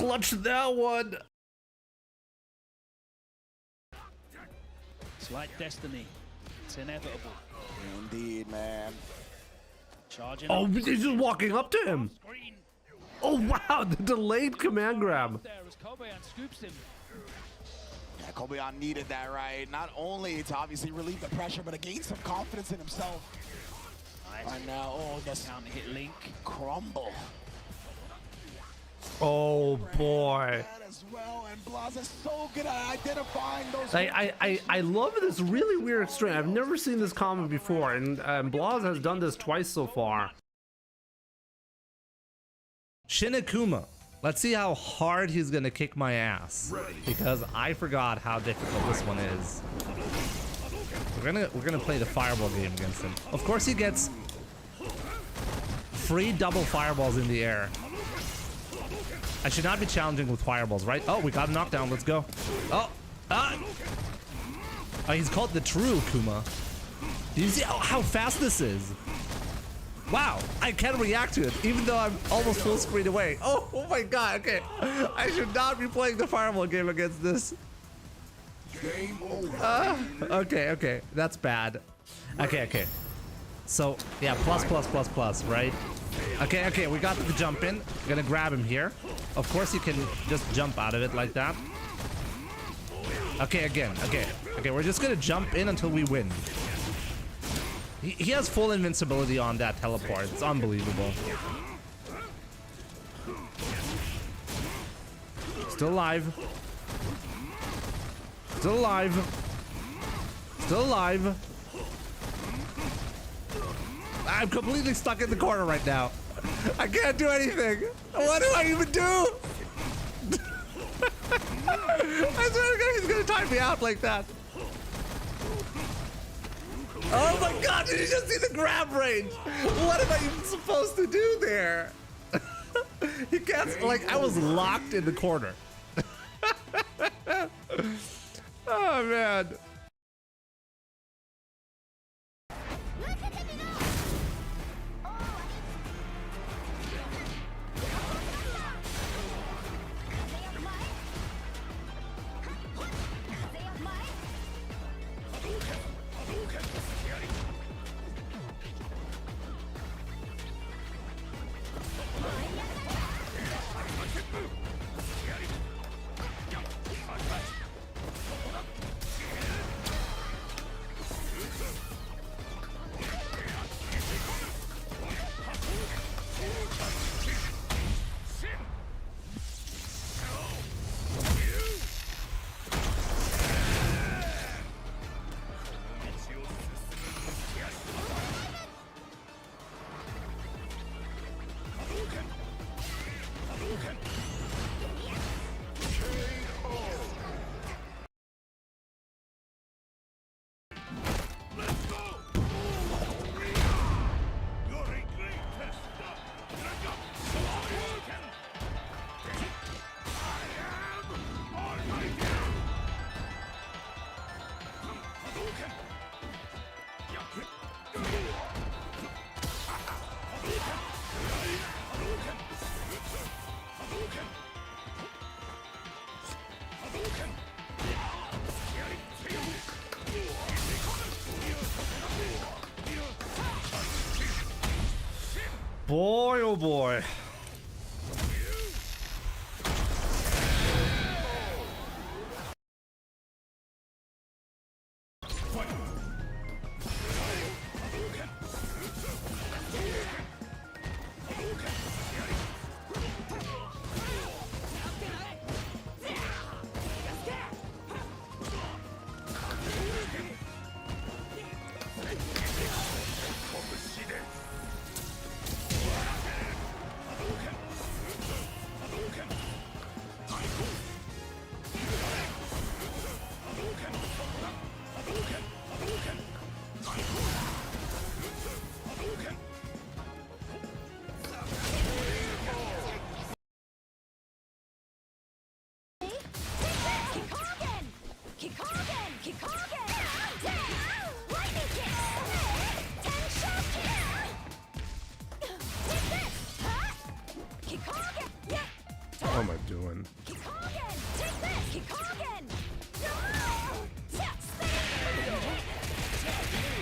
clutched that one. It's like destiny. It's inevitable. Indeed, man. Charging. Oh, up. he's just walking up to him. Screen. Oh wow, the delayed command grab. There as Kobayan scoops him. Yeah, Kobayan needed that, right? Not only to obviously relieve the pressure, but to gain some confidence in himself. Nice. And now, oh, this Counter hit Link. crumble. Oh boy. That as well, and Blaza's so good at identifying those. I love this really weird string. I've never seen this combo before, and Blaz has done this twice so far. Shinakuma. Let's see how hard he's gonna kick my ass, because I forgot how difficult this one is. We're gonna play the fireball game against him. Of course, he gets free double fireballs in the air. I should not be challenging with fireballs, right? Oh, we got a knockdown. Let's go. Oh, he's called the true Kuma. Do you see how fast this is? Wow, I can react to it, even though I'm almost full screen away. Oh my god, okay. I should not be playing the fireball game against this. Okay, that's bad. Okay. So, yeah, plus, right? Okay, we got the jump in. Gonna grab him here. Of course, you can just jump out of it like that. Okay, again, okay, we're just gonna jump in until we win. He has full invincibility on that teleport. It's unbelievable. Still alive. Still alive. I'm completely stuck in the corner right now. I can't do anything. What do I even do? I swear to God, he's gonna time me out like that. Oh my god, did you just see the grab range? What am I even supposed to do there? He can't, like, I was locked in the corner. Oh man. Boy, oh boy.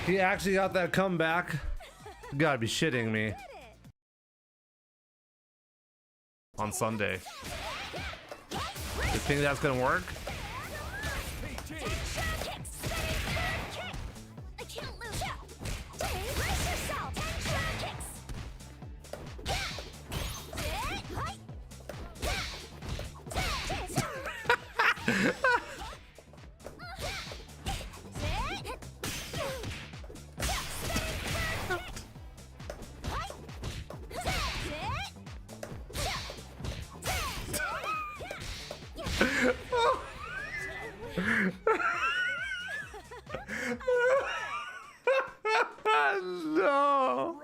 He actually got that comeback. You gotta be shitting me. On Sunday. You think that's gonna work? No.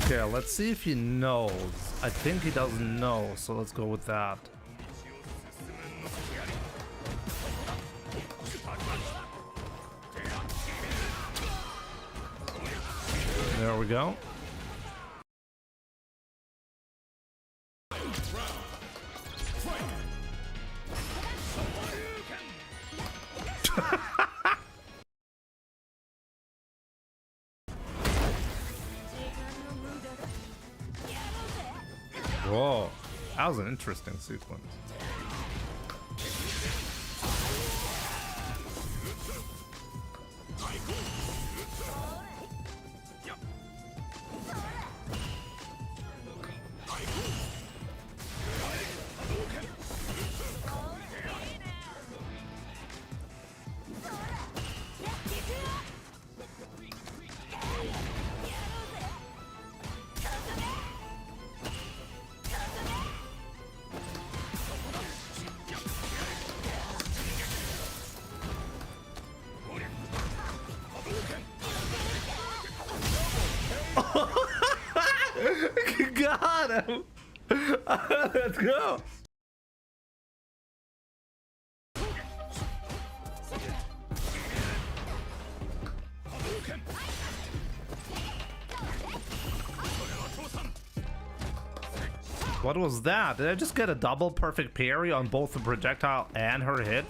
Okay, let's see if he knows. I think he doesn't know, so let's go with that. There we go. Whoa, that was an interesting sequence. Got him! Let's go! What was that? Did I just get a double perfect parry on both the projectile and her hit?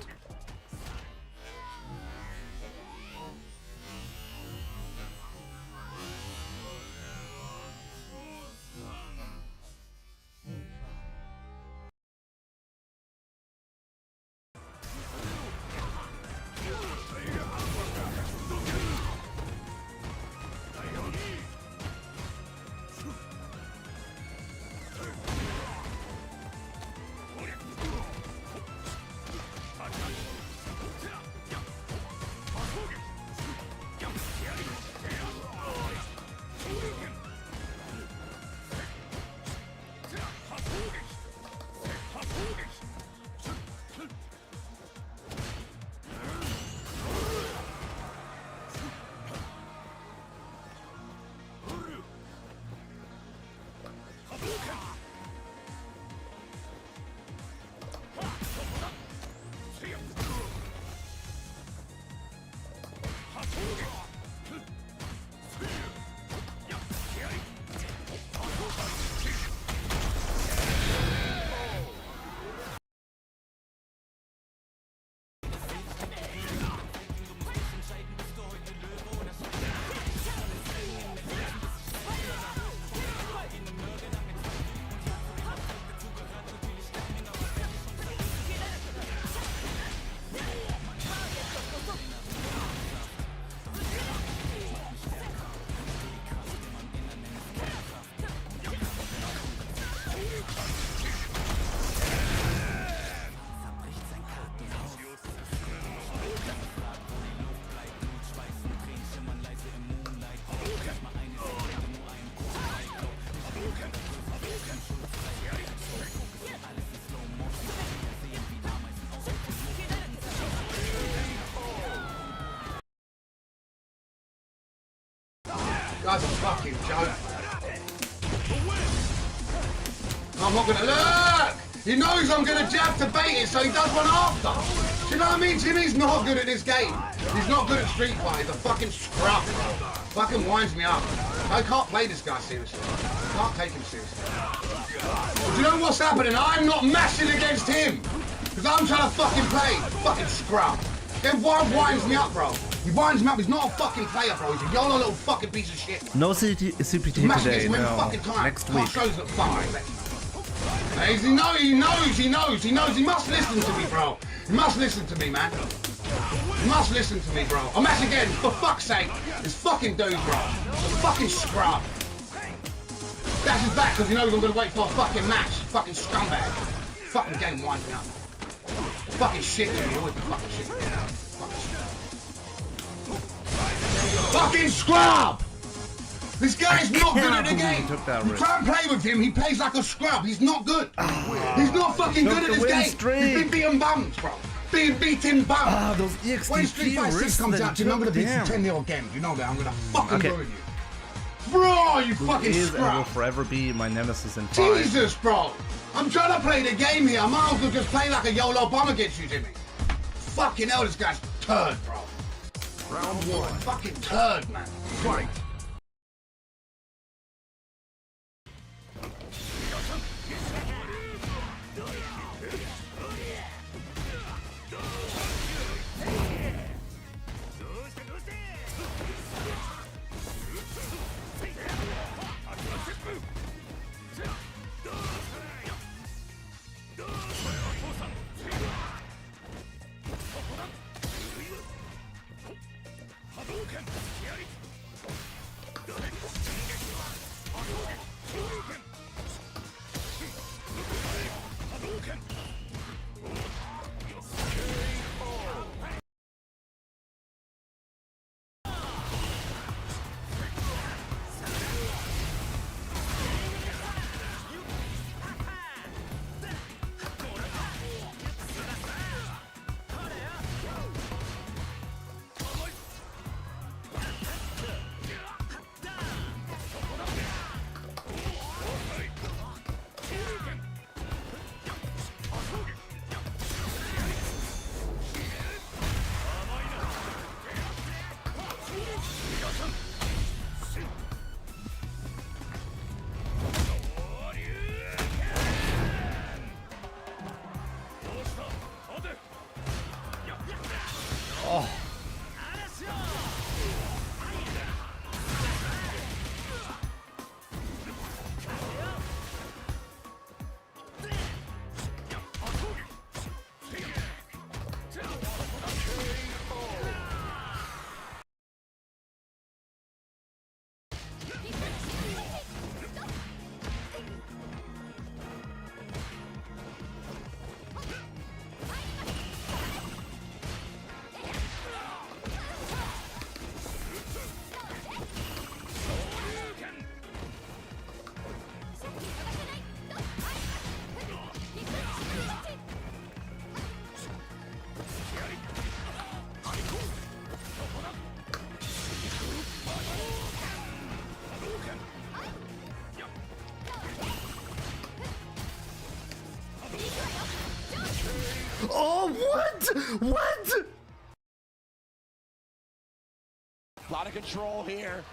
That's a fucking joke. I'm not gonna look! He knows I'm going to jab to bait it, so he does one after. Do you know what I mean? Jimmy's not good at this game. He's not good at Street Fighter. He's a fucking scrub, bro. Fucking winds me up. I can't play this guy seriously. I can't take him seriously. But do you know what's happening? I'm not mashing against him. Because I'm trying to fucking play. Fucking scrub. Then winds me up, bro. He winds me up. He's not a fucking player, bro. He's a YOLO little fucking piece of shit. No CPT today, no. Next week. Shows that fucking he knows. He must listen to me, bro. He must listen to me, man. He must listen to me, bro. I'm match again, for fuck's sake. This fucking dude, bro. The fucking scrub. That's his back because he knows I'm going to wait for a fucking match. Fucking scumbag. Fucking game winds me up. Fucking shit to me. Always the fucking shit. Fucking scrub! This guy's not good at the game. You try and play with him, he plays like a scrub. He's not good. He's not fucking good at this game. He's been beating bums, bro. Being beaten bums. Those EXT when Street Fighter 6 comes out, I'm gonna beat you 10-0 again. You know that. I'm gonna fucking ruin you. Bro, you fucking scrub. And will forever be my nemesis in 5. Jesus, bro. I'm trying to play the game here. I might as well just play like a YOLO bum against you, Jimmy. Fucking hell, this guy's turd, bro. Round 1. Fucking turd, man. Fight. Oh, what? What? A lot of control here.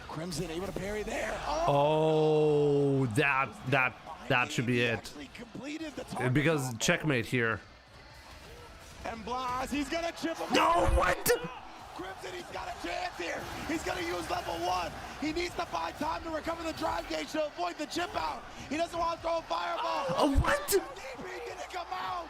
Crimson able to parry there. Oh, that should be it. Because checkmate here. And Blas, he's gonna chip him. No, what? Crimson, he's got a chance here. He's gonna use level 1. He needs to find time to recover the drive gauge to avoid the chip out. He doesn't want to throw a fireball. Oh, what? DP didn't come out.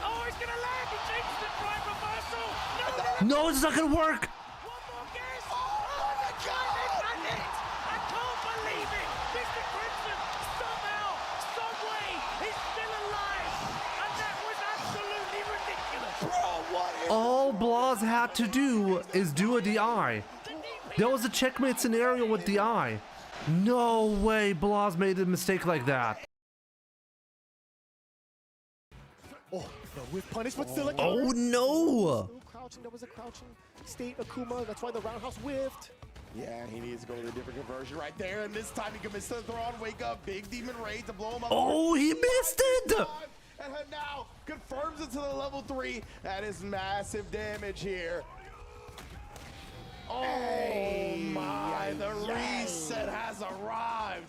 Oh, he's gonna land. He changes the drive reversal. No, it's not gonna work. One more guess. Oh my God! And it! I can't believe it. Mr. Crimson somehow, some way, is still alive, and that was absolutely ridiculous. Bro, what is... All Blas had to do is do a DI. There was a checkmate scenario with DI. No way Blas made a mistake like that. Oh, no, with punish, but still a Oh no! crouching, that was a crouching state, Akuma. That's why the roundhouse whiffed. Yeah, he needs to go with a different conversion right there, and this time he commits to the Thrawn. Wake up, big demon raid to blow him up. Oh, he missed it! And now confirms it to the level 3. That is massive damage here. Oh my, the reset has arrived.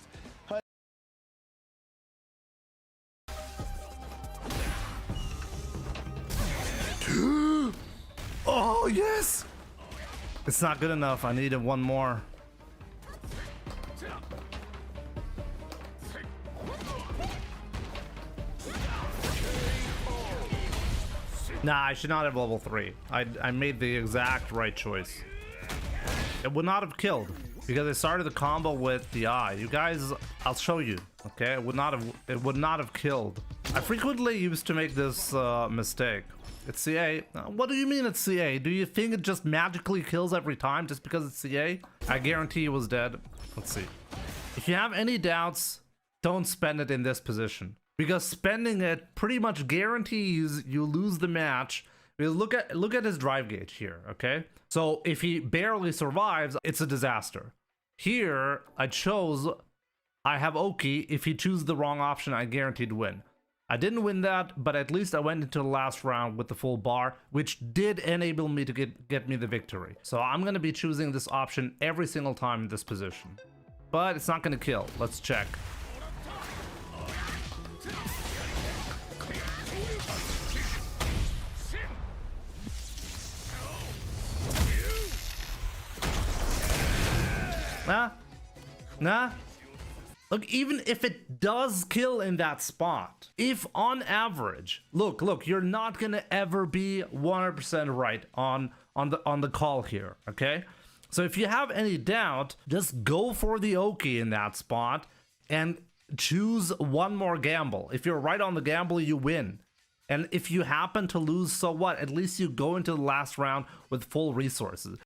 Oh, yes! It's not good enough. I needed one more. Nah, I should not have level 3. I made the exact right choice. It would not have killed because I started the combo with the eye. You guys, I'll show you. Okay, it would not have killed. I frequently used to make this mistake. It's CA. What do you mean it's CA? Do you think it just magically kills every time just because it's CA? I guarantee he was dead. Let's see. If you have any doubts, don't spend it in this position. Because spending it pretty much guarantees you lose the match. Because look at his drive gauge here, okay? So if he barely survives, it's a disaster. Here, I have Oki. If he chooses the wrong option, I guaranteed win. I didn't win that, but at least I went into the last round with the full bar, which did enable me to get me the victory. So I'm going to be choosing this option every single time in this position. But it's not going to kill. Let's check. Nah. Look, even if it does kill in that spot, if on average, look, you're not gonna ever be 100% right on the call here, okay? So if you have any doubt, just go for the Oki in that spot and choose one more gamble. If you're right on the gamble, you win. And if you happen to lose, so what? At least you go into the last round with full resources.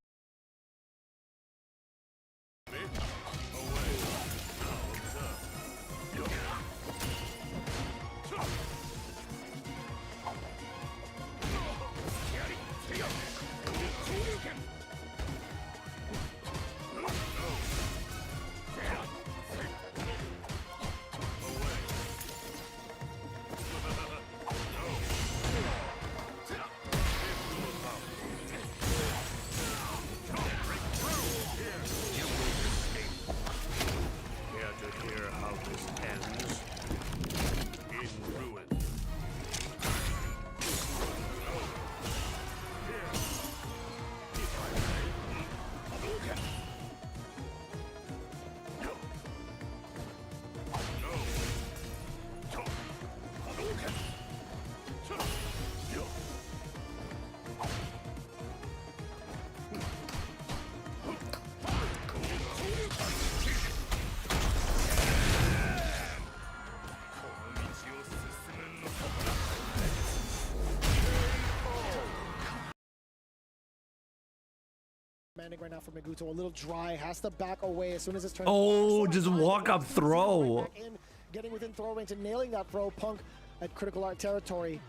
Commanding right now for Meguto, a little dry, has to back away as soon as it's turned. Oh, just walk up throw. Right in, getting within throw range and nailing that throw. Punk at critical art territory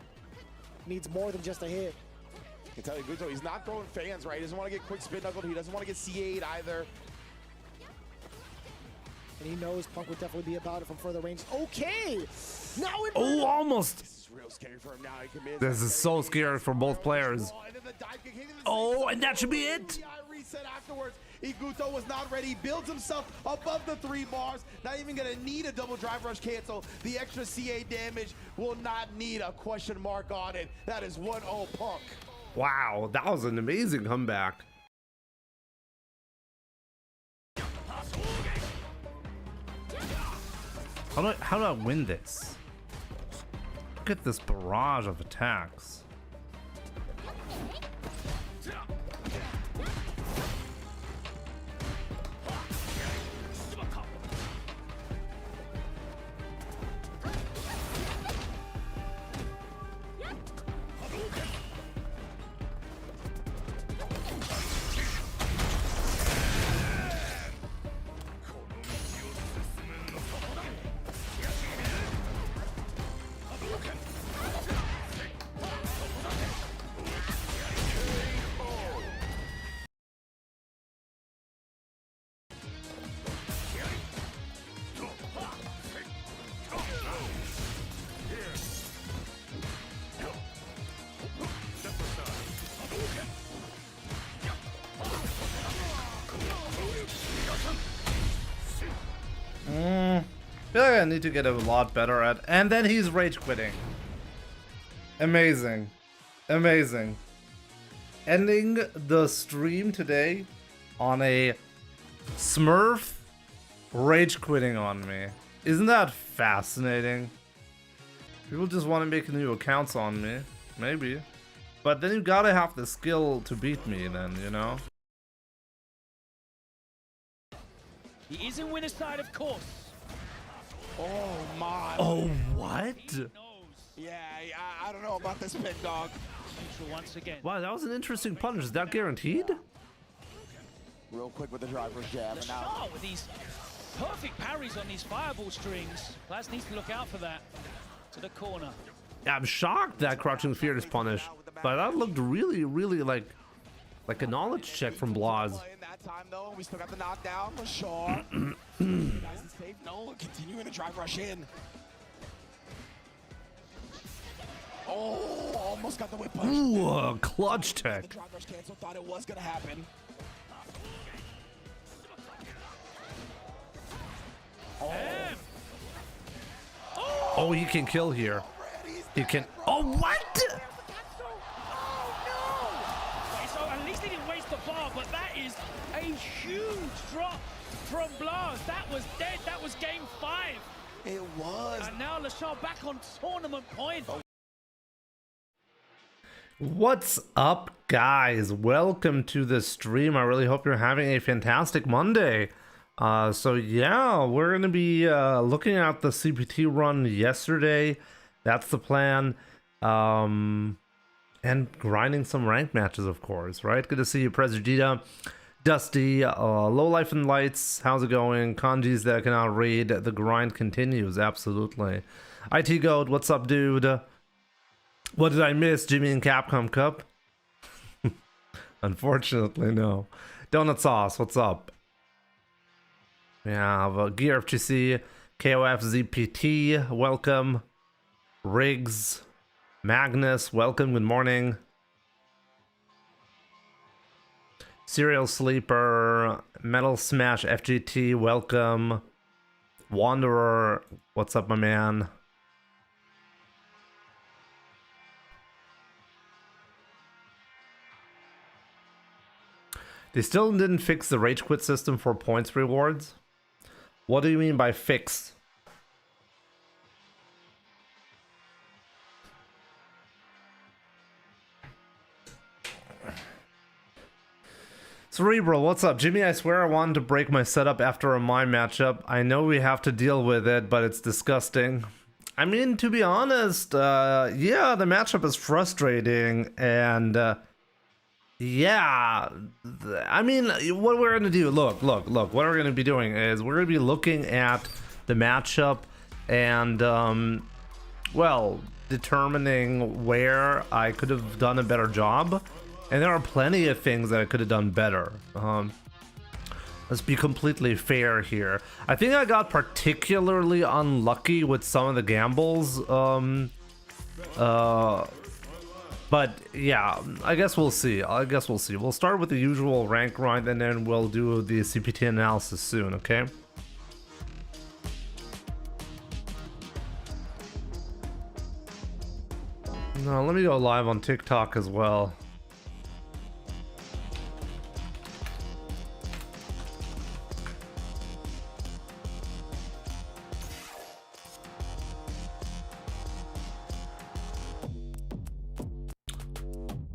needs more than just a hit. I can tell you, Guto, he's not throwing fans, right? He doesn't want to get quick spin knuckled. He doesn't want to get CA'd either. And he knows Punk would definitely be about it from further range. Okay! Now in Oh, almost! This is real scary for him now. He commits. This is so scary for both players. Oh, and that should be it! Reset afterwards. Iguto was not ready. Builds himself above the 3 bars. Not even gonna need a double drive rush cancel. The extra CA damage will not need a question mark on it. That is 1-0 Punk. Wow, that was an amazing comeback. How do I win this? Look at this barrage of attacks. feel like I need to get a lot better at. And then he's rage quitting. Amazing. Amazing. Ending the stream today on a Smurf rage quitting on me. Isn't that fascinating? People just want to make new accounts on me. Maybe. But then you gotta have the skill to beat me then, you know? He is in winner's side, of course. Oh my. Oh, what? Yeah, I don't know about this pin dog. Neutral once again. Wow, that was an interesting punish. Is that guaranteed? Real quick with the driver's jab. And now Shah with these perfect parries on these fireball strings. Blaz needs to look out for that. To the corner. Yeah, I'm shocked that crouching fear is punished. But that looked really, really like a knowledge check from Blaz. in that time though, we still got the knockdown for sure. Guys, it's safe. No, continuing to drive rush in. Oh, almost got the whip punch. Ooh, clutch The tech. drive rush cancel, thought it was gonna happen. Oh, he can kill here. He can. Oh, what? Okay, so at least he didn't waste the bar, but that is a huge drop from Blaz. That was dead. That was game 5. It was. And now LaShaw back on tournament point. What's up, guys? Welcome to the stream. I really hope you're having a fantastic Monday. So yeah, we're gonna be looking at the CPT run yesterday. That's the plan. And grinding some ranked matches, of course, right? Good to see you, Prezugita, Dusty, Low Life and Lights. How's it going? Kanjis that cannot read. The grind continues, absolutely. IT Goat, what's up, dude? What did I miss? Jimmy and Capcom Cup? Unfortunately, no. Donut Sauce, what's up? We have Gear FGC, KOF ZPT, welcome. Riggs, Magnus, welcome, good morning. Serial Sleeper, Metal Smash FGT, welcome. Wanderer, what's up, my man? They still didn't fix the rage quit system for points rewards. What do you mean by fix? Cerebral, what's up? Jimmy, I swear I wanted to break my setup after a Mai matchup. I know we have to deal with it, but it's disgusting. I mean, to be honest, yeah, the matchup is frustrating, and yeah, I mean, what we're gonna do, look, what we're gonna be doing is we're gonna be looking at the matchup and, well, determining where I could have done a better job. And there are plenty of things that I could have done better. Let's be completely fair here. I think I got particularly unlucky with some of the gambles. But yeah, I guess we'll see. We'll start with the usual rank grind and then we'll do the CPT analysis soon, okay? No, let me go live on TikTok as well.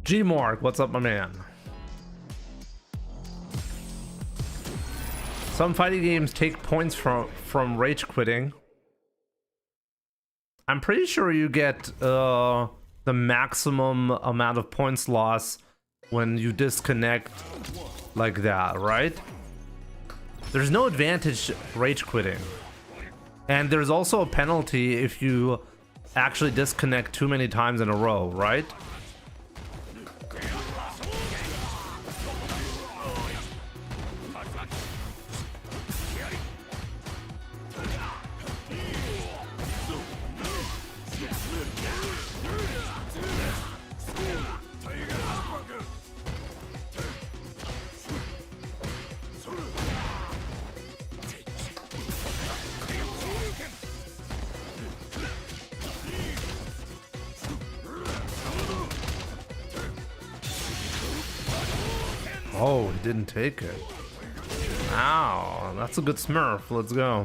G-Mark, what's up, my man? Some fighting games take points from rage quitting. I'm pretty sure you get the maximum amount of points loss when you disconnect like that, right? There's no advantage rage quitting. And there's also a penalty if you actually disconnect too many times in a row, right? Oh, he didn't take it. Ow, that's a good smurf. Let's go.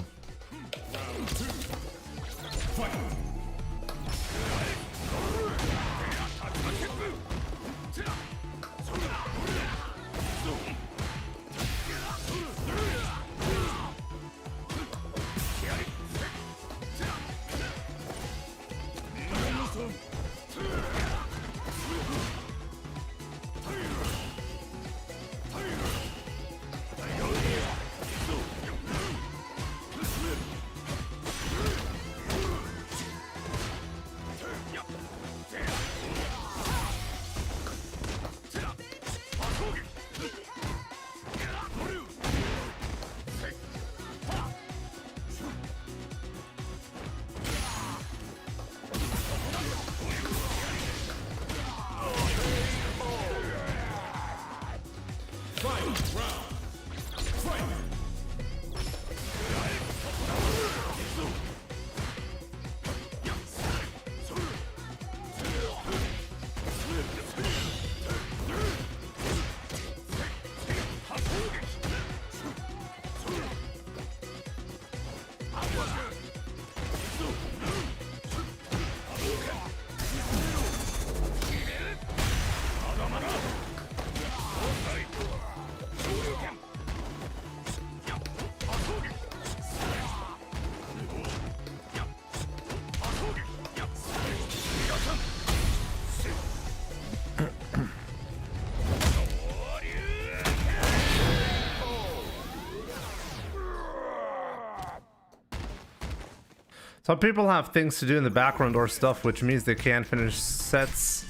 Some people have things to do in the background or stuff, which means they can't finish sets.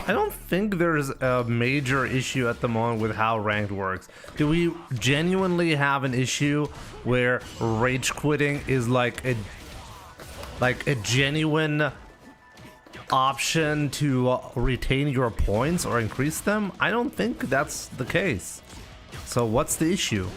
I don't think there's a major issue at the moment with how ranked works. Do we genuinely have an issue where rage quitting is like a genuine option to retain your points or increase them? I don't think that's the case. So what's the issue?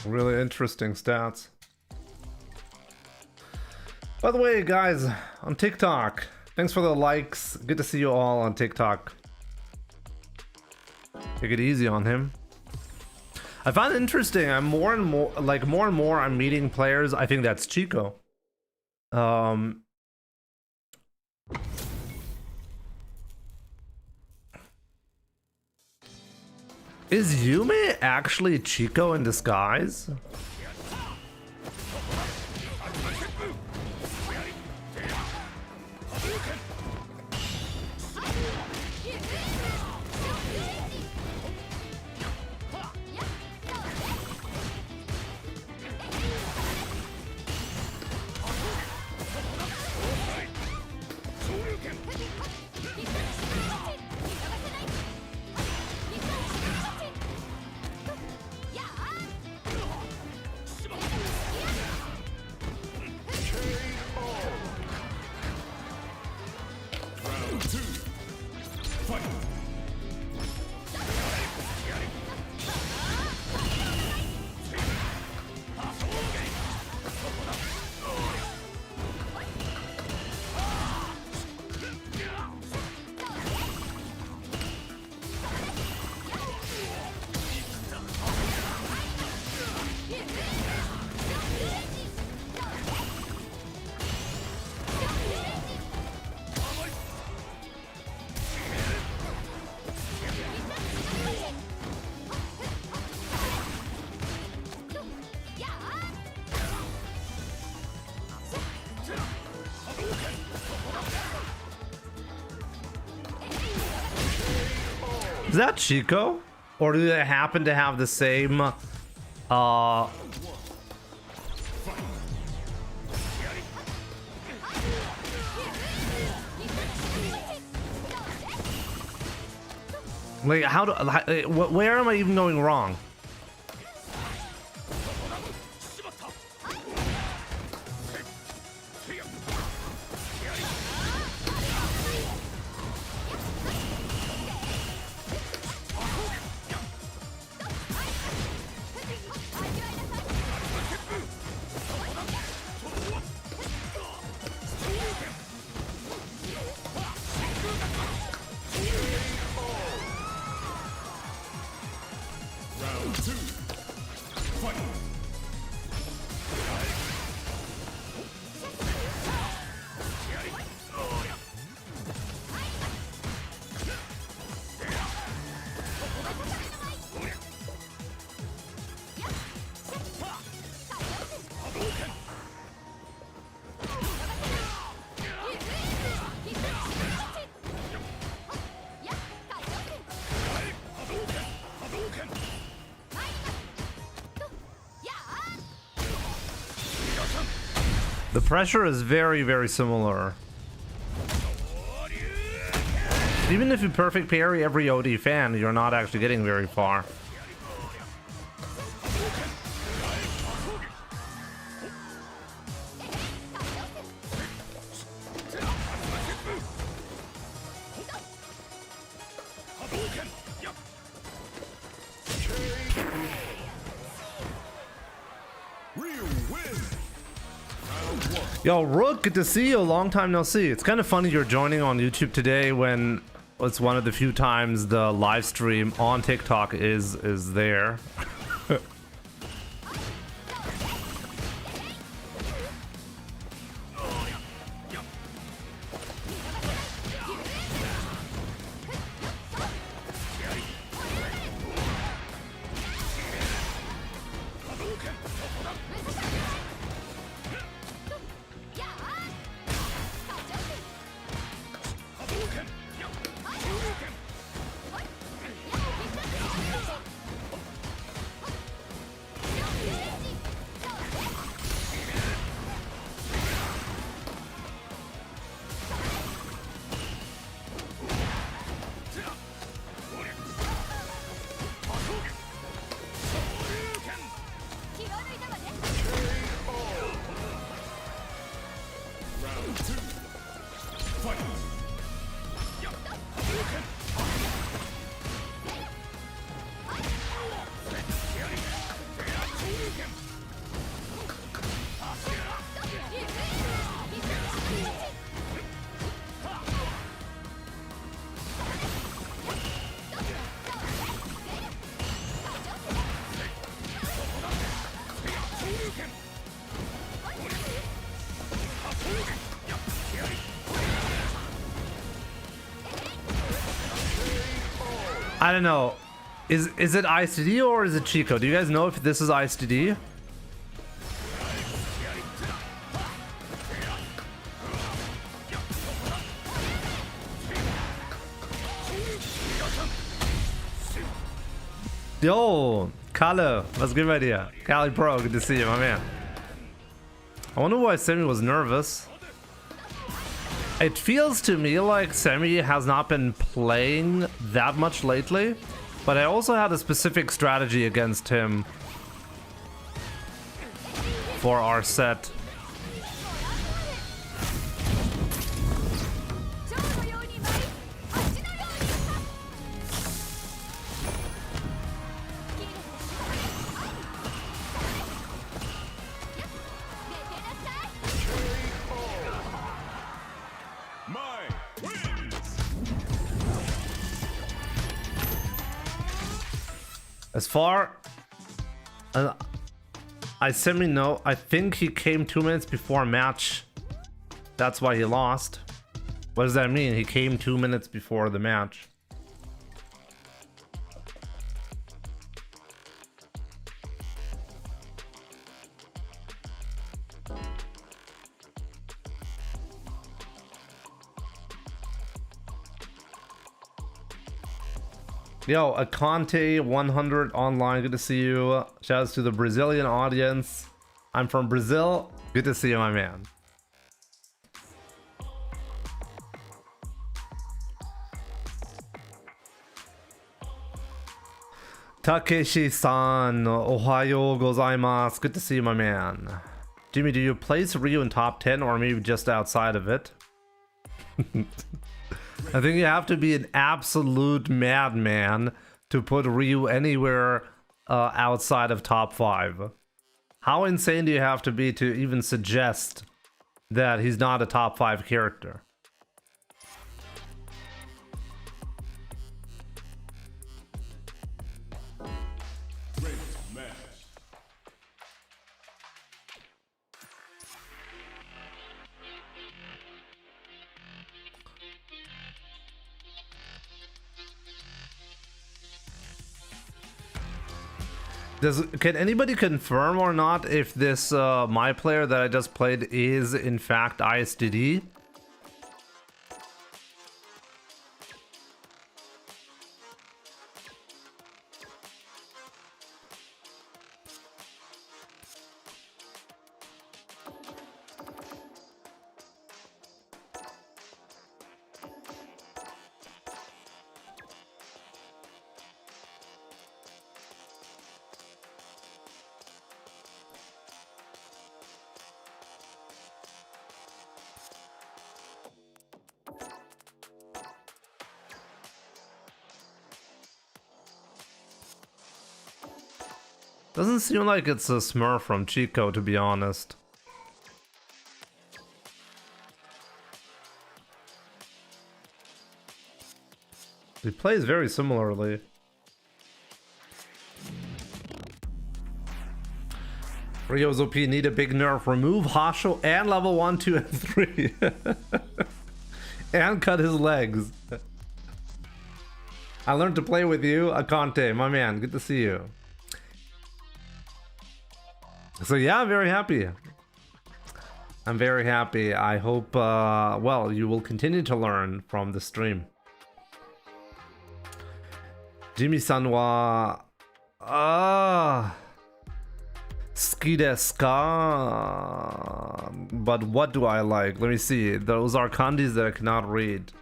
Really interesting stats. By the way, guys, on TikTok, thanks for the likes. Good to see you all on TikTok. Take it easy on him. I find it interesting. I'm more and more I'm meeting players. I think that's Chico. Is Yume actually Chico in disguise? Is that Chico? Or do they happen to have the same like how do where am I even going wrong? The pressure is very, very similar. Even if you perfect parry every OD fan, you're not actually getting very far. Yo, Rook, good to see you. Long time no see. It's kind of funny you're joining on YouTube today when it's one of the few times the live stream on TikTok is there. I don't know. Is it ICD or is it Chico? Do you guys know if this is ICD? Yo, Kalle, what's good bei dir? Cali Pro, good to see you, my man. I wonder why Semi was nervous. It feels to me like Semi has not been playing that much lately, but I also had a specific strategy against him for our set. As far as I Semi know, I think he came 2 minutes before a match. That's why he lost. What does that mean? He came 2 minutes before the match. Yo, Aconte 100 online. Good to see you. Shouts to the Brazilian audience. I'm from Brazil. Good to see you, my man. Takeshi-san, ohayo gozaimasu. Good to see you, my man. Jimmy, do you place Ryu in top 10 or maybe just outside of it? I think you have to be an absolute madman to put Ryu anywhere outside of top 5. How insane do you have to be to even suggest that he's not a top 5 character? Can anybody confirm or not if this my player that I just played is in fact ISDD? Doesn't seem like it's a Smurf from Chico, to be honest. He plays very similarly. Ryo's OP need a big nerf. Remove Hasho and level 1, 2, and 3. And cut his legs. I learned to play with you, Akante, my man. Good to see you. So yeah, I'm very happy. I'm very happy. I hope, well, you will continue to learn from the stream. Jimmy-san wa... Ski desu ka? But what do I like? Let me see. Those are kanjis that I cannot read.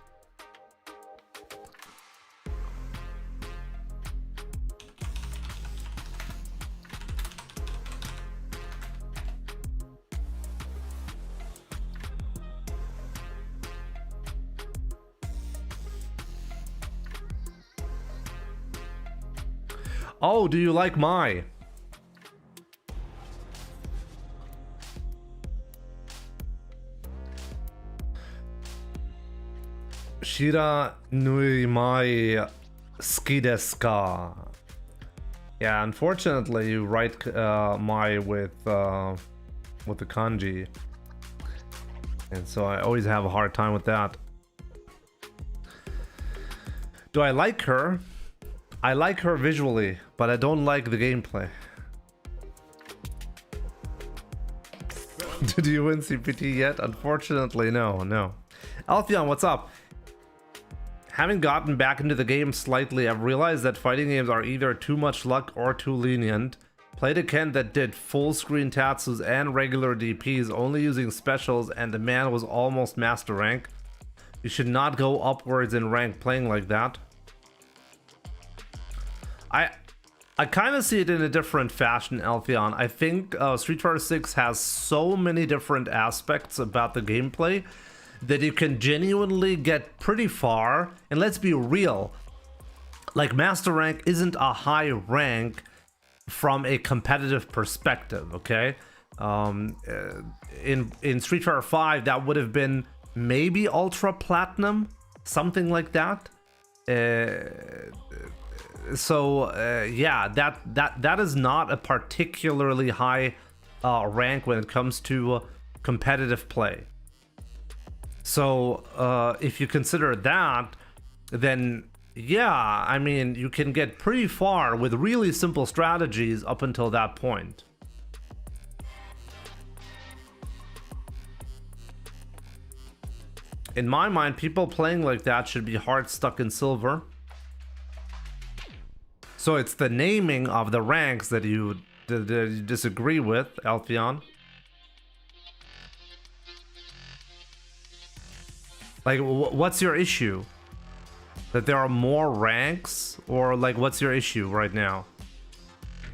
Oh, do you like Mai? Shira nui mai ski desu ka? Yeah, unfortunately you write Mai with the kanji. And so I always have a hard time with that. Do I like her? I like her visually, but I don't like the gameplay. Did you win CPT yet? Unfortunately, no. Alphion, what's up? Having gotten back into the game slightly, I've realized that fighting games are either too much luck or too lenient. Played a Ken that did full screen Tatsus and regular DPs only using specials, and the man was almost master rank. You should not go upwards in rank playing like that. I kind of see it in a different fashion, Alphion. I think Street Fighter 6 has so many different aspects about the gameplay that you can genuinely get pretty far. And let's be real, like Master Rank isn't a high rank from a competitive perspective, okay? In Street Fighter 5, that would have been maybe Ultra Platinum, something like that. Yeah, that is not a particularly high rank when it comes to competitive play. So if you consider that, then yeah, I mean, you can get pretty far with really simple strategies up until that point. In my mind, people playing like that should be hard stuck in silver. So it's the naming of the ranks that you disagree with, Alphion. Like, what's your issue? That there are more ranks? Or, like, what's your issue right now?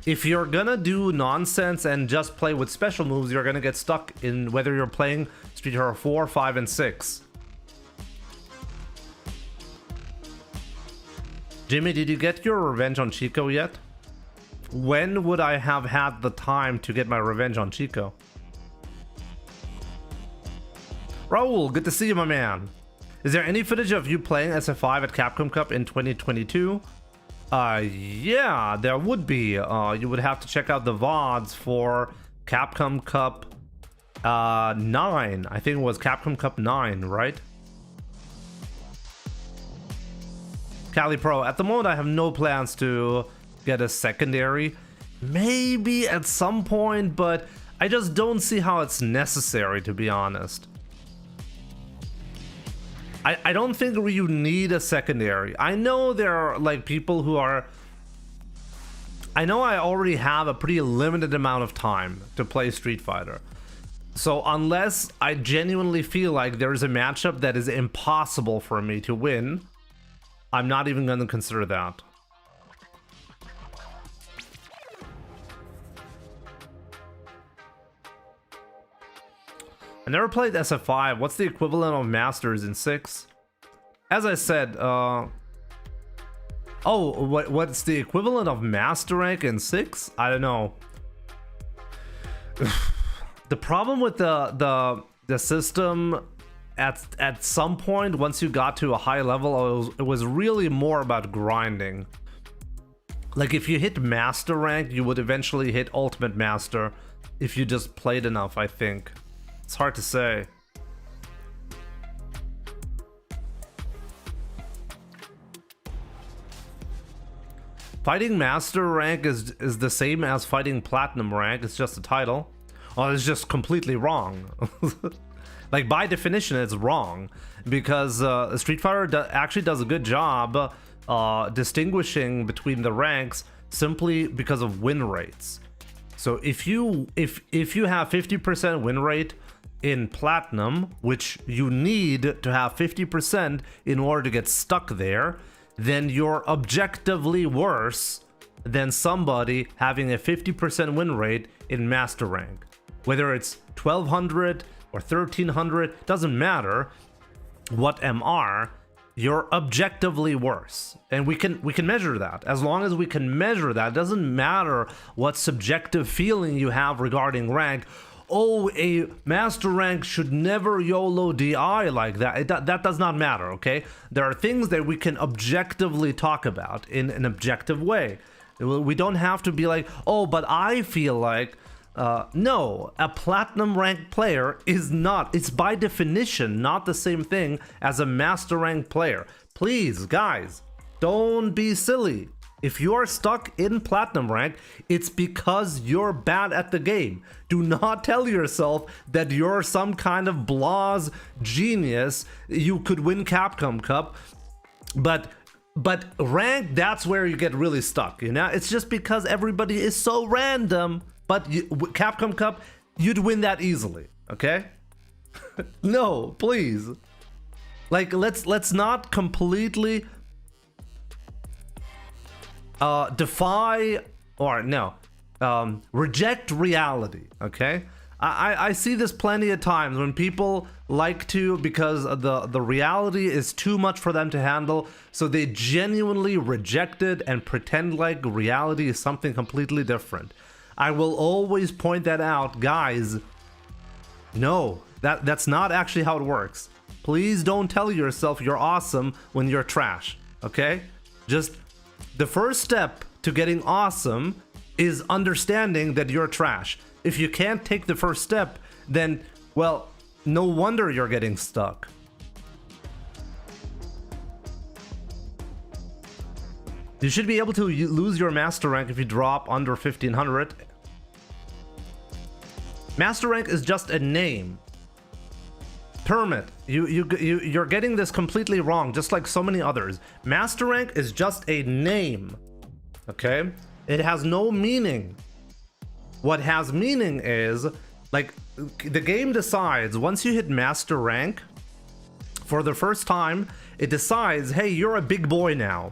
If you're gonna do nonsense and just play with special moves, you're gonna get stuck in whether you're playing Street Fighter 4, 5, and 6. Jimmy, did you get your revenge on Chico yet? When would I have had the time to get my revenge on Chico? Raul, good to see you, my man. Is there any footage of you playing SF5 at Capcom Cup in 2022? Yeah, there would be. You would have to check out the VODs for Capcom Cup 9. I think it was Capcom Cup 9, right? Cali Pro, at the moment I have no plans to get a secondary. Maybe at some point, but I just don't see how it's necessary, to be honest. I don't think you need a secondary. I know there are like people who are... I know I already have a pretty limited amount of time to play Street Fighter. So unless I genuinely feel like there's a matchup that is impossible for me to win, I'm not even going to consider that. I never played SF5. What's the equivalent of Masters in 6? As I said, what's the equivalent of Master Rank in 6? I don't know. The problem with the system at some point, once you got to a high level, it was really more about grinding. Like if you hit Master Rank, you would eventually hit Ultimate Master if you just played enough, I think. It's hard to say. Fighting Master Rank is the same as fighting Platinum Rank. It's just a title. Oh, it's just completely wrong. Like by definition, it's wrong because Street Fighter actually does a good job distinguishing between the ranks simply because of win rates. So if you have 50% win rate in Platinum, which you need to have 50% in order to get stuck there, then you're objectively worse than somebody having a 50% win rate in Master Rank. Whether it's 1200 or 1300, doesn't matter what MR, you're objectively worse. And we can measure that. As long as we can measure that, it doesn't matter what subjective feeling you have regarding rank. Oh, a Master Rank should never YOLO DI like that. That does not matter, okay? There are things that we can objectively talk about in an objective way. We don't have to be like, oh, but I feel like... no, a Platinum Rank player is not, it's by definition not the same thing as a Master Rank player. Please, guys, don't be silly. If you are stuck in Platinum Rank, it's because you're bad at the game. Do not tell yourself that you're some kind of blah's genius. You could win Capcom Cup, but rank, that's where you get really stuck, you know? It's just because everybody is so random. But Capcom Cup, you'd win that easily, okay? No, please. Like, let's not completely defy or no, reject reality, okay? I see this plenty of times when people like to, because the reality is too much for them to handle, so they genuinely reject it and pretend like reality is something completely different. I will always point that out, guys. No, that's not actually how it works. Please don't tell yourself you're awesome when you're trash, okay? Just the first step to getting awesome is understanding that you're trash. If you can't take the first step, then, well, no wonder you're getting stuck. You should be able to lose your Master Rank if you drop under 1500. Master Rank is just a name. Permit, you're getting this completely wrong, just like so many others. Master Rank is just a name. okay? It has no meaning. What has meaning is, like, the game decides once you hit master rank, for the first time, it decides, hey, you're a big boy now.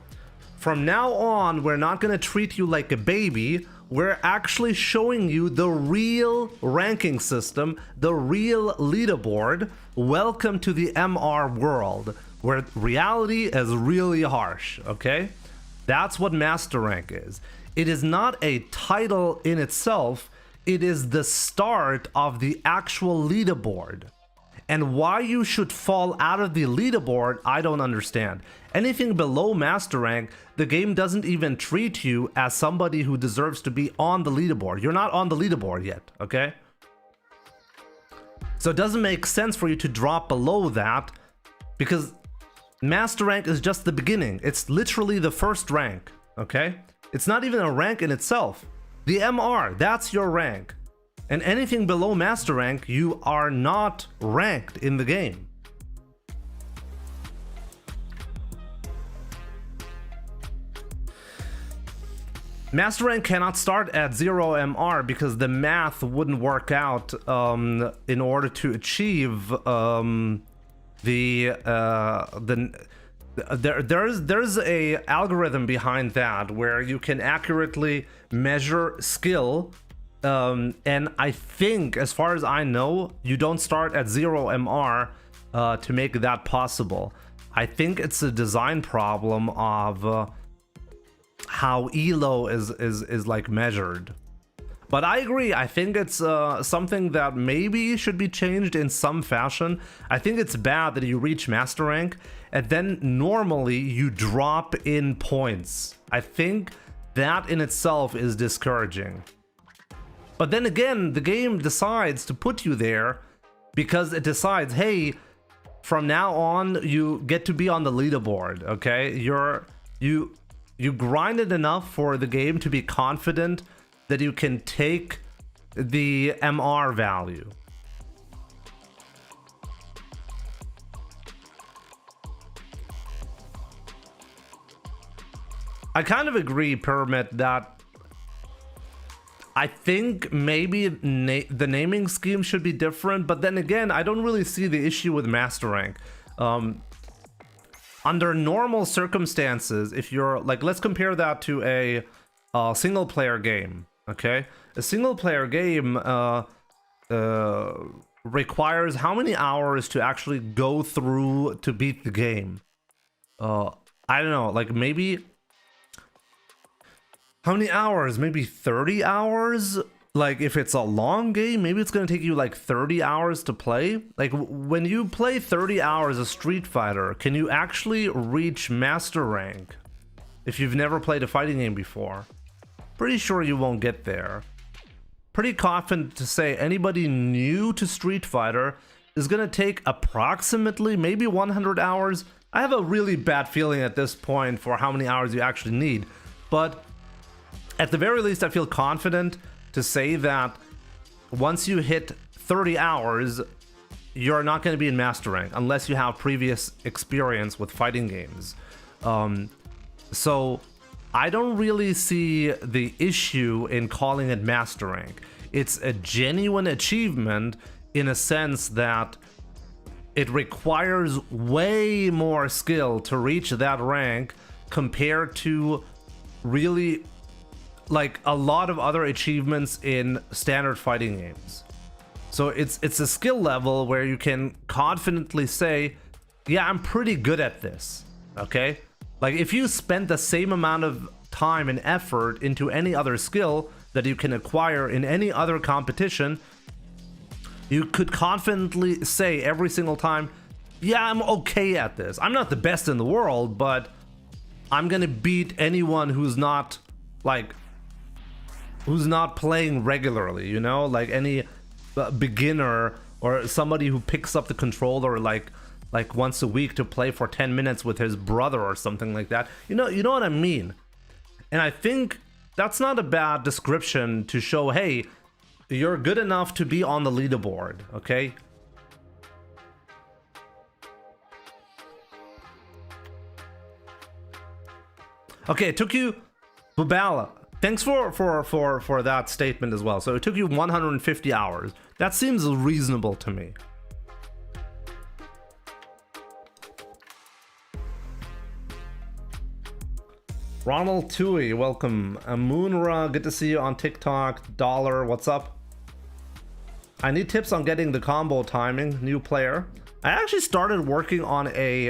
From now on, we're not gonna treat you like a baby. We're actually showing you the real ranking system, the real leaderboard. Welcome to the MR world, where reality is really harsh, okay? That's what master rank is. It is not a title in itself, it is the start of the actual leaderboard. And why you should fall out of the leaderboard, I don't understand. Anything below master rank, the game doesn't even treat you as somebody who deserves to be on the leaderboard. You're not on the leaderboard yet, okay? So it doesn't make sense for you to drop below that, because master rank is just the beginning. It's literally the first rank, okay? It's not even a rank in itself. The MR, that's your rank. And anything below master rank, you are not ranked in the game. Master rank cannot start at 0 MR because the math wouldn't work out in order to achieve there's a algorithm behind that where you can accurately measure skill, and I think, as far as I know, you don't start at 0 MR to make that possible. I think it's a design problem of how elo is like measured. But I agree, I think it's something that maybe should be changed in some fashion. I think it's bad that you reach master rank and then normally you drop in points. I think that in itself is discouraging. But then again, the game decides to put you there because it decides, hey, from now on you get to be on the leaderboard, okay? You grinded enough for the game to be confident that you can take the MR value. I kind of agree, Pyramid, that I think maybe the naming scheme should be different, but then again, I don't really see the issue with master rank. Under normal circumstances, if you're like, let's compare that to a single player game, okay? A single player game requires how many hours to actually go through to beat the game? I don't know, like maybe how many hours? Maybe 30 hours? Like if it's a long game, maybe it's gonna take you like 30 hours to play. Like when you play 30 hours of Street Fighter, can you actually reach master rank if you've never played a fighting game before? Pretty sure you won't get there. Pretty confident to say anybody new to Street Fighter is gonna take approximately maybe 100 hours. I have a really bad feeling at this point for how many hours you actually need, but at the very least I feel confident to say that once you hit 30 hours, you're not going to be in master rank unless you have previous experience with fighting games. So I don't really see the issue in calling it master rank. It's a genuine achievement in a sense that it requires way more skill to reach that rank compared to really like a lot of other achievements in standard fighting games. So it's a skill level where you can confidently say, yeah, I'm pretty good at this, okay? Like if you spend the same amount of time and effort into any other skill that you can acquire in any other competition, you could confidently say every single time, yeah, I'm okay at this. I'm not the best in the world, but I'm gonna beat anyone who's not like who's not playing regularly, you know, like any beginner or somebody who picks up the controller like once a week to play for 10 minutes with his brother or something like that. You know what I mean? And I think that's not a bad description to show, hey, you're good enough to be on the leaderboard, okay? Okay, it took you Bubala, thanks for that statement as well. So it took you 150 hours. That seems reasonable to me. Ronald Tui, welcome. Moonra, good to see you on TikTok. Dollar, what's up? I need tips on getting the combo timing. New player. I actually started working on a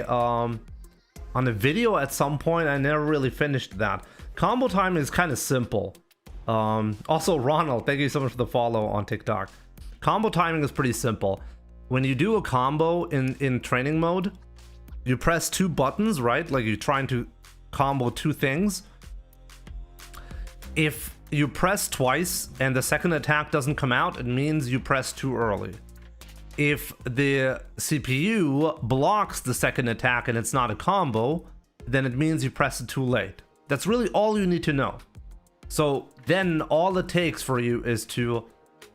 video at some point. I never really finished that. Combo timing is kind of simple. Also, Ronald, thank you so much for the follow on TikTok. Combo timing is pretty simple. When you do a combo in training mode, you press two buttons, right? Like you're trying to combo two things. If you press twice and the second attack doesn't come out, it means you press too early. If the CPU blocks the second attack and it's not a combo, then it means you press it too late. That's really all you need to know. So then all it takes for you is to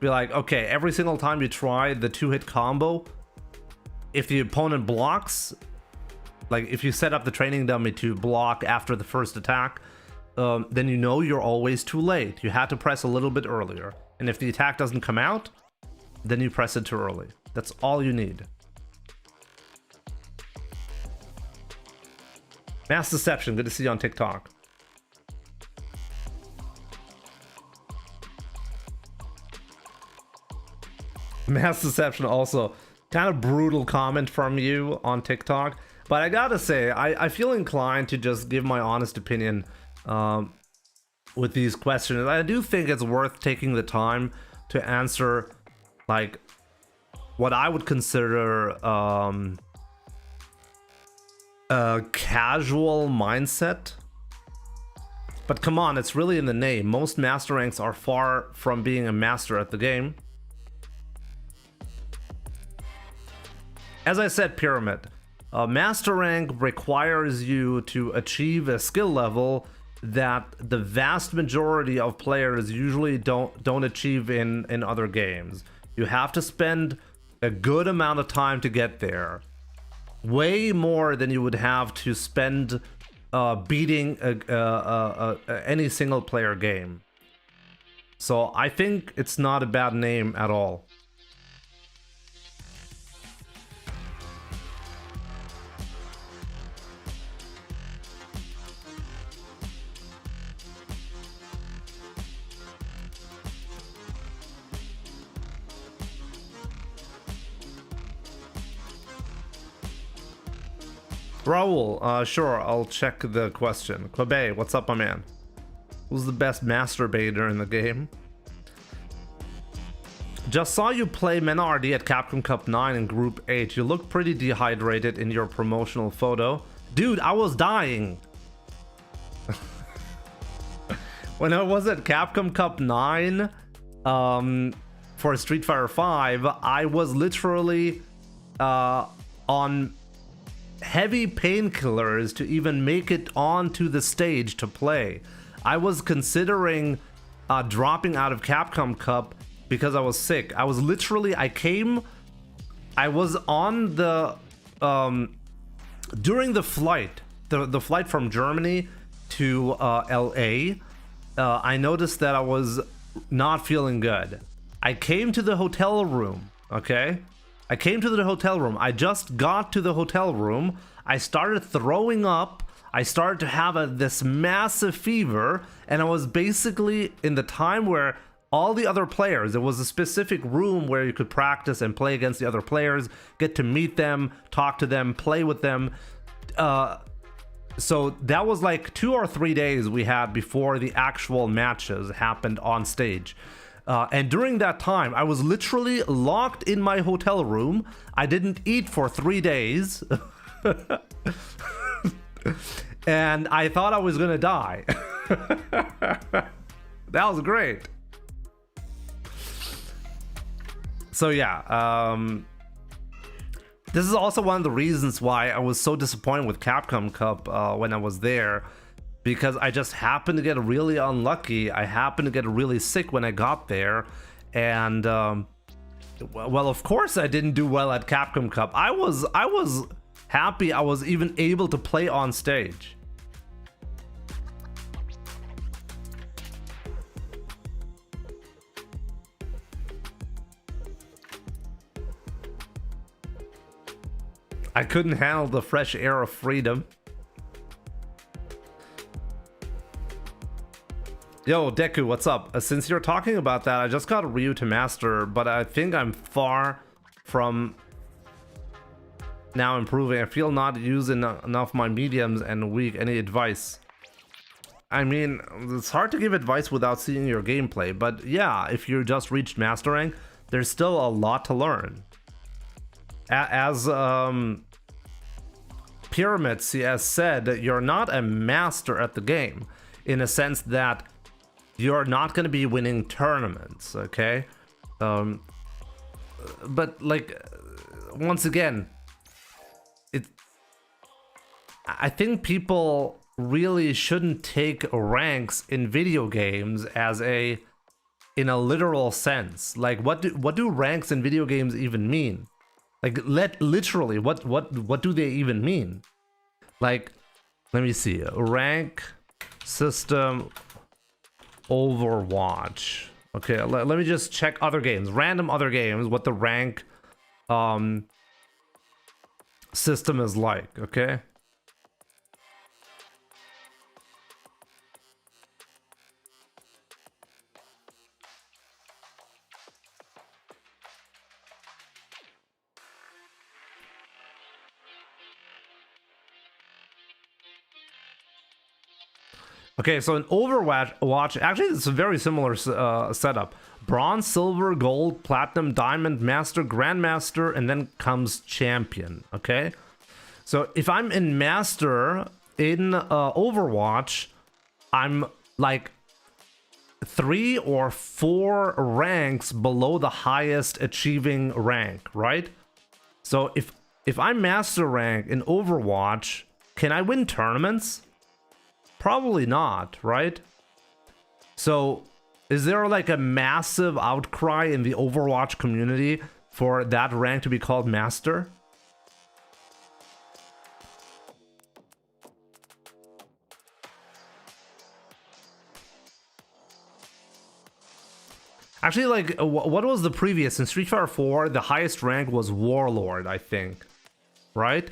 be like, okay, every single time you try the two-hit combo, if the opponent blocks, like if you set up the training dummy to block after the first attack, then you know you're always too late. You had to press a little bit earlier. And if the attack doesn't come out, then you press it too early. That's all you need. Mass Deception, good to see you on TikTok. Mass Deception also, kind of brutal comment from you on TikTok. But I gotta say, I feel inclined to just give my honest opinion with these questions. I do think it's worth taking the time to answer, like, what I would consider a casual mindset. But come on, it's really in the name. Most master ranks are far from being a master at the game. As I said, Pyramid, master rank requires you to achieve a skill level that the vast majority of players usually don't achieve in other games. You have to spend a good amount of time to get there, way more than you would have to spend beating any single player game. So I think it's not a bad name at all. Raul, sure, I'll check the question. Quebe, what's up, my man? Who's the best masturbator in the game? Just saw you play Menardi at Capcom Cup 9 in Group H. You look pretty dehydrated in your promotional photo. Dude, I was dying. When I was at Capcom Cup 9 for Street Fighter 5, I was literally on heavy painkillers to even make it onto the stage to play. I was considering dropping out of Capcom Cup because I was sick. I was literally, I was on the, during the flight, the flight from Germany to LA, I noticed that I was not feeling good. I came to the hotel room, okay? I came to the hotel room. I just got to the hotel room. I started throwing up. I started to have this massive fever. And I was basically in the time where all the other players, there was a specific room where you could practice and play against the other players, get to meet them, talk to them, play with them. So that was like 2 or 3 days we had before the actual matches happened on stage. And during that time, I was literally locked in my hotel room. I didn't eat for 3 days. And I thought I was gonna die. That was great. So yeah, this is also one of the reasons why I was so disappointed with Capcom Cup when I was there. Because I just happened to get really unlucky. I happened to get really sick when I got there. And, well, of course I didn't do well at Capcom Cup. I was happy I was even able to play on stage. I couldn't handle the fresh air of freedom. Yo, Deku, what's up? Since you're talking about that, I just got Ryu to master, but I think I'm far from now improving. I feel not using enough my mediums and weak. Any advice? I mean, it's hard to give advice without seeing your gameplay, but yeah, if you just reached master rank, there's still a lot to learn. As Pyramid CS said, you're not a master at the game, in a sense that you're not going to be winning tournaments, okay? But like, once again, I think people really shouldn't take ranks in video games as in a literal sense. Like, what do ranks in video games even mean? Like, literally, what do they even mean? Like, let me see. Rank system Overwatch. Okay, let me just check other games, random other games, what the rank system is like, okay? Okay, so in Overwatch, actually it's a very similar setup. Bronze, silver, gold, platinum, diamond, master, grandmaster, and then comes champion, okay? So if I'm in master in Overwatch, I'm like 3 or 4 ranks below the highest achieving rank, right? So if I'm master rank in Overwatch, can I win tournaments? Probably not, right? So is there like a massive outcry in the Overwatch community for that rank to be called master? Actually, like, what was the previous? In Street Fighter 4, the highest rank was Warlord, I think, right?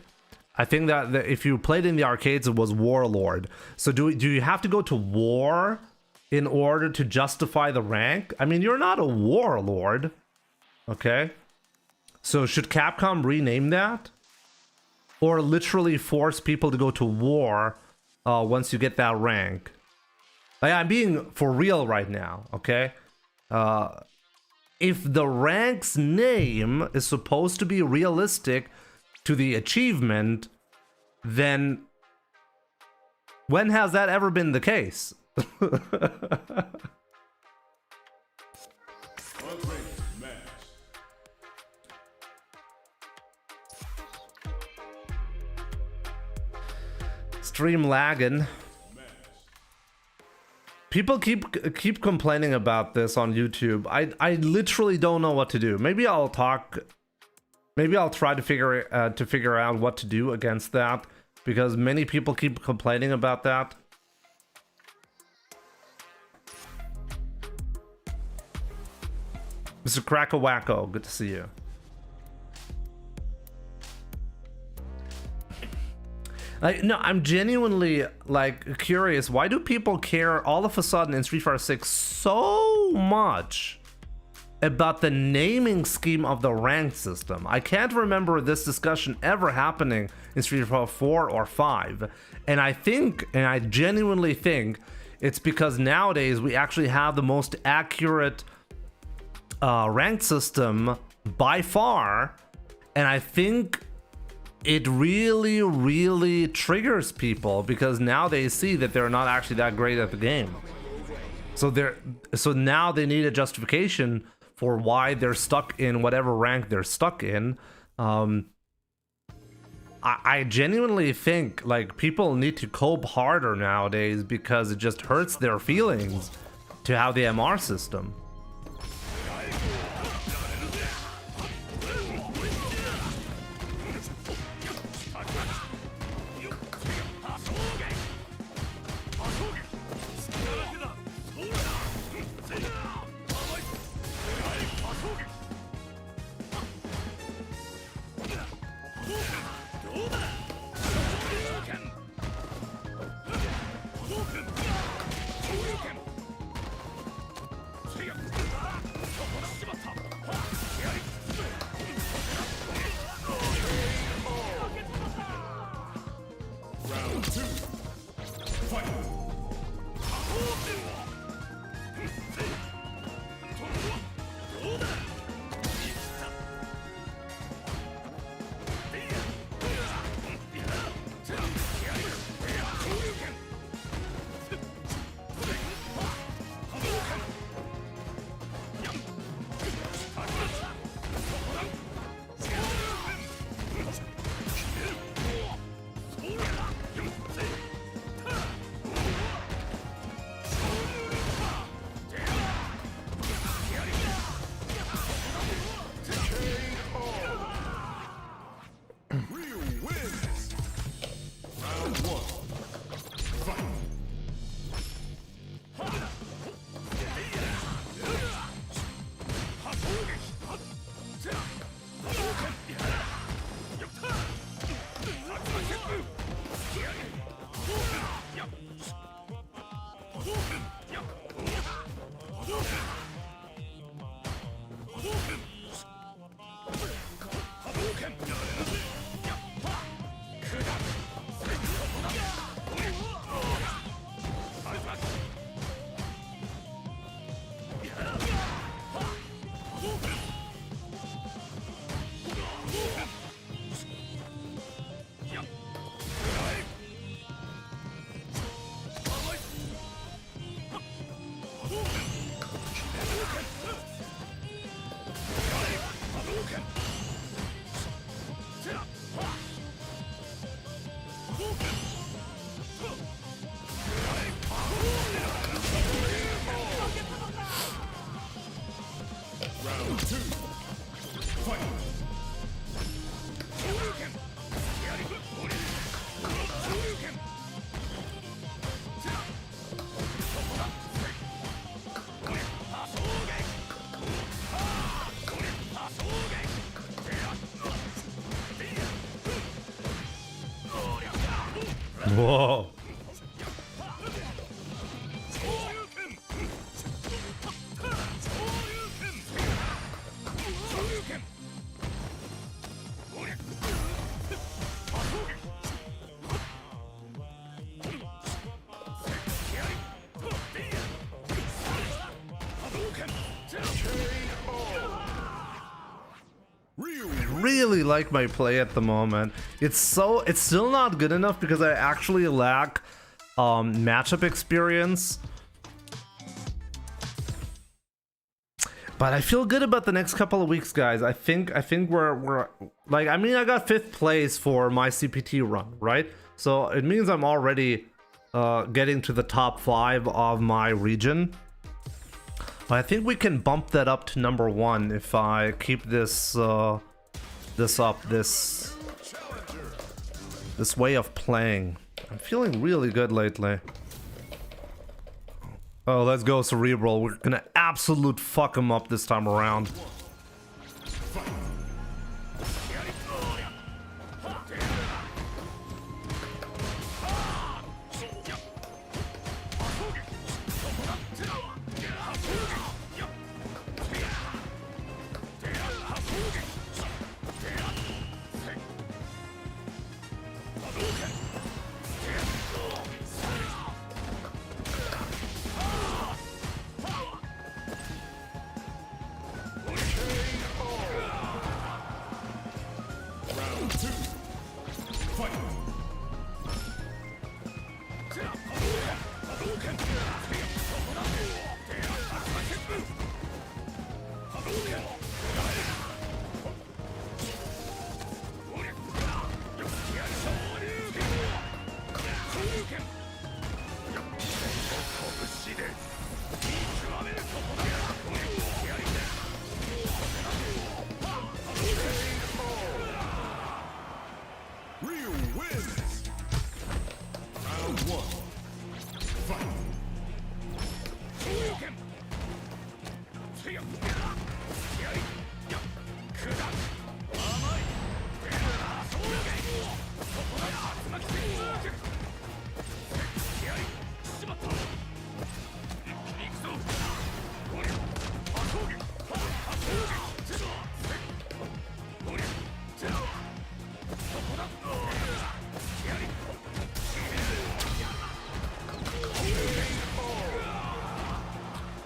I think that if you played in the arcades, it was Warlord. So do you have to go to war in order to justify the rank? I mean, you're not a Warlord, okay? So should Capcom rename that? Or literally force people to go to war once you get that rank? Like, I'm being for real right now, okay? If the rank's name is supposed to be realistic to the achievement, then when has that ever been the case? Stream lagging. People keep complaining about this on YouTube. I literally don't know what to do. Maybe I'll try to figure out what to do against that, because many people keep complaining about that. Mr. Crackawacko, good to see you. Like, no, I'm genuinely like curious. Why do people care all of a sudden in Street Fighter 6 so much about the naming scheme of the rank system? I can't remember this discussion ever happening in Street Fighter 4 or 5. And I genuinely think it's because nowadays we actually have the most accurate rank system by far. And I think it really, really triggers people, because now they see that they're not actually that great at the game. So now they need a justification for why they're stuck in whatever rank they're stuck in. I genuinely think like people need to cope harder nowadays, because it just hurts their feelings to have the MR system. Whoa. Really like my play at the moment. It's still not good enough because I actually lack matchup experience. But I feel good about the next couple of weeks, guys. I think we're like, I mean, I got 5th place for my CPT run, right? So it means I'm already getting to the top 5 of my region. I think we can bump that up to number 1 if I keep this this way of playing. I'm feeling really good lately. Oh, let's go Cerebral. We're gonna absolute fuck him up this time around.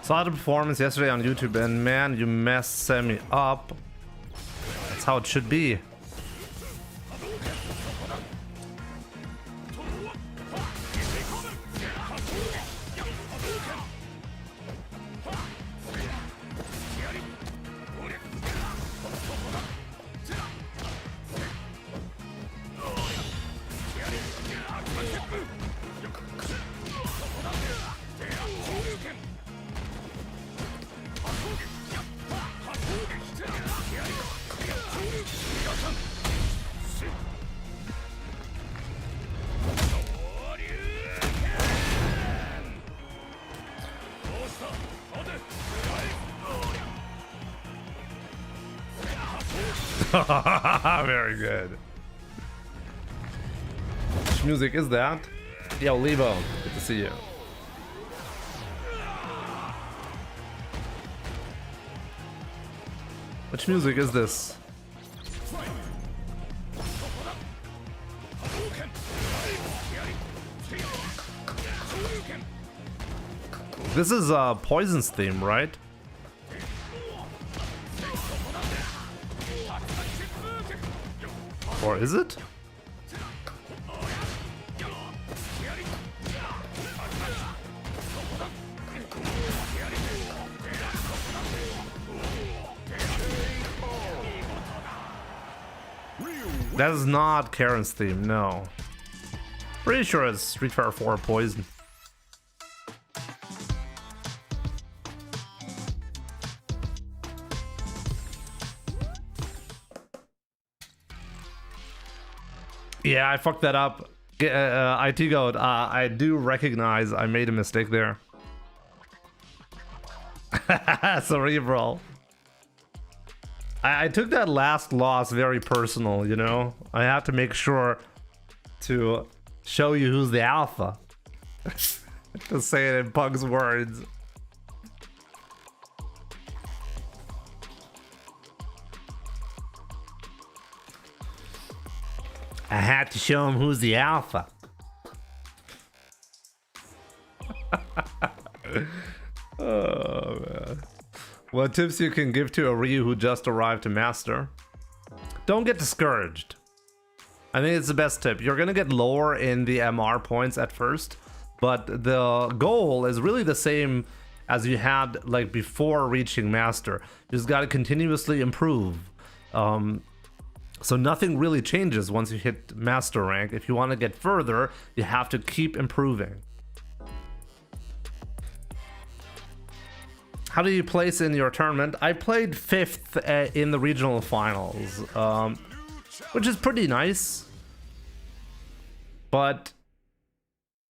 Saw the performance yesterday on YouTube and man, you messed Sammy up. That's how it should be. Very good. Which music is that? Yo, Levo, good to see you. Which music is this? This is Poison's theme, right? Or is it? That is not Karen's theme, no. Pretty sure it's Street Fighter 4 Poison. Yeah, I fucked that up. IT Goat, I do recognize I made a mistake there. Cerebral. I took that last loss very personal, you know? I have to make sure to show you who's the alpha. To say it in Pug's words. I had to show him who's the alpha. Oh, man. What tips you can give to a Ryu who just arrived to master? Don't get discouraged. I think it's the best tip. You're gonna get lower in the MR points at first, but the goal is really the same as you had like before reaching master. You just gotta continuously improve. So nothing really changes once you hit master rank. If you want to get further, you have to keep improving. How do you place in your tournament? I played 5th in the regional finals, which is pretty nice. But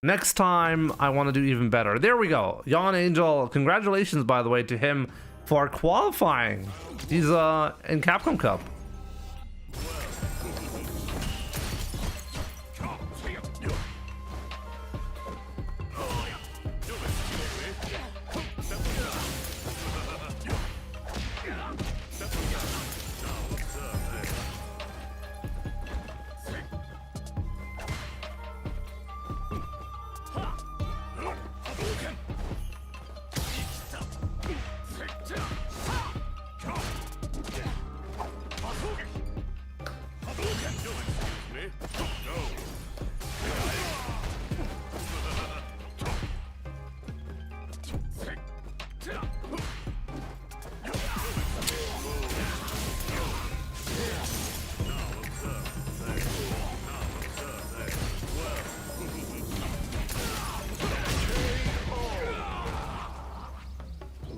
next time I want to do even better. There we go. Yon Angel, congratulations by the way to him for qualifying. He's in Capcom Cup.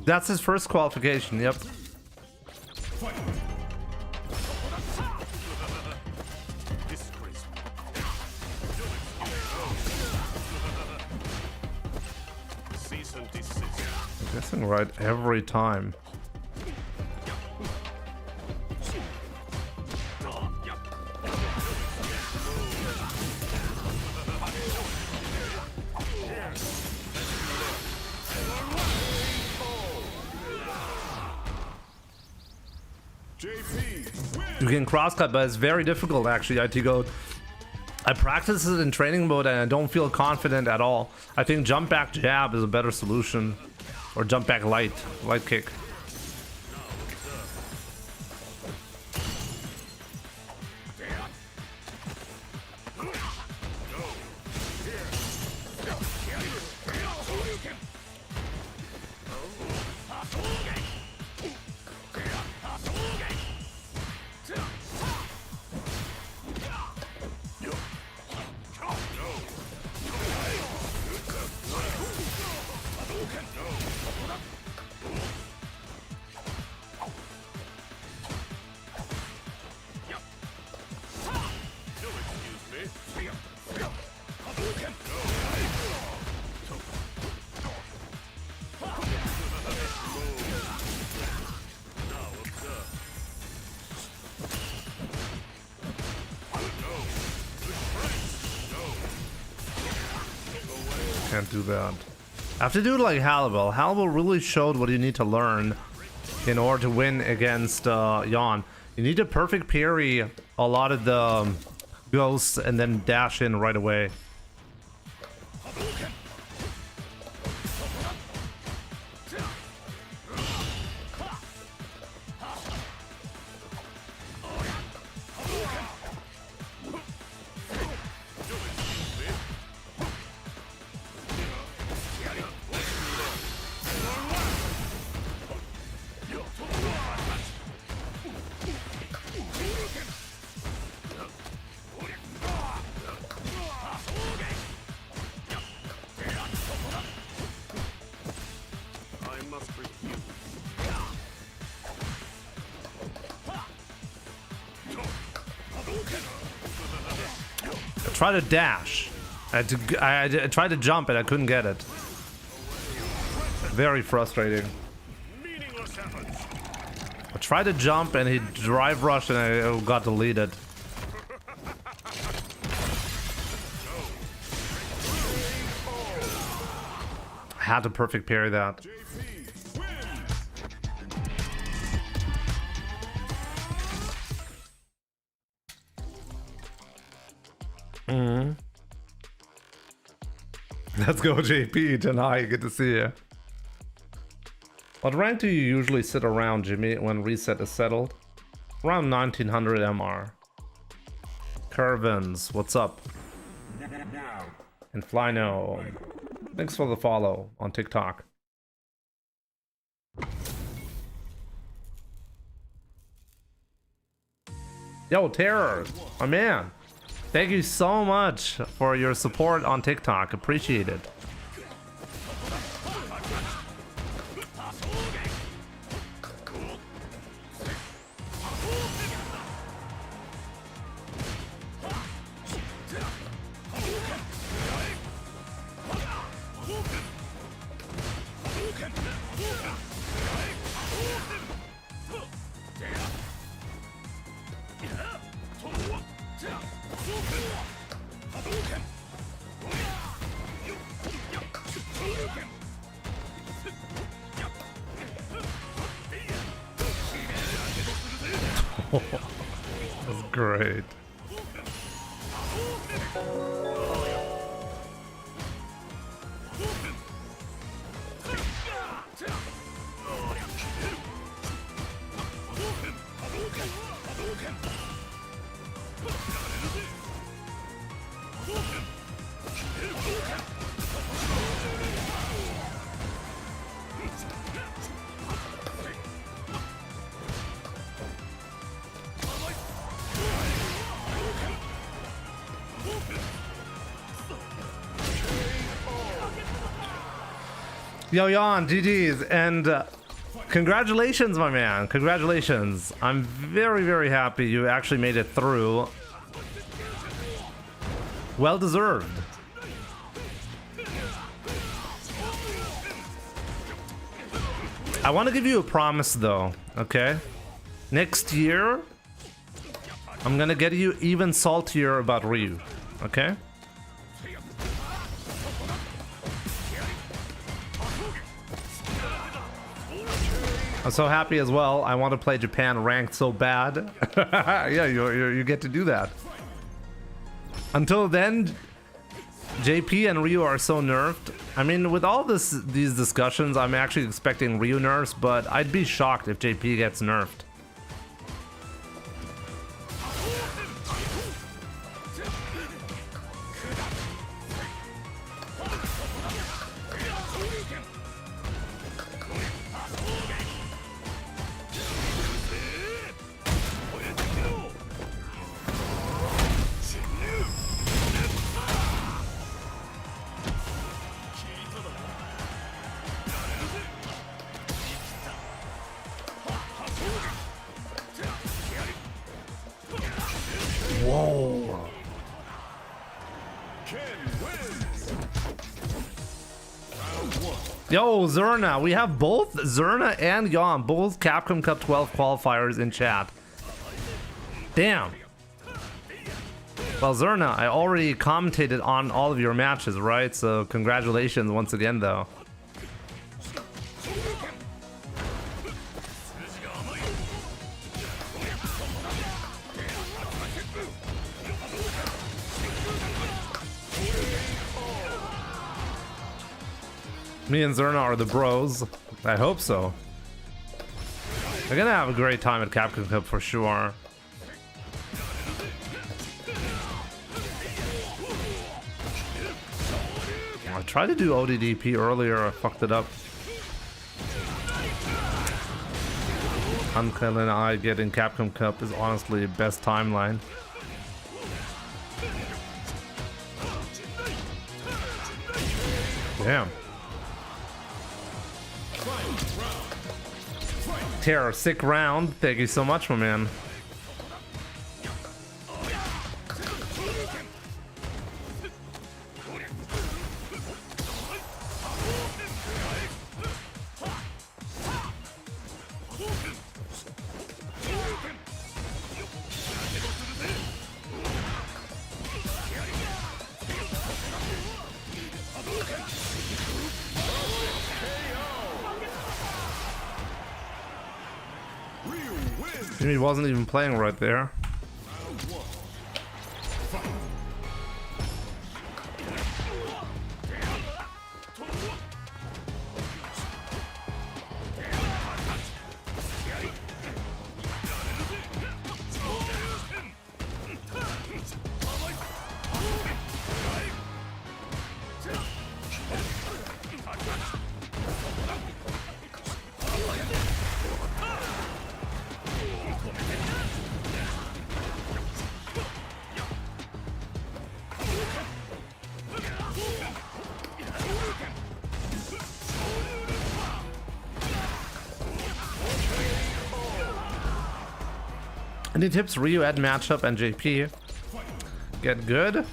That's his first qualification, yep. I'm guessing right every time. You can crosscut, but it's very difficult actually, IT Goat. I practice it in training mode and I don't feel confident at all. I think jump back jab is a better solution. Or jump back light kick. Can't do that. I have to do it like Halibal. Halibal really showed what you need to learn in order to win against Yawn. You need to perfect parry a lot of the ghosts and then dash in right away. Try to dash. I tried to jump and I couldn't get it. Very frustrating. I tried to jump and he drive rushed and I got deleted. I had to perfect parry that. Let's go, JP. Tonight, good to see you. What rank do you usually sit around, Jimmy, when reset is settled? Around 1900 MR. Curvins, what's up? And Flyno, thanks for the follow on TikTok. Yo, Terror, my man. Thank you so much for your support on TikTok. Appreciate it. That's great. Yo, Jan, GG's, and congratulations, my man. Congratulations. I'm very, very happy you actually made it through. Well deserved. I want to give you a promise, though, okay? Next year, I'm gonna get you even saltier about Ryu, okay? I'm so happy as well. I want to play Japan ranked so bad. Yeah, you get to do that. Until then, JP and Ryu are so nerfed. I mean, with all these discussions, I'm actually expecting Ryu nerfs, but I'd be shocked if JP gets nerfed. Whoa. Yo, Zerna, we have both Zerna and Yon, both Capcom Cup 12 qualifiers in chat. Damn. Well, Zerna, I already commentated on all of your matches, right? So congratulations once again, though. Me and Zerna are the bros. I hope so. We're gonna have a great time at Capcom Cup for sure. I tried to do ODDP earlier, I fucked it up. Uncle and I getting Capcom Cup is honestly the best timeline. Damn. Terror, sick round. Thank you so much, my man. Jimmy wasn't even playing right there. Any tips? Ryu at matchup and JP get good.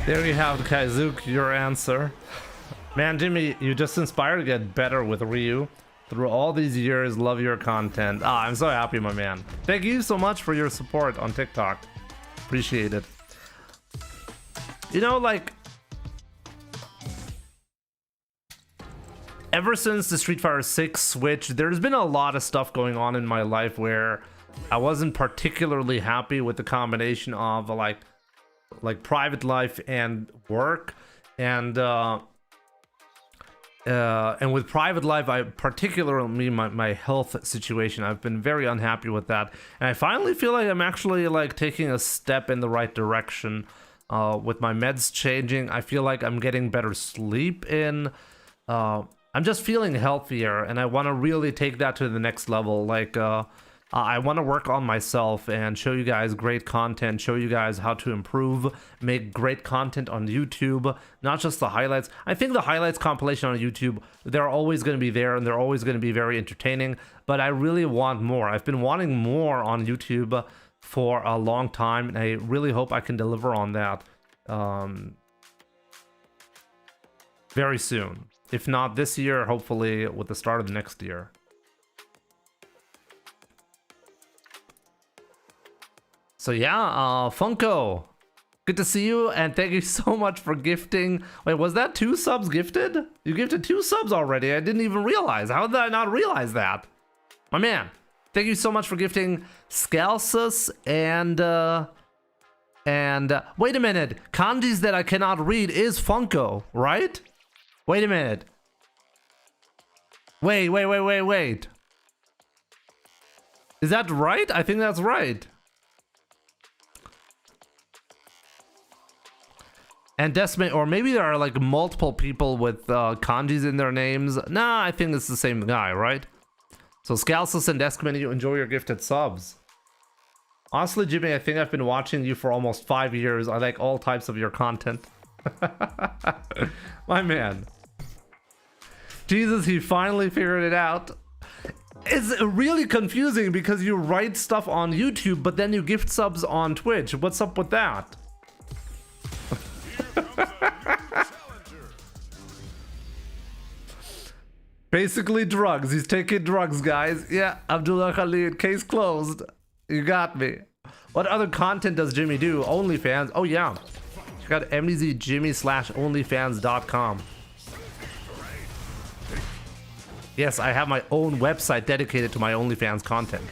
There you have, Kaizook, your answer. Man, Jimmy, you just inspired to get better with Ryu. Through all these years, love your content. Ah, I'm so happy, my man. Thank you so much for your support on TikTok. Appreciate it. You know, like, ever since the Street Fighter 6 Switch, there's been a lot of stuff going on in my life where I wasn't particularly happy with the combination of like private life and work, and with private life, I particularly my health situation, I've been very unhappy with that, and I finally feel like I'm actually like taking a step in the right direction with my meds changing. I feel like I'm getting better sleep in. I'm just feeling healthier, and I want to really take that to the next level, like I want to work on myself and show you guys great content, show you guys how to improve, make great content on YouTube, not just the highlights. I think the highlights compilation on YouTube, they're always going to be there and they're always going to be very entertaining, but I really want more. I've been wanting more on YouTube for a long time, and I really hope I can deliver on that very soon. If not this year, hopefully with the start of the next year. So yeah, Funko, good to see you, and thank you so much for gifting. Wait, was that 2 subs gifted? You gifted 2 subs already. I didn't even realize. How did I not realize that? My man, thank you so much for gifting Scalsus and wait a minute. Kanjis that I cannot read is Funko, right? Wait a minute. Wait. Is that right? I think that's right. And Decimate, or maybe there are like multiple people with kanjis in their names. Nah, I think it's the same guy, right? So Scalsus and Decimate, you enjoy your gifted subs. Honestly, Jimmy, I think I've been watching you for almost 5 years. I like all types of your content. My man. Jesus, he finally figured it out. It's really confusing because you write stuff on YouTube, but then you gift subs on Twitch. What's up with that? Basically drugs. He's taking drugs, guys. Yeah, Abdullah Khalid, case closed. You got me. What other content does Jimmy do? OnlyFans. Oh yeah. Check out mdzjimmy/onlyfans.com. Yes, I have my own website dedicated to my OnlyFans content.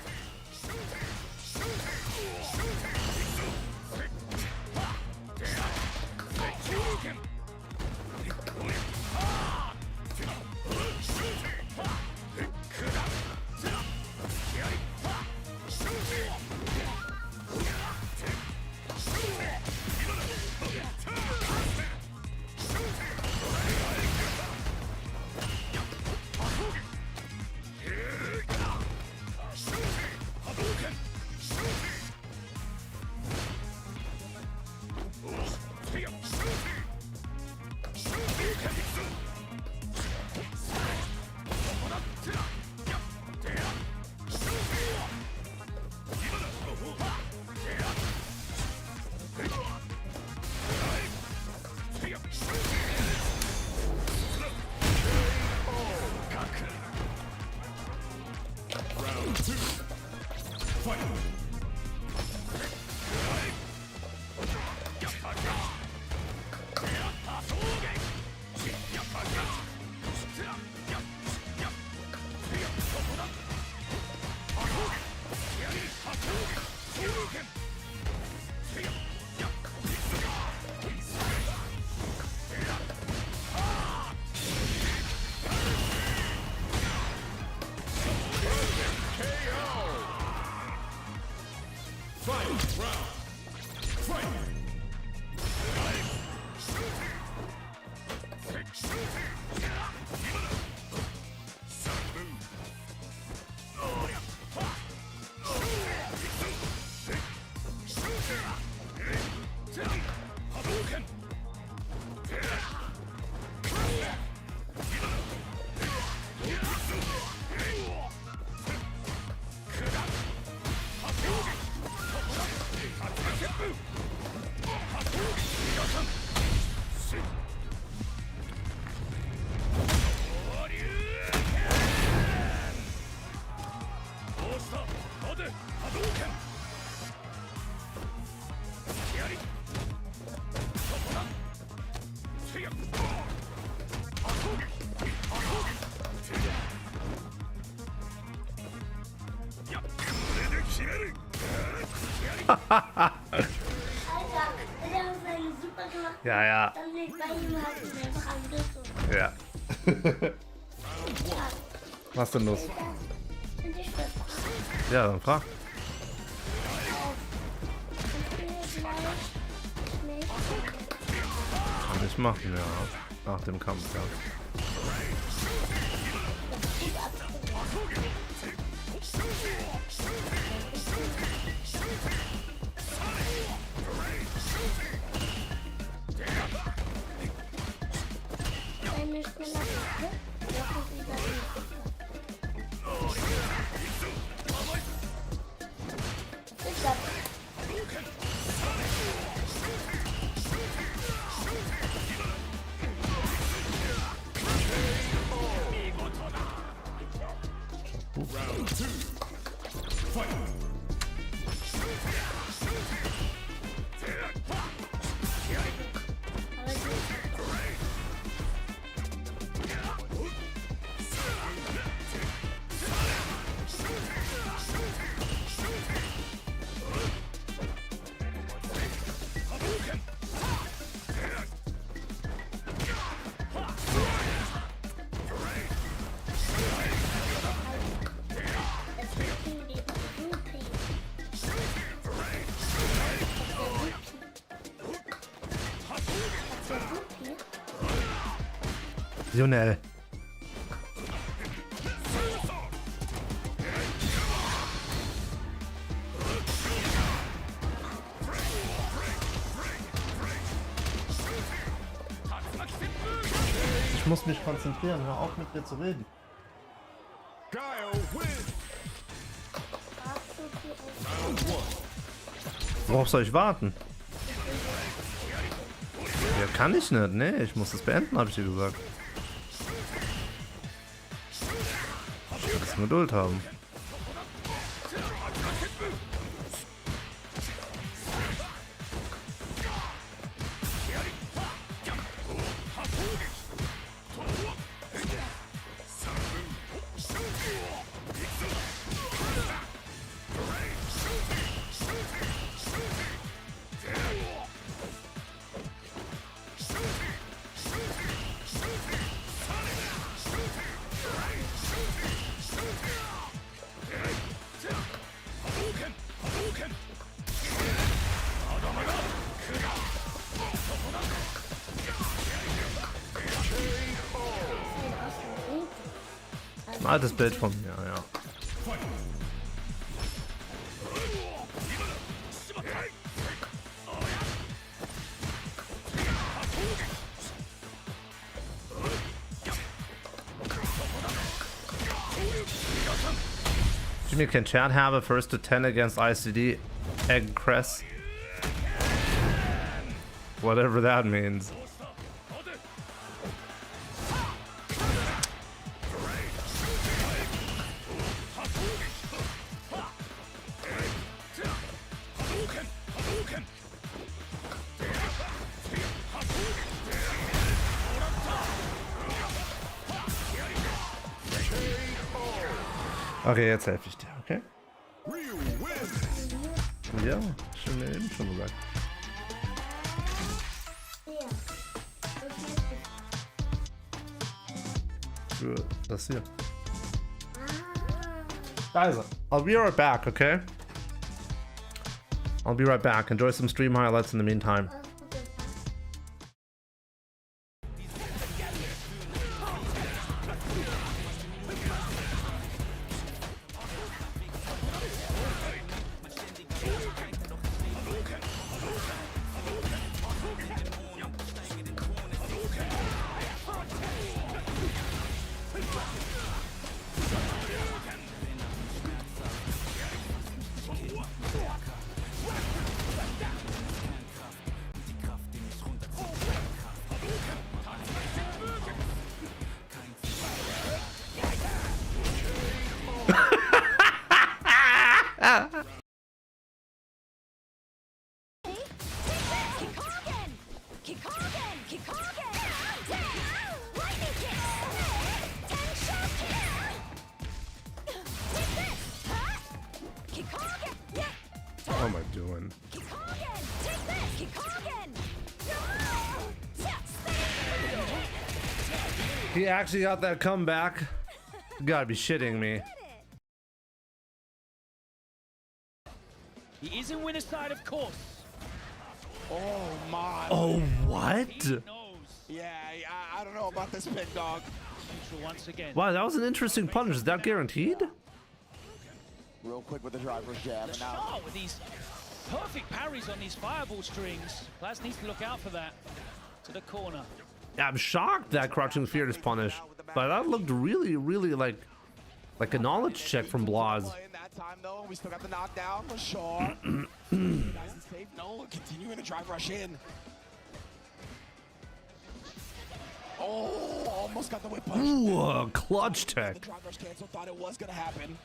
Ja. Ja. Was denn los? Ja, dann frag. Kann ich machen, ja. Nach dem Kampf, ja. Junel. Ich muss mich konzentrieren, hör auf mit mir zu reden. Worauf soll ich warten? Ja, kann ich nicht. Nee, ich muss es beenden, habe ich dir gesagt. Ich muss Geduld haben. Ein altes Bild von mir, ja. Jimmy can chat have a first to 10 against ICD egg crest. Whatever that means. Okay, jetzt helfe ich dir, okay? Ja, schon eben schon gesagt. Für das hier. Guys, I'll be right back, okay? I'll be right back. Enjoy some stream highlights in the meantime. What am I doing? He actually got that comeback. You gotta be shitting me. He is in winner's side, of course. Oh my. Oh, what? He knows. Yeah, I don't know about this pick, dog. Neutral once again. Wow, that was an interesting punish. Is that guaranteed? Real quick with the driver's jab. And now Shot with these perfect parries on these fireball strings. Laz needs to look out for that. To the corner. Yeah, I'm shocked that crouching fear is punished, but that looked really, really like a knowledge check from Blaz. in that time though, we still got the knockdown. Rashard. Nice and safe. No, continuing to drive rush in. Oh, almost got the whip punch. Ooh, clutch The tech. drive rush cancel, thought it was gonna happen.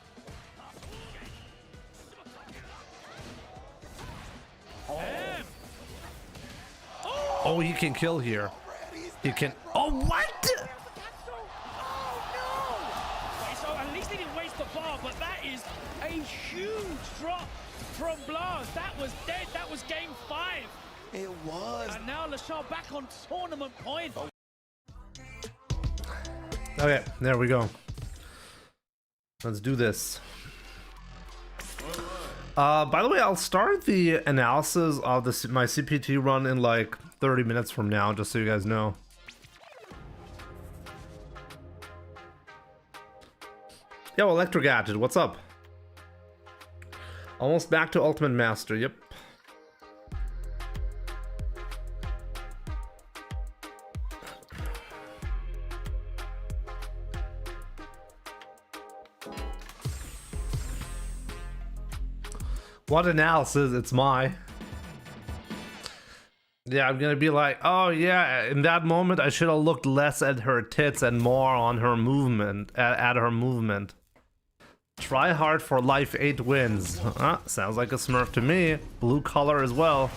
Oh, he can kill here. He can. Oh, what? Okay, so at least he didn't waste the bar, but that is a huge drop from Blaz. That was dead. That was game 5. It was. And now Lashar back on tournament point. Okay, there we go. Let's do this. By the way, I'll start the analysis of my CPT run in like 30 minutes from now, just so you guys know. Yo, Electro Gadget, what's up? Almost back to Ultimate Master, yep. What analysis? It's my. Yeah, I'm gonna be like, oh yeah, in that moment I should have looked less at her tits and more on her movement, at her movement. Try hard for life 8 wins. Sounds like a Smurf to me. Blue color as well.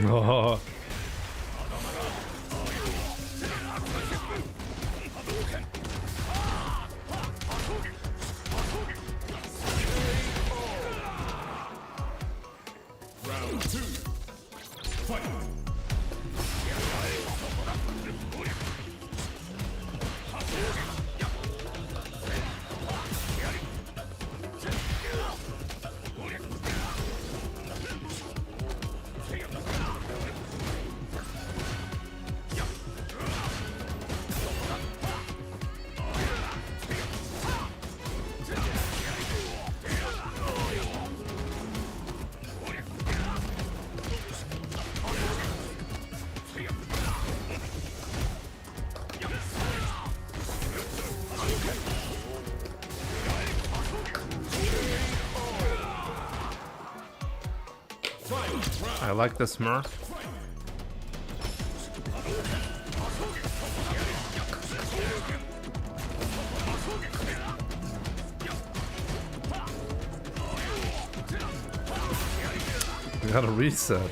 Oh. Round 2. Fight. I like this Smurf. We gotta reset.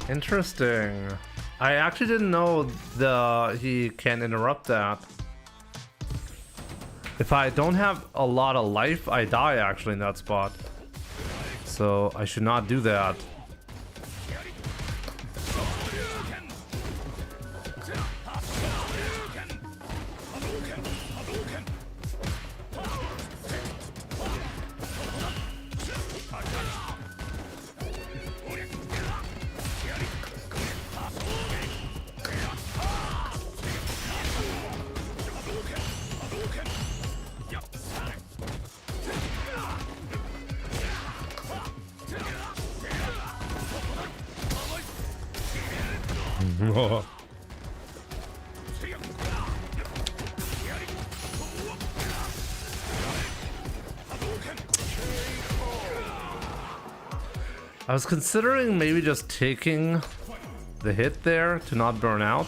Interesting. I actually didn't know he can interrupt that. If I don't have a lot of life, I die actually in that spot. So I should not do that. I was considering maybe just taking the hit there to not burn out.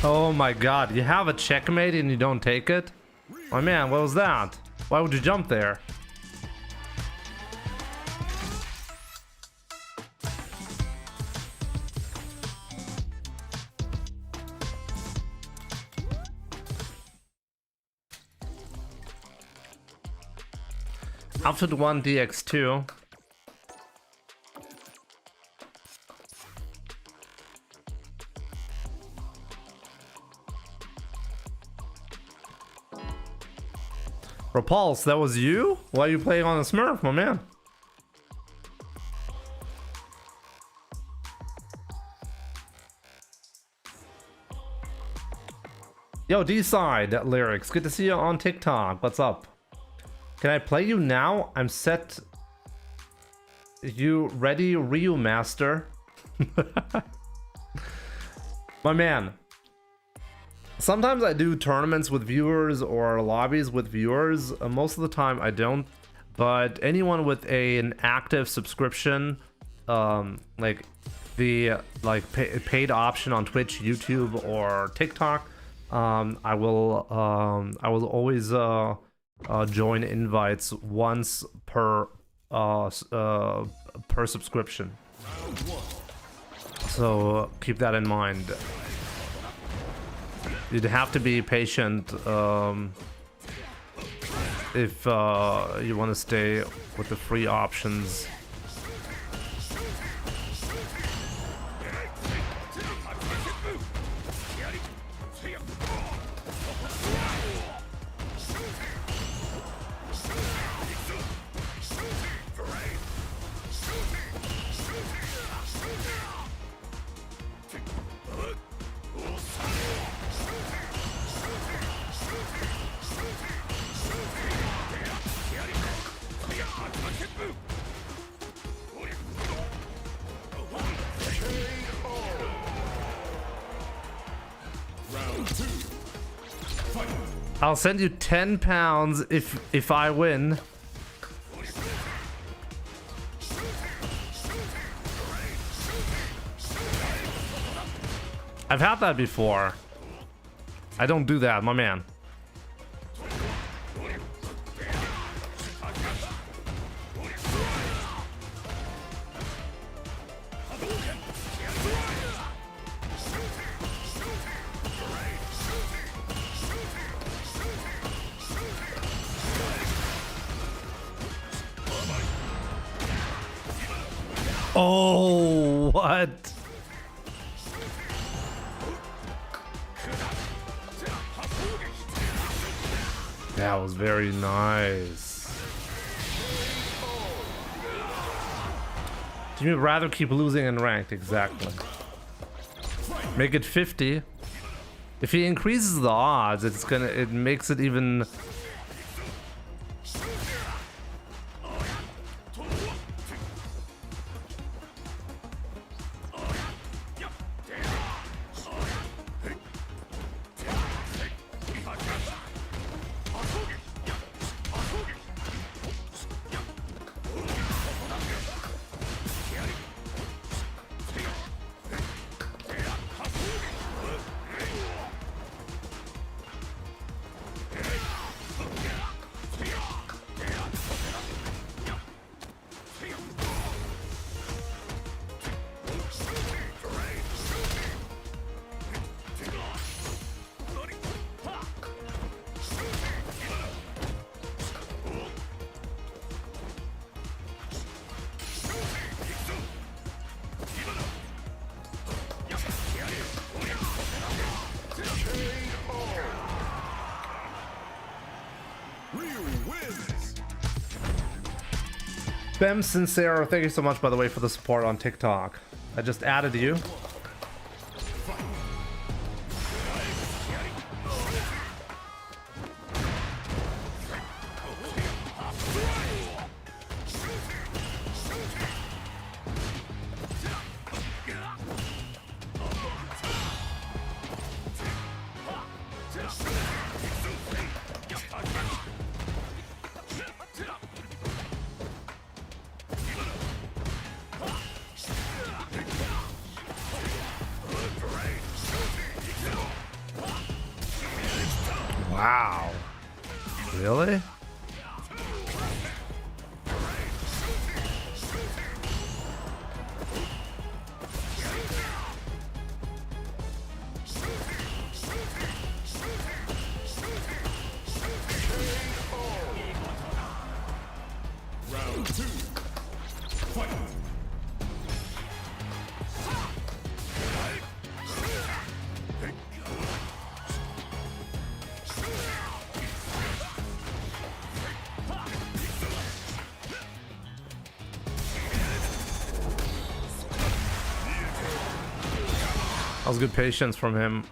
Oh my god, you have a checkmate and you don't take it? Oh man, what was that? Why would you jump there? Outfit 1 DX2. Repulse, that was you? Why are you playing on a Smurf, my man? Yo, D-Side Lyrics, good to see you on TikTok. What's up? Can I play you now? I'm set. You ready, Ryu Master? My man. Sometimes I do tournaments with viewers or lobbies with viewers. Most of the time I don't. But anyone with an active subscription, like the paid option on Twitch, YouTube, or TikTok, I will always join invites once per subscription. So keep that in mind. You'd have to be patient if you want to stay with the free options. I'll send you 10 pounds if I win. I've had that before. I don't do that, my man. Oh, what? That was very nice. You'd rather keep losing in ranked, exactly. Make it 50. If he increases the odds, it makes it even. Bem Sincero, thank you so much, by the way, for the support on TikTok. I just added you. Wow. Really? Round 2. Fight. That was good patience from him.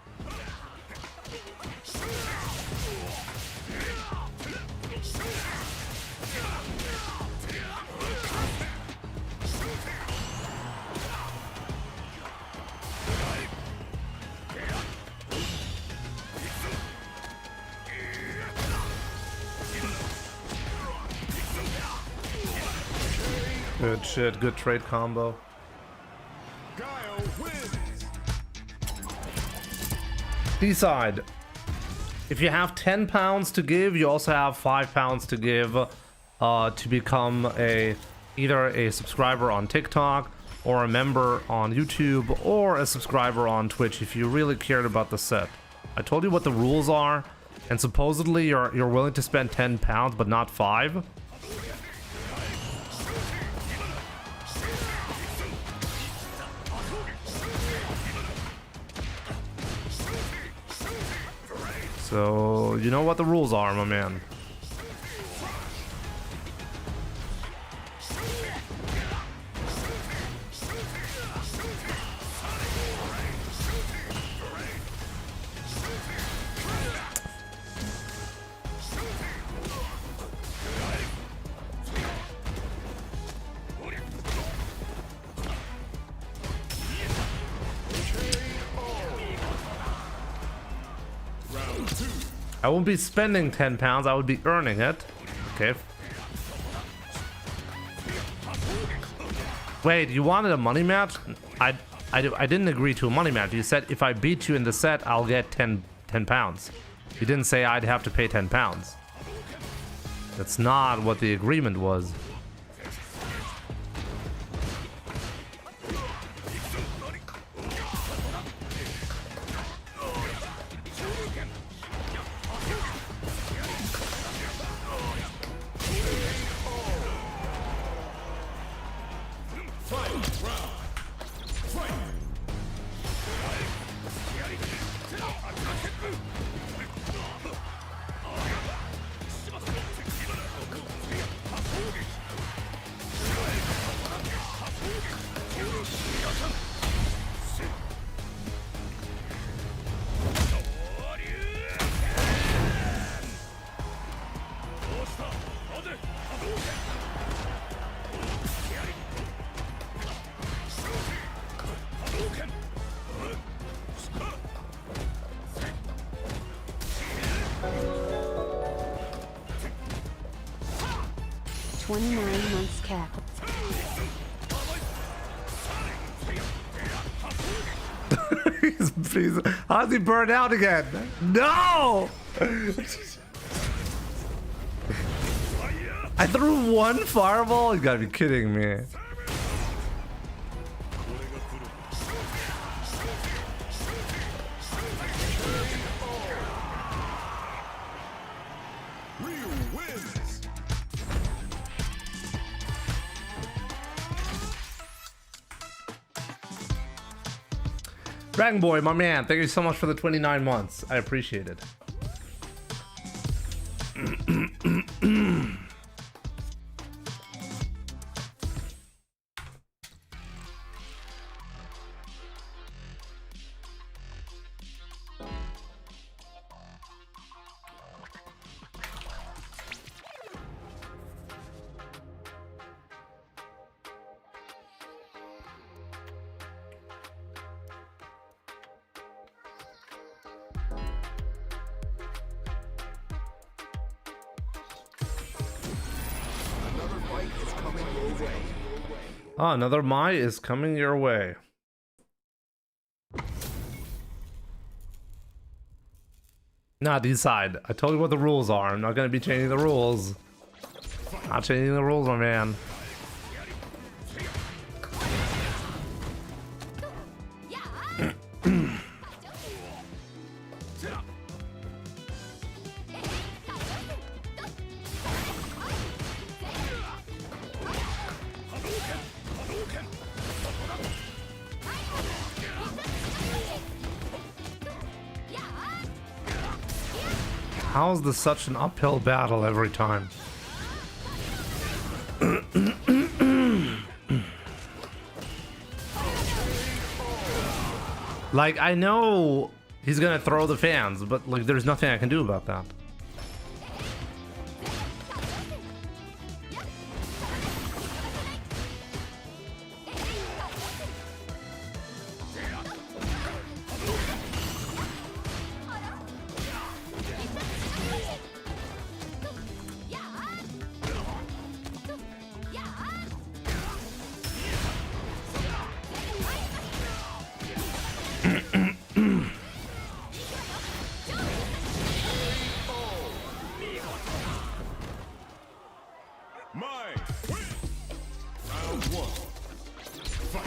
Good shit, good trade combo. D-side. If you have 10 pounds to give, you also have 5 pounds to give to become either a subscriber on TikTok or a member on YouTube or a subscriber on Twitch if you really cared about the set. I told you what the rules are, and supposedly you're willing to spend 10 pounds but not 5. So, you know what the rules are, my man. I won't be spending 10 pounds, I would be earning it. Okay. Wait, you wanted a money match? I didn't agree to a money match. You said if I beat you in the set, I'll get 10 pounds. You didn't say I'd have to pay 10 pounds. That's not what the agreement was. 29 months cap. Please, how's he burn out again? No! I threw one fireball? You gotta be kidding me. Ryu wins. Dragon Boy, my man, thank you so much for the 29 months. I appreciate it. Oh, another Mai is coming your way. Nah, decide. I told you what the rules are. I'm not gonna be changing the rules. Not changing the rules, my man. How is this such an uphill battle every time? Like, I know he's gonna throw the fans, but like, there's nothing I can do about that. Mine win. Round one. Fight.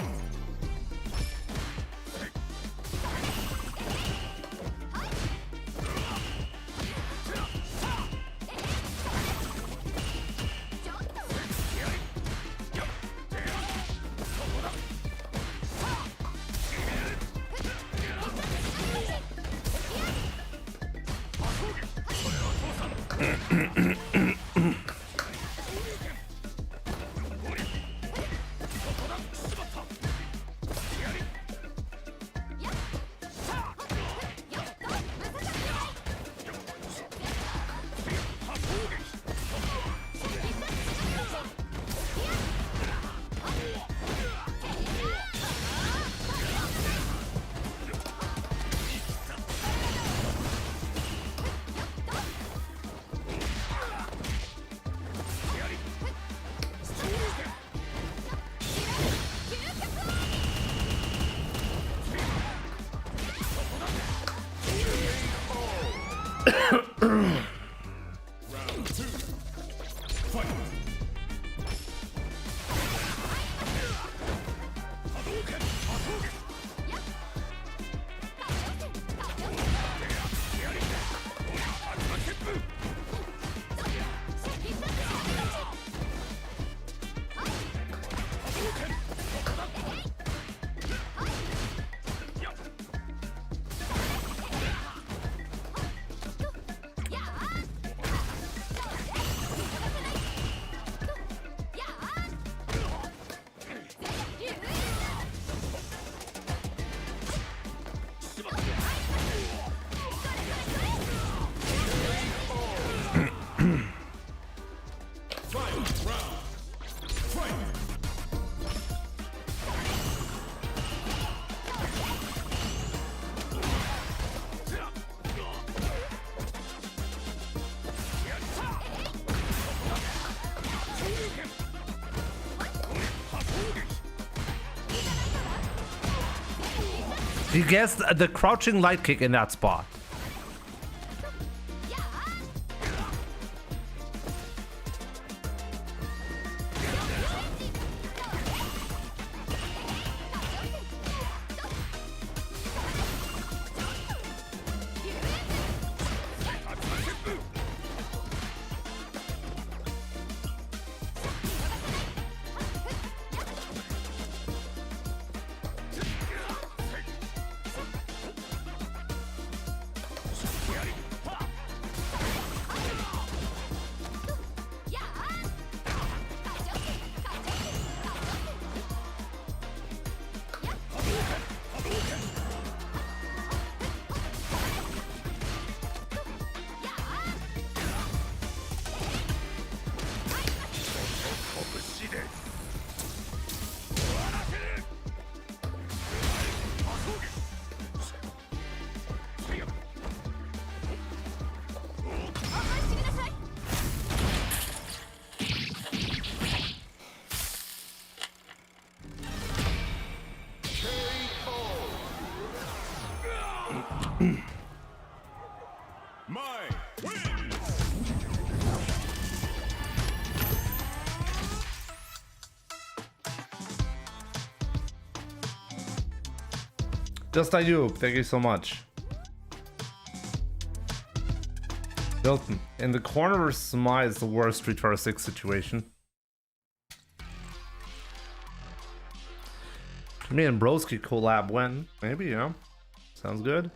Round two. Fight. He gets the crouching light kick in that spot. My wins. Just Ayub, thank you so much. Hilton, in the corner versus Mai is the worst Street Fighter 6 situation. Me and Broski collab when? Maybe, yeah. Sounds good.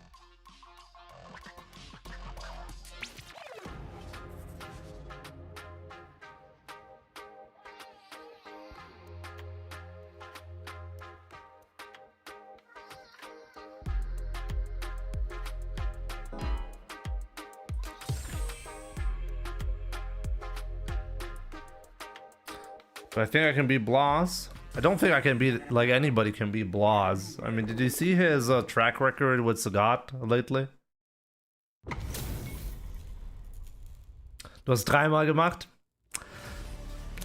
But I think I can beat Blas. I don't think I can beat, like, anybody can beat Blas. I mean, did you see his track record with Sagat lately? Du hast 3-mal gemacht?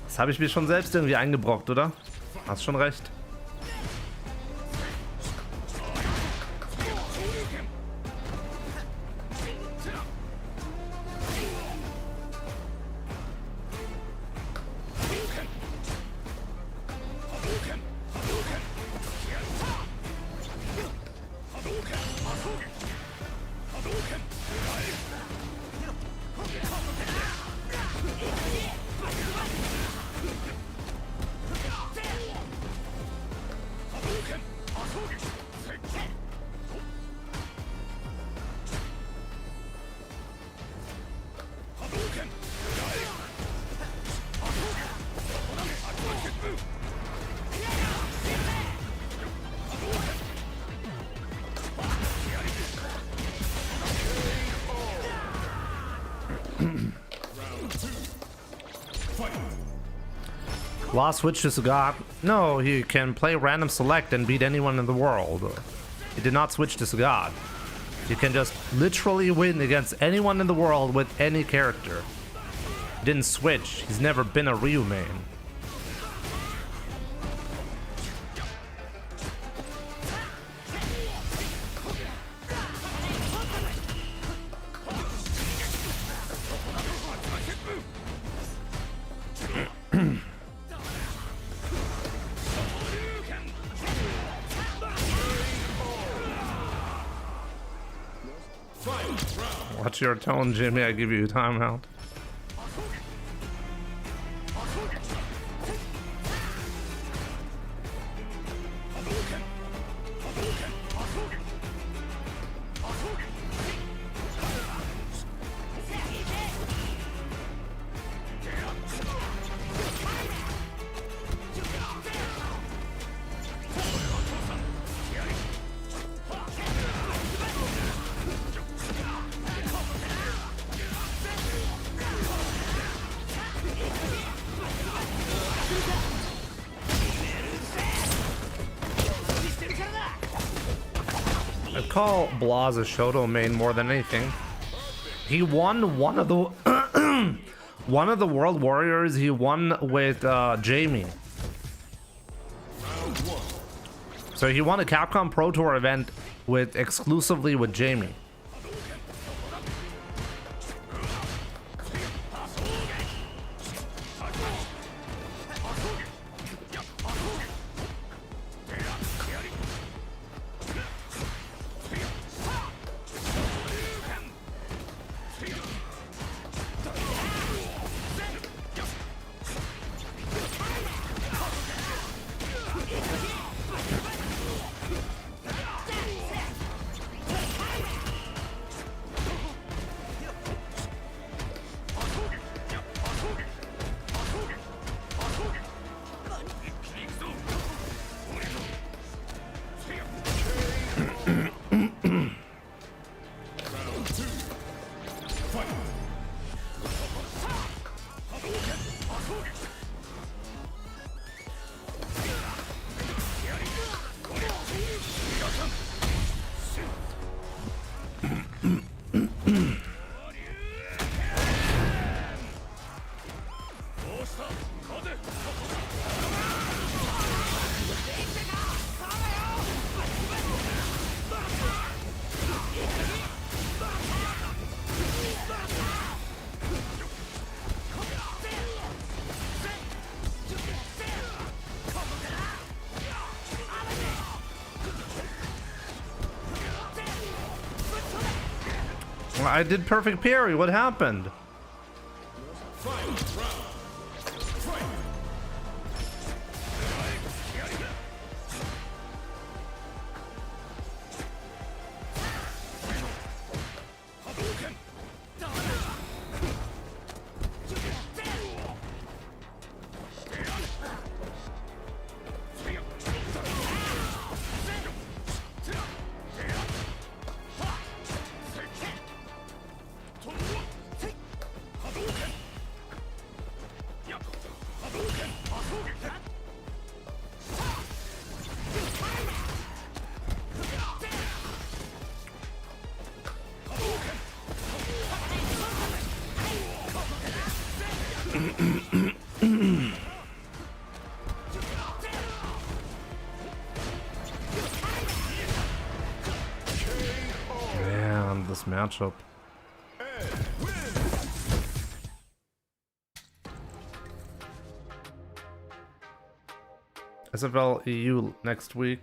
Das habe ich mir schon selbst irgendwie eingebrockt, oder? Hast schon recht. Lost switch to Sagat. No, he can play random select and beat anyone in the world. He did not switch to Sagat. You can just literally win against anyone in the world with any character. He didn't switch. He's never been a Ryu main. Watch your tone, Jimmy. I give you a timeout. I'd call Blas a Shoto main more than anything. He won one of the one of the World Warriors. He won with Jamie. So he won a Capcom Pro Tour event with exclusively with Jamie. I did perfect parry. What happened? Man, this matchup. SFL EU next week.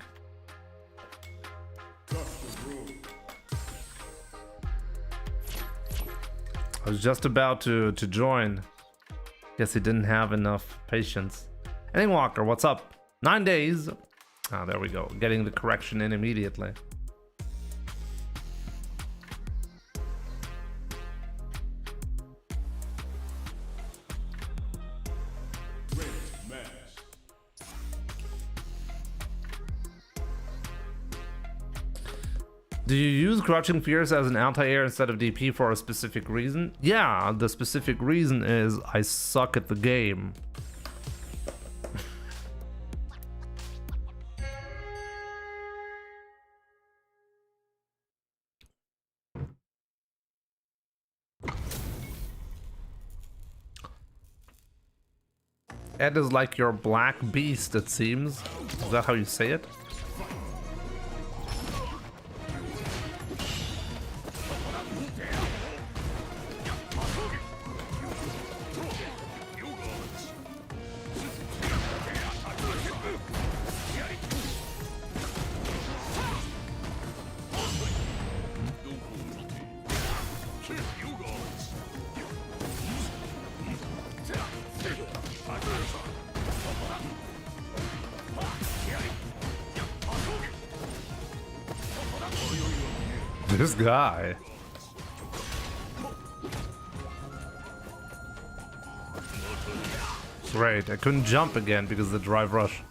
I was just about to join. Guess he didn't have enough patience. Ending Walker, what's up? 9 days. Ah, there we go. Getting the correction in immediately. Do you use Crouching Fierce as an anti-air instead of DP for a specific reason? Yeah, the specific reason is I suck at the game. Ed is like your black beast, it seems. Is that how you say it? This guy. Great, I couldn't jump again because of the drive rush.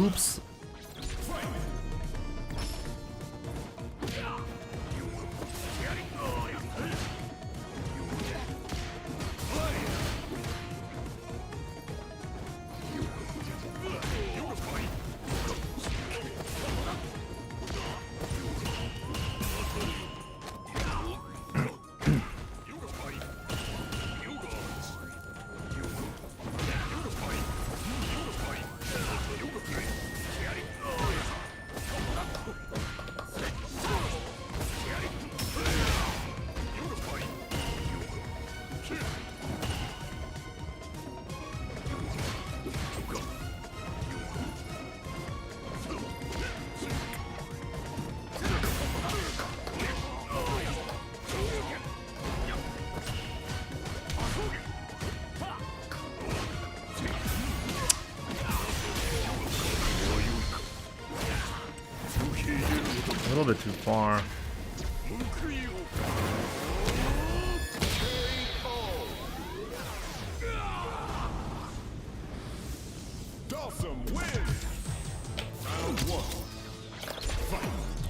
Oops. A little bit too far.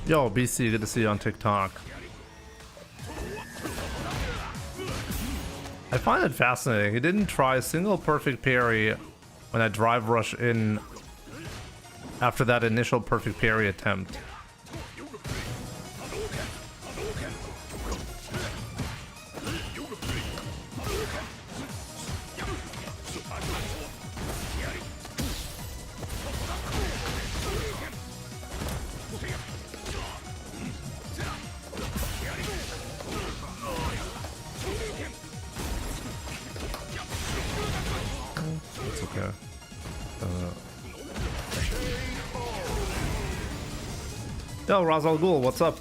Yo, BC, good to see you on TikTok. I find it fascinating. He didn't try a single perfect parry when I drive rush in after that initial perfect parry attempt. It's okay. Yo, Razal Ghul, what's up?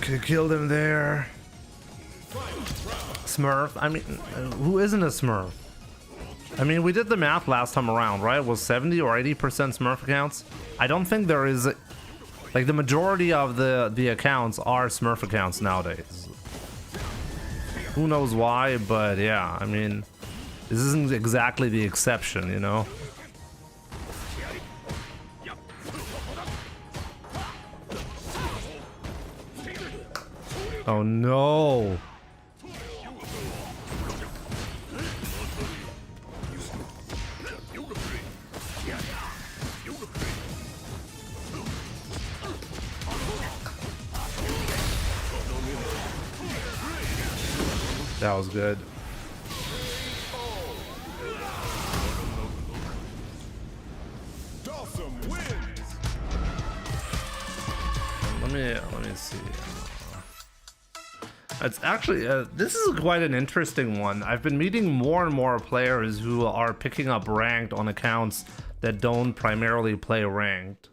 Could've killed him there. Smurf. I mean, who isn't a Smurf? I mean, we did the math last time around, right? It was 70 or 80% Smurf accounts. I don't think there is, like, the majority of the accounts are Smurf accounts nowadays. Who knows why, but yeah, I mean, this isn't exactly the exception, you know? Oh no! That was good. Let me see. It's actually this is quite an interesting one. I've been meeting more and more players who are picking up ranked on accounts that don't primarily play ranked,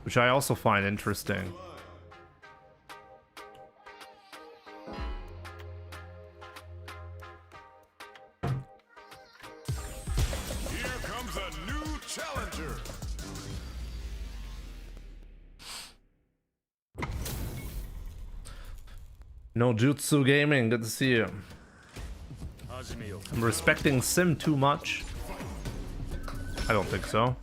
which I also find interesting. Here comes a new challenger. No Jutsu Gaming, good to see you. I'm respecting Sim too much. I don't think so.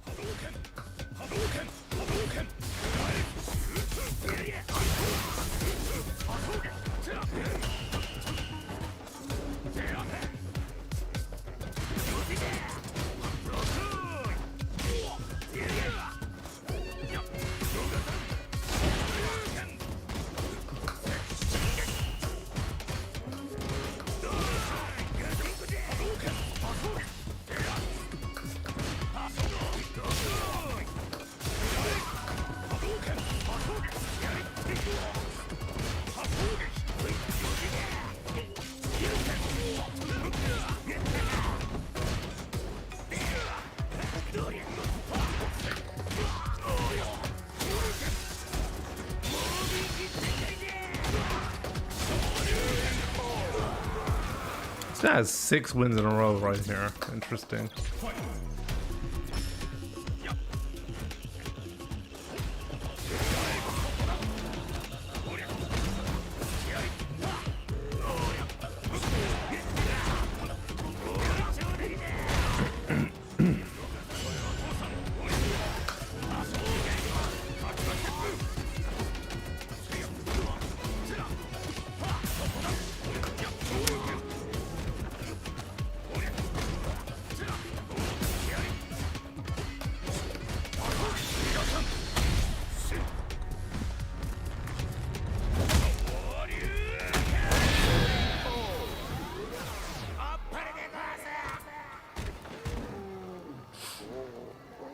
guy has 6 wins in a row right here. Interesting.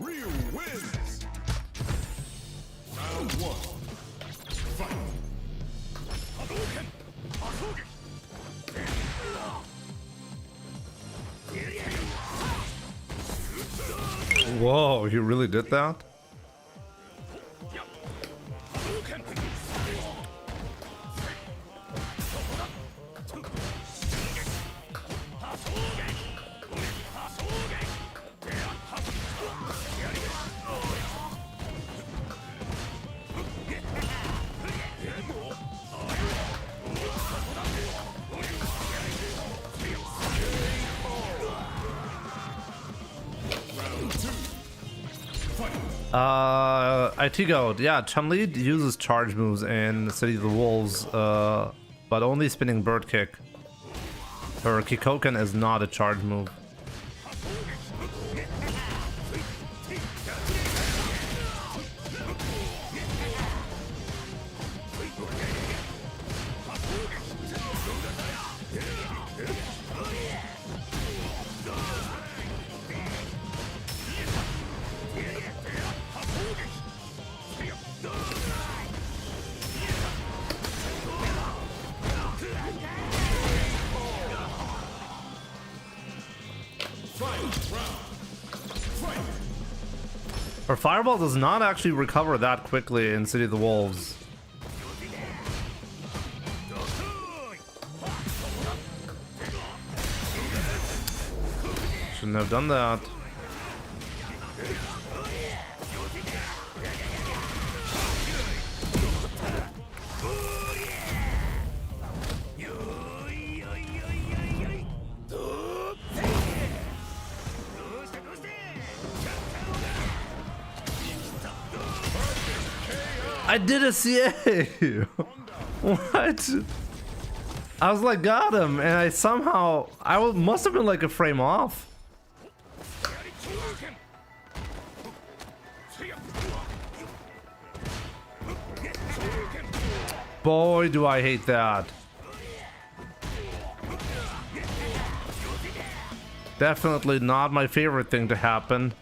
Ryu wins. Round 1. Fight. Hadouken! Hadouken! Whoa, you really did that? IT Goat, yeah, Chun-Li uses charge moves in City of the Wolves, but only spinning bird kick. Her Kikoken is not a charge move. Her Fireball does not actually recover that quickly in City of the Wolves. Shouldn't have done that. I did a CA! What? I was like, got him, and I somehow... must have been like a frame off. Boy, do I hate that. Definitely not my favorite thing to happen.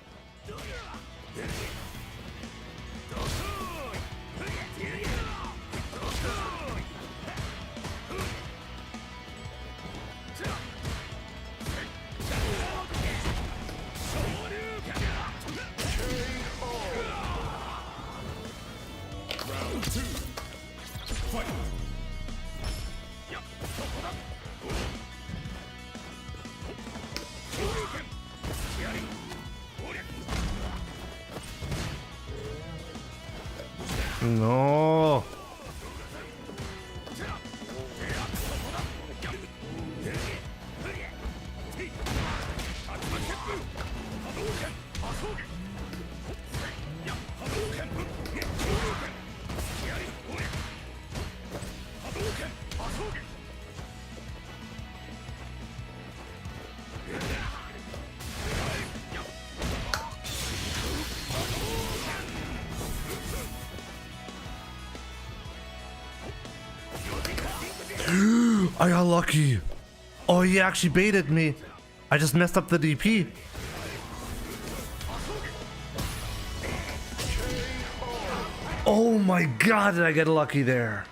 No. I got lucky. Oh, he actually baited me. I just messed up the DP. Oh my god, did I get lucky there?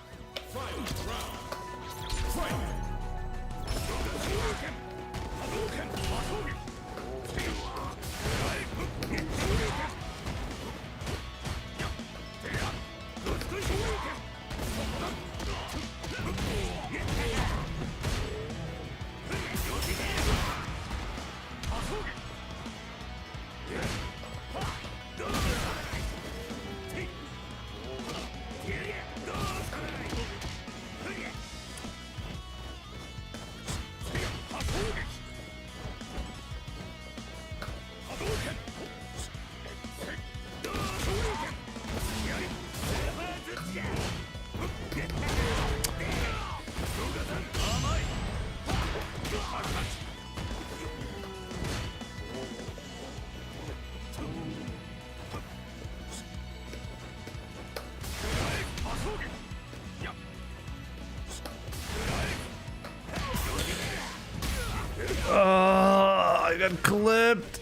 got clipped.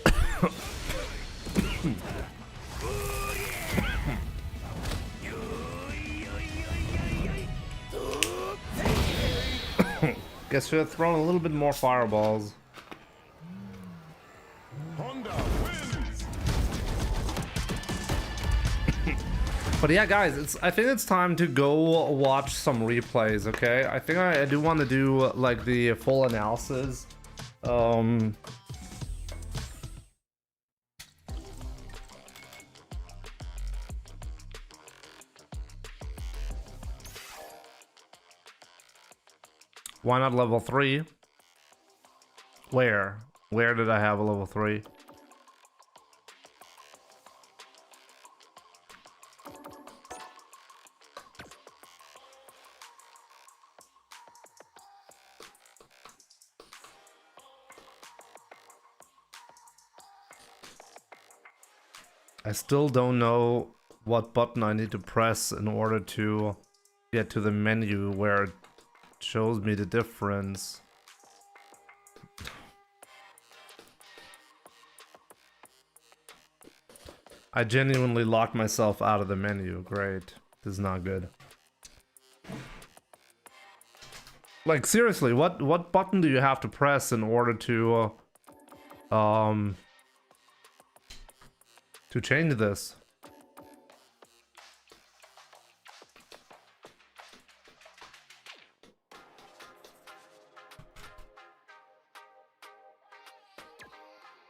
Guess we have thrown a little bit more fireballs. Honda wins. But yeah, guys, I think it's time to go watch some replays, okay? I think I do want to do like the full analysis. Why not level 3? Where? Where did I have a level 3? I still don't know what button I need to press in order to get to the menu where it shows me the difference. I genuinely locked myself out of the menu. Great. This is not good. Like, seriously, what button do you have to press in order to change this?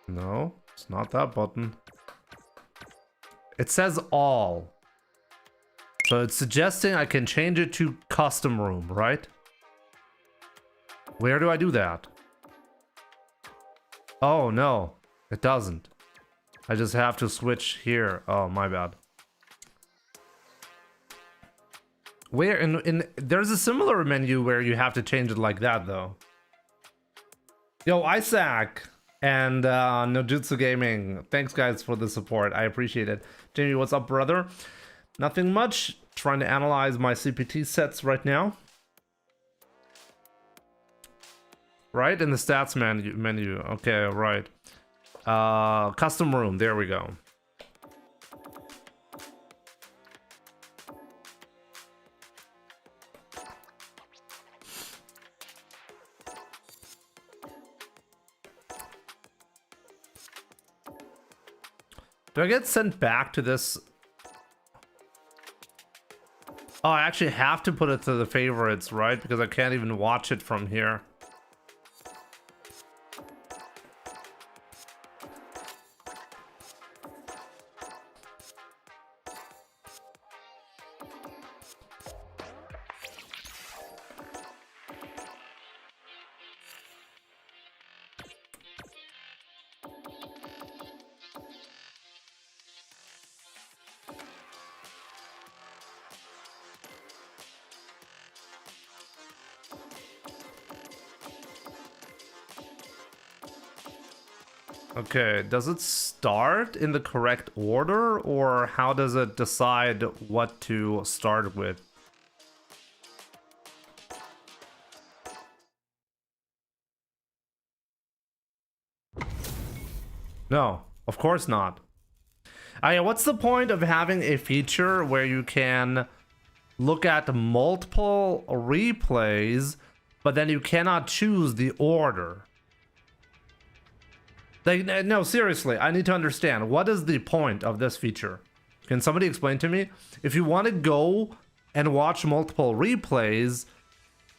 No, it's not that button. It says all. So it's suggesting I can change it to custom room, right? Where do I do that? Oh, no, it doesn't. I just have to switch here. Oh, my bad. Where in there's a similar menu where you have to change it like that, though. Yo, Isaac and Nojutsu Gaming, thanks guys for the support. I appreciate it. Jamie, what's up, brother? Nothing much. Trying to analyze my CPT sets right now. Right in the stats menu. Okay, right. Custom room. There we go. Do I get sent back to this? Oh, I actually have to put it to the favorites, right? Because I can't even watch it from here. Okay, does it start in the correct order, or how does it decide what to start with? No, of course not. What's the point of having a feature where you can look at multiple replays, but then you cannot choose the order? Like, no, seriously, I need to understand. What is the point of this feature? Can somebody explain to me? If you want to go and watch multiple replays,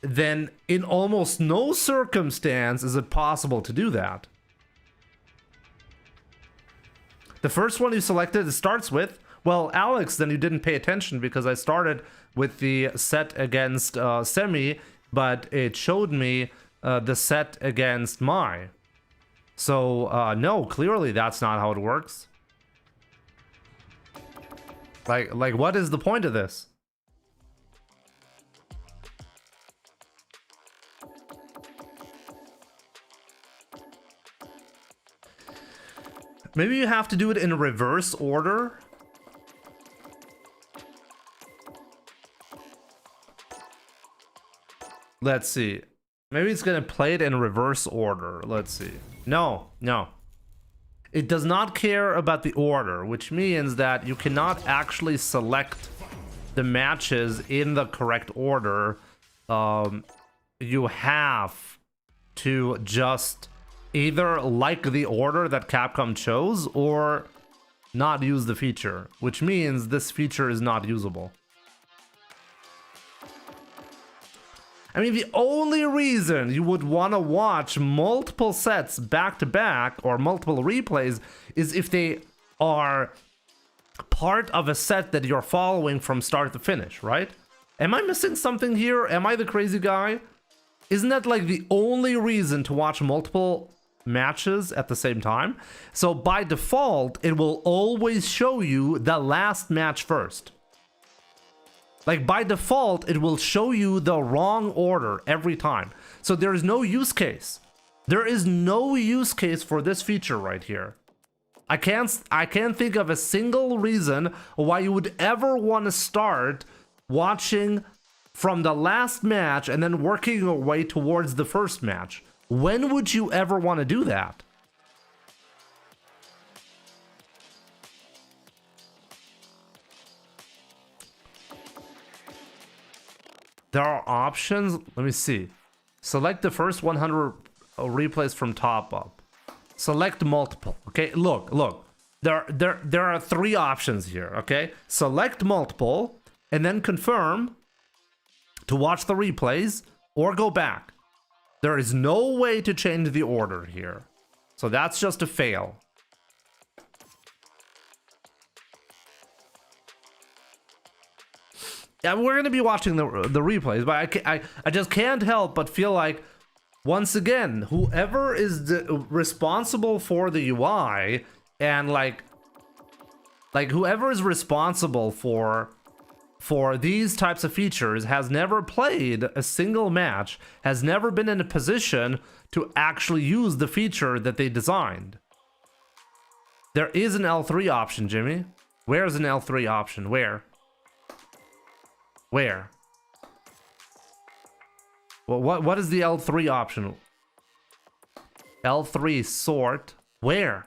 then in almost no circumstance is it possible to do that. The first one you selected, it starts with, well, Alex, then you didn't pay attention because I started with the set against Semi, but it showed me the set against Mai. So, no, clearly that's not how it works. Like, what is the point of this? Maybe you have to do it in reverse order. Let's see. Maybe it's gonna play it in reverse order. Let's see. No, no. It does not care about the order, which means that you cannot actually select the matches in the correct order. You have to just either like the order that Capcom chose or not use the feature, which means this feature is not usable. I mean, the only reason you would want to watch multiple sets back to back or multiple replays is if they are part of a set that you're following from start to finish, right? Am I missing something here? Am I the crazy guy? Isn't that like the only reason to watch multiple matches at the same time? So by default, it will always show you the last match first. Like by default, it will show you the wrong order every time. So there is no use case. There is no use case for this feature right here. I can't think of a single reason why you would ever want to start watching from the last match and then working your way towards the first match. When would you ever want to do that? There are options. Let me see. Select the first 100 replays from top up. Select multiple. Okay, look. There are three options here. Okay, select multiple and then confirm to watch the replays or go back. There is no way to change the order here, so that's just a fail. Yeah, we're gonna be watching the replays, but I just can't help but feel like, once again, whoever is responsible for the UI and like whoever is responsible for these types of features has never played a single match, has never been in a position to actually use the feature that they designed. There is an L3 option, Jimmy. Where's an L3 option? Where? Where? Well, what is the L3 option? L3 sort. Where?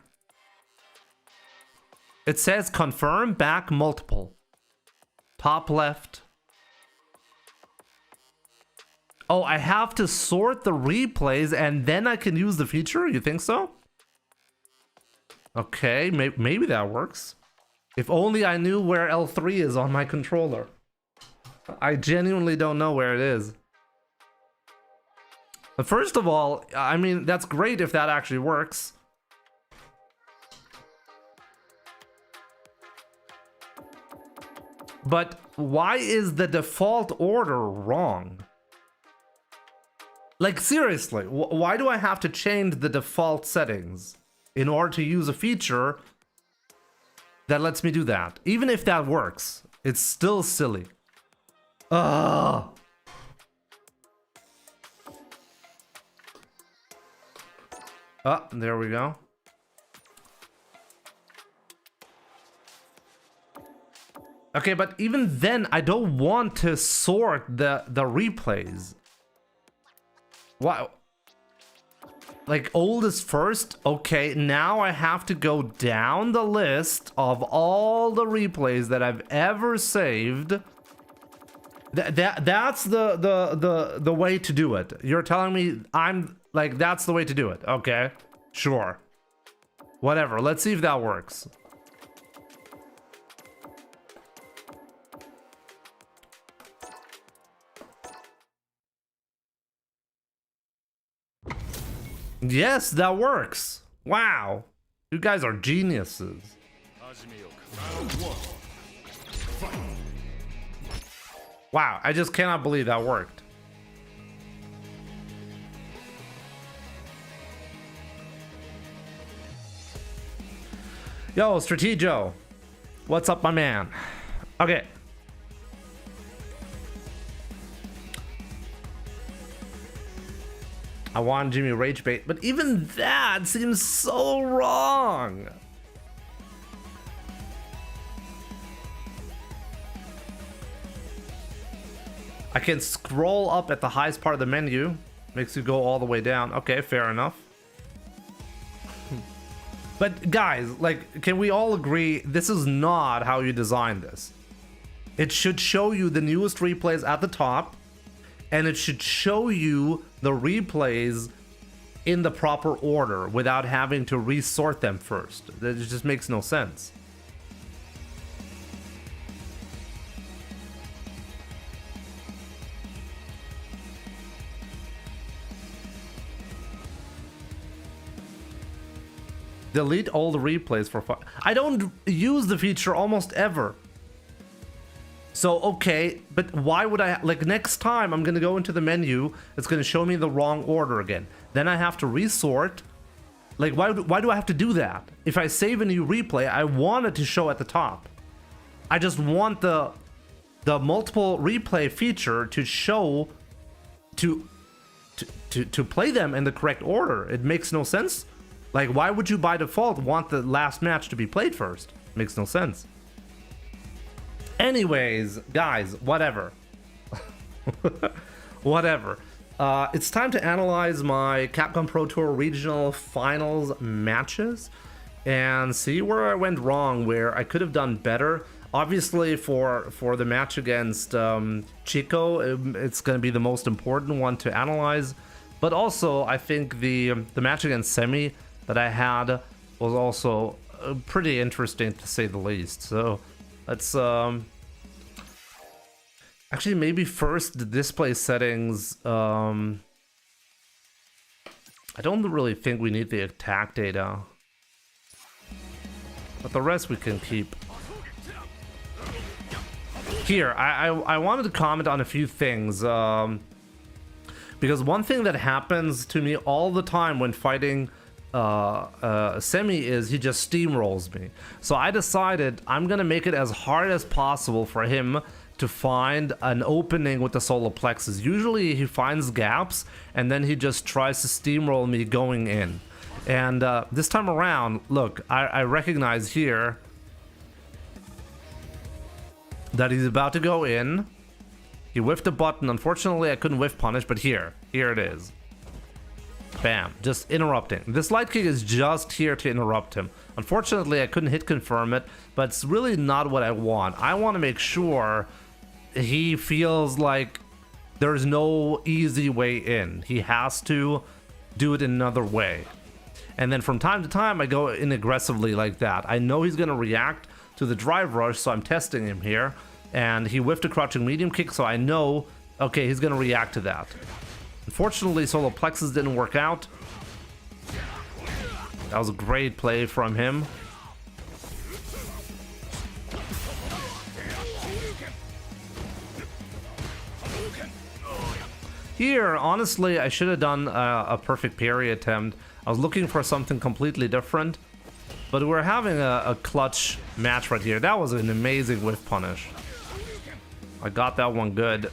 It says confirm back multiple. Top left. Oh, I have to sort the replays and then I can use the feature? You think so? Okay, maybe that works. If only I knew where L3 is on my controller. I genuinely don't know where it is. But first of all, I mean, that's great if that actually works. But why is the default order wrong? Like, seriously, why do I have to change the default settings in order to use a feature that lets me do that? Even if that works, it's still silly. Ugh. Oh, there we go. Okay, but even then, I don't want to sort the replays. Wow. Like, oldest first? Okay, now I have to go down the list of all the replays that I've ever saved. That's the way to do it. You're telling me I'm like, that's the way to do it. Okay, sure. Whatever, let's see if that works. Yes, that works. Wow. You guys are geniuses. Wow, I just cannot believe that worked. Yo, Strategio. What's up, my man? Okay. I want Jimmy rage bait, but even that seems so wrong. I can scroll up at the highest part of the menu. Makes you go all the way down. Okay, fair enough. But guys, like, can we all agree this is not how you design this? It should show you the newest replays at the top, and it should show you the replays in the proper order without having to resort them first. That just makes no sense. Delete all the replays for fun. I don't use the feature almost ever. So, okay, but why would I, like, next time I'm gonna go into the menu, it's gonna show me the wrong order again. Then I have to resort. Like, why do I have to do that? If I save a new replay, I want it to show at the top. I just want the multiple replay feature to show, to play them in the correct order. It makes no sense. Like, why would you by default want the last match to be played first? Makes no sense. Anyways, guys, whatever. Whatever. It's time to analyze my Capcom Pro Tour Regional Finals matches and see where I went wrong, where I could have done better. Obviously, for the match against Chico, it's going to be the most important one to analyze. But also, I think the match against Semi that I had was also pretty interesting, to say the least. So let's actually maybe first the display settings. I don't really think we need the attack data, but the rest we can keep. Here, I wanted to comment on a few things, because one thing that happens to me all the time when fighting Semi is he just steamrolls me. So I decided I'm gonna make it as hard as possible for him to find an opening with the solar plexus. Usually he finds gaps and then he just tries to steamroll me going in. And this time around, look, I recognize here that he's about to go in. He whiffed a button. Unfortunately, I couldn't whiff punish, but here it is. Bam, just interrupting. This light kick is just here to interrupt him. Unfortunately, I couldn't hit confirm it, but it's really not what I want. I want to make sure he feels like there's no easy way in. He has to do it another way. And then from time to time, I go in aggressively like that. I know he's going to react to the drive rush, so I'm testing him here. And he whiffed a crouching medium kick, so I know, okay, he's going to react to that. Unfortunately, solar plexus didn't work out. That was a great play from him. Here, honestly, I should have done a perfect parry attempt. I was looking for something completely different, but we're having a clutch match right here. That was an amazing whiff punish. I got that one good.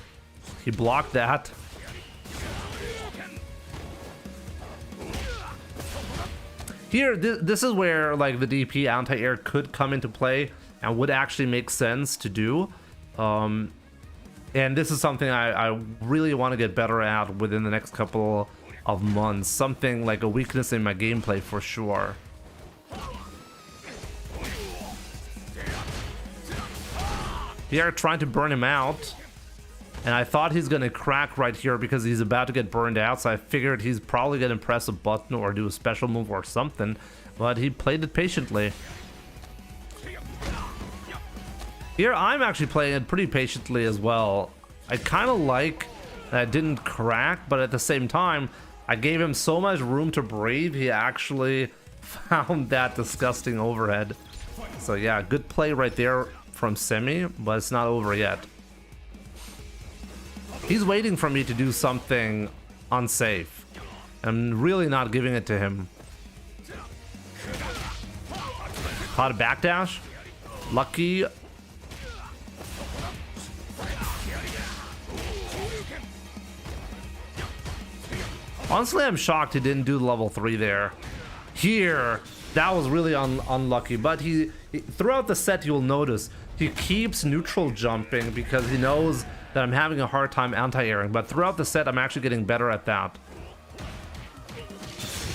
He blocked that. Here, this is where like the DP anti-air could come into play and would actually make sense to do. And this is something I really want to get better at within the next couple of months. Something like a weakness in my gameplay for sure. Here, trying to burn him out. And I thought he's gonna crack right here because he's about to get burned out, so I figured he's probably gonna press a button or do a special move or something, but he played it patiently. Here I'm actually playing it pretty patiently as well. I kind of like that I didn't crack, but at the same time I gave him so much room to breathe, he actually found that disgusting overhead. So yeah, good play right there from Semi, but it's not over yet. He's waiting for me to do something unsafe. I'm really not giving it to him. Caught a backdash. Lucky. Honestly, I'm shocked he didn't do level 3 there. Here, that was really unlucky. But he throughout the set, you'll notice he keeps neutral jumping because he knows that I'm having a hard time anti-airing, but throughout the set I'm actually getting better at that.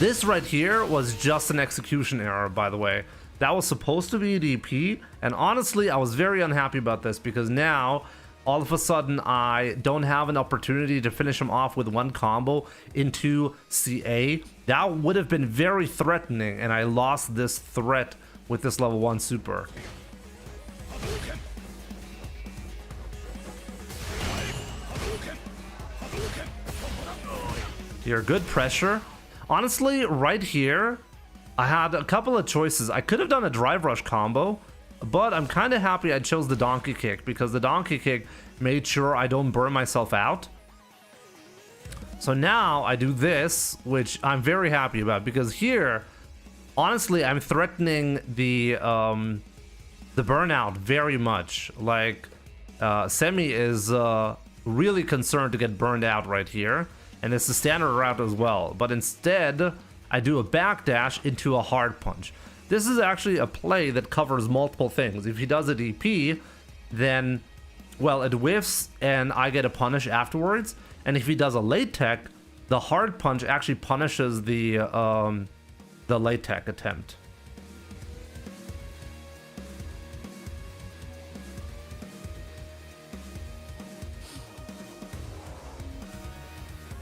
This right here was just an execution error, by the way. That was supposed to be a DP, and honestly, I was very unhappy about this because now, all of a sudden, I don't have an opportunity to finish him off with one combo into CA. That would have been very threatening, and I lost this threat with this level 1 super. Here, good pressure. Honestly, right here, I had a couple of choices. I could have done a drive rush combo, but I'm kind of happy I chose the donkey kick because the donkey kick made sure I don't burn myself out. So now I do this, which I'm very happy about because here, honestly, I'm threatening the burnout very much. Like, Semi is really concerned to get burned out right here, and it's the standard route as well. But instead, I do a backdash into a hard punch. This is actually a play that covers multiple things. If he does a DP, then, well, it whiffs and I get a punish afterwards. And if he does a late tech, the hard punch actually punishes the late tech attempt.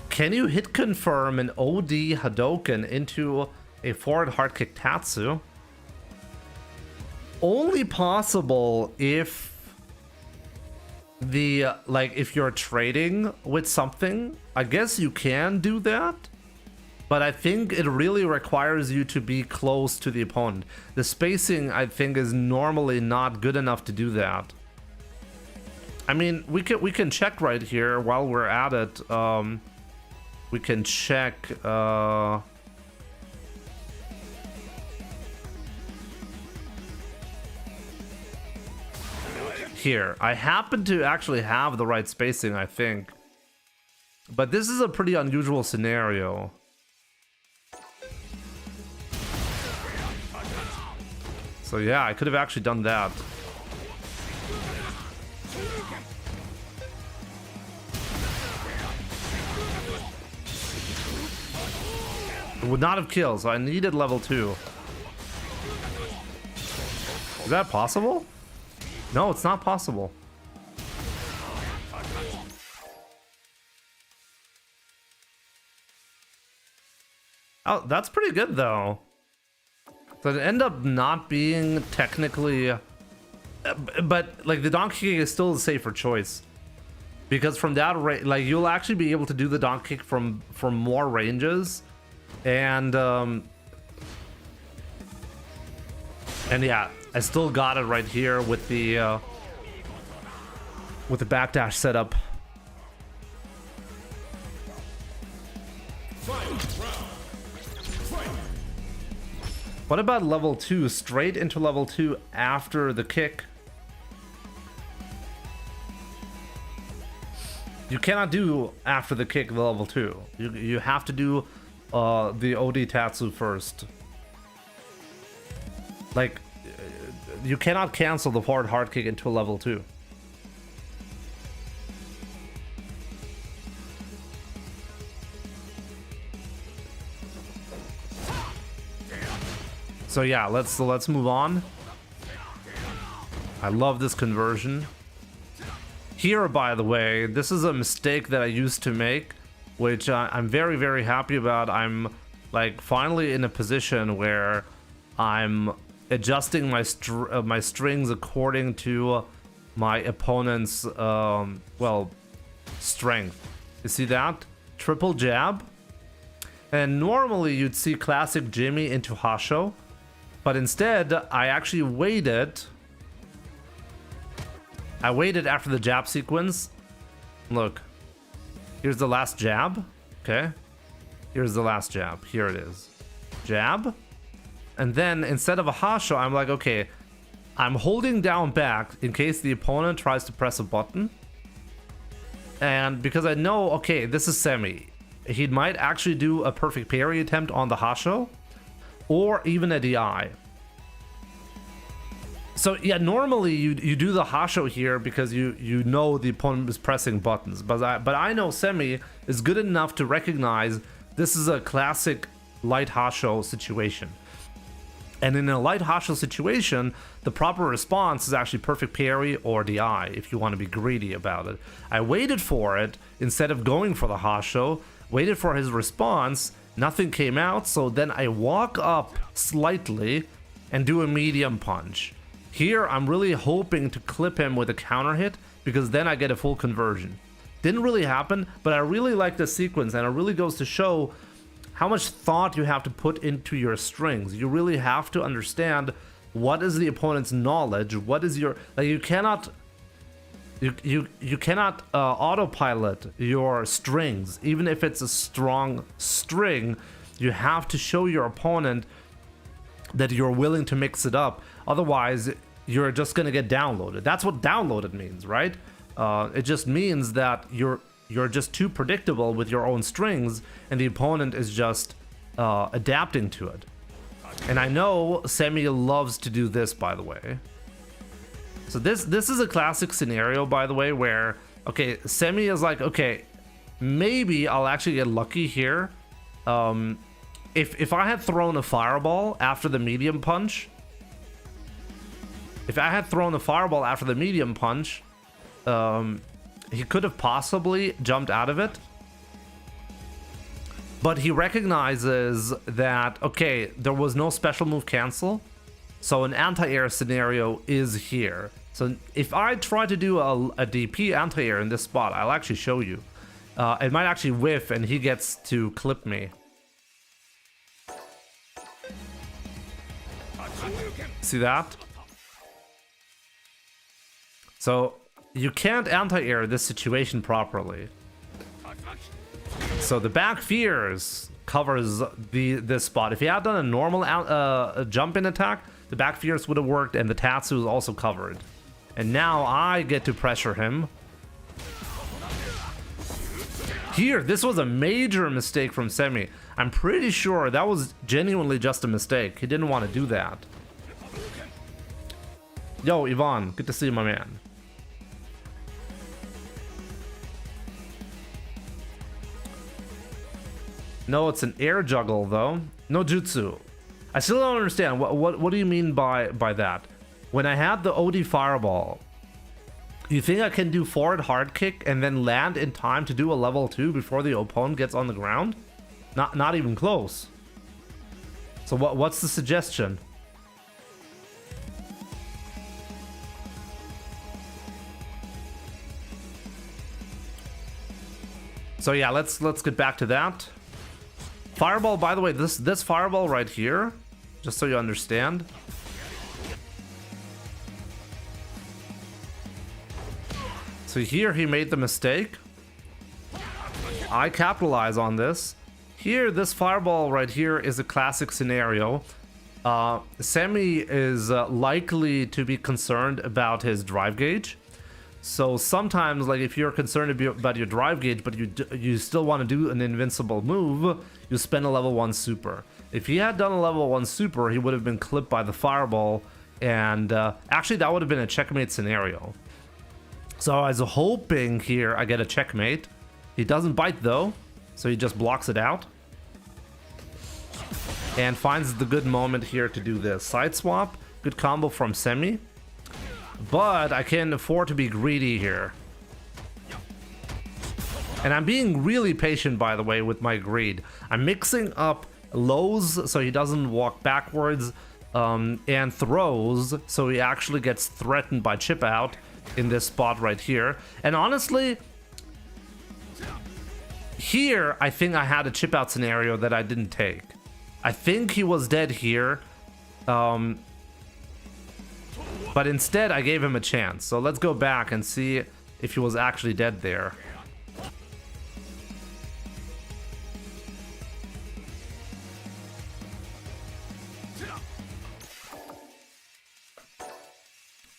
Can you hit confirm an OD Hadoken into a forward hard kick Tatsu? Only possible if the, like, if you're trading with something. I guess you can do that, but I think it really requires you to be close to the opponent. The spacing, I think, is normally not good enough to do that. I mean, we can check right here while we're at it. We can check here. I happen to actually have the right spacing, I think. But this is a pretty unusual scenario. So yeah, I could have actually done that. It would not have killed, so I needed level 2. Is that possible? No, it's not possible. Oh, that's pretty good though. So it ended up not being technically, but like the donkey kick is still the safer choice. Because from that range, like you'll actually be able to do the donkey kick from more ranges. And yeah, I still got it right here with the backdash setup. What about level 2? Straight into level 2 after the kick? You cannot do after the kick the level 2. You have to do the OD Tatsu first. Like, you cannot cancel the forward hard kick into level 2. So yeah, let's move on. I love this conversion. Here, by the way, this is a mistake that I used to make, which I'm very, very happy about. I'm like finally in a position where I'm adjusting my strings according to my opponent's well, strength. You see that? Triple jab. And normally you'd see classic Jimmy into Hasho, but instead I actually waited. I waited after the jab sequence. Look, here's the last jab. Okay, here's the last jab. Here it is. Jab. And then instead of a Hasho, I'm like, okay, I'm holding down back in case the opponent tries to press a button. And because I know, okay, this is Semi. He might actually do a perfect parry attempt on the Hasho, or even a DI. So yeah, normally you do the Hasho here because you know the opponent is pressing buttons, but I know Semi is good enough to recognize this is a classic light Hasho situation. And in a light Hasho situation, the proper response is actually perfect parry or DI if you want to be greedy about it. I waited for it instead of going for the Hasho, waited for his response, nothing came out, so then I walk up slightly and do a medium punch. Here, I'm really hoping to clip him with a counter hit because then I get a full conversion. Didn't really happen, but I really like the sequence, and it really goes to show how much thought you have to put into your strings. You really have to understand what is the opponent's knowledge, what is your, like, you cannot autopilot your strings. Even if it's a strong string, you have to show your opponent that you're willing to mix it up. Otherwise, you're just gonna get downloaded. That's what downloaded means, right? It just means that you're just too predictable with your own strings, and the opponent is just adapting to it. And I know Semi loves to do this, by the way. So this is a classic scenario, by the way, where, okay, Semi is like, okay, maybe I'll actually get lucky here. If I had thrown a fireball after the medium punch, he could have possibly jumped out of it. But he recognizes that, okay, there was no special move cancel, so an anti-air scenario is here. So if I try to do a DP anti-air in this spot, I'll actually show you. It might actually whiff and he gets to clip me. See that? So you can't anti-air this situation properly. So the back fears covers this spot. If he had done a normal jump in attack, the back fears would have worked and the Tatsu is also covered. And now I get to pressure him. Here, this was a major mistake from Semi. I'm pretty sure that was genuinely just a mistake. He didn't want to do that. Yo, Ivan, good to see you, my man. No, it's an air juggle though. No jutsu. I still don't understand. What do you mean by that? When I had the OD fireball, you think I can do forward hard kick and then land in time to do a level 2 before the opponent gets on the ground? Not even close. So what's the suggestion? So yeah, let's get back to that. Fireball, by the way, this fireball right here, just so you understand. So here he made the mistake. I capitalize on this. Here, this fireball right here is a classic scenario. Semi is likely to be concerned about his drive gauge. So sometimes, like, if you're concerned about your drive gauge, but you still want to do an invincible move, you spend a level 1 super. If he had done a level 1 super, he would have been clipped by the fireball, and actually that would have been a checkmate scenario. So I was hoping here I get a checkmate. He doesn't bite though, so he just blocks it out. And finds the good moment here to do this. Side swap, good combo from Semi. But I can't afford to be greedy here. And I'm being really patient, by the way, with my greed. I'm mixing up lows so he doesn't walk backwards, and throws so he actually gets threatened by chip out in this spot right here. And honestly, here I think I had a chip out scenario that I didn't take. I think he was dead here. But instead, I gave him a chance. So let's go back and see if he was actually dead there.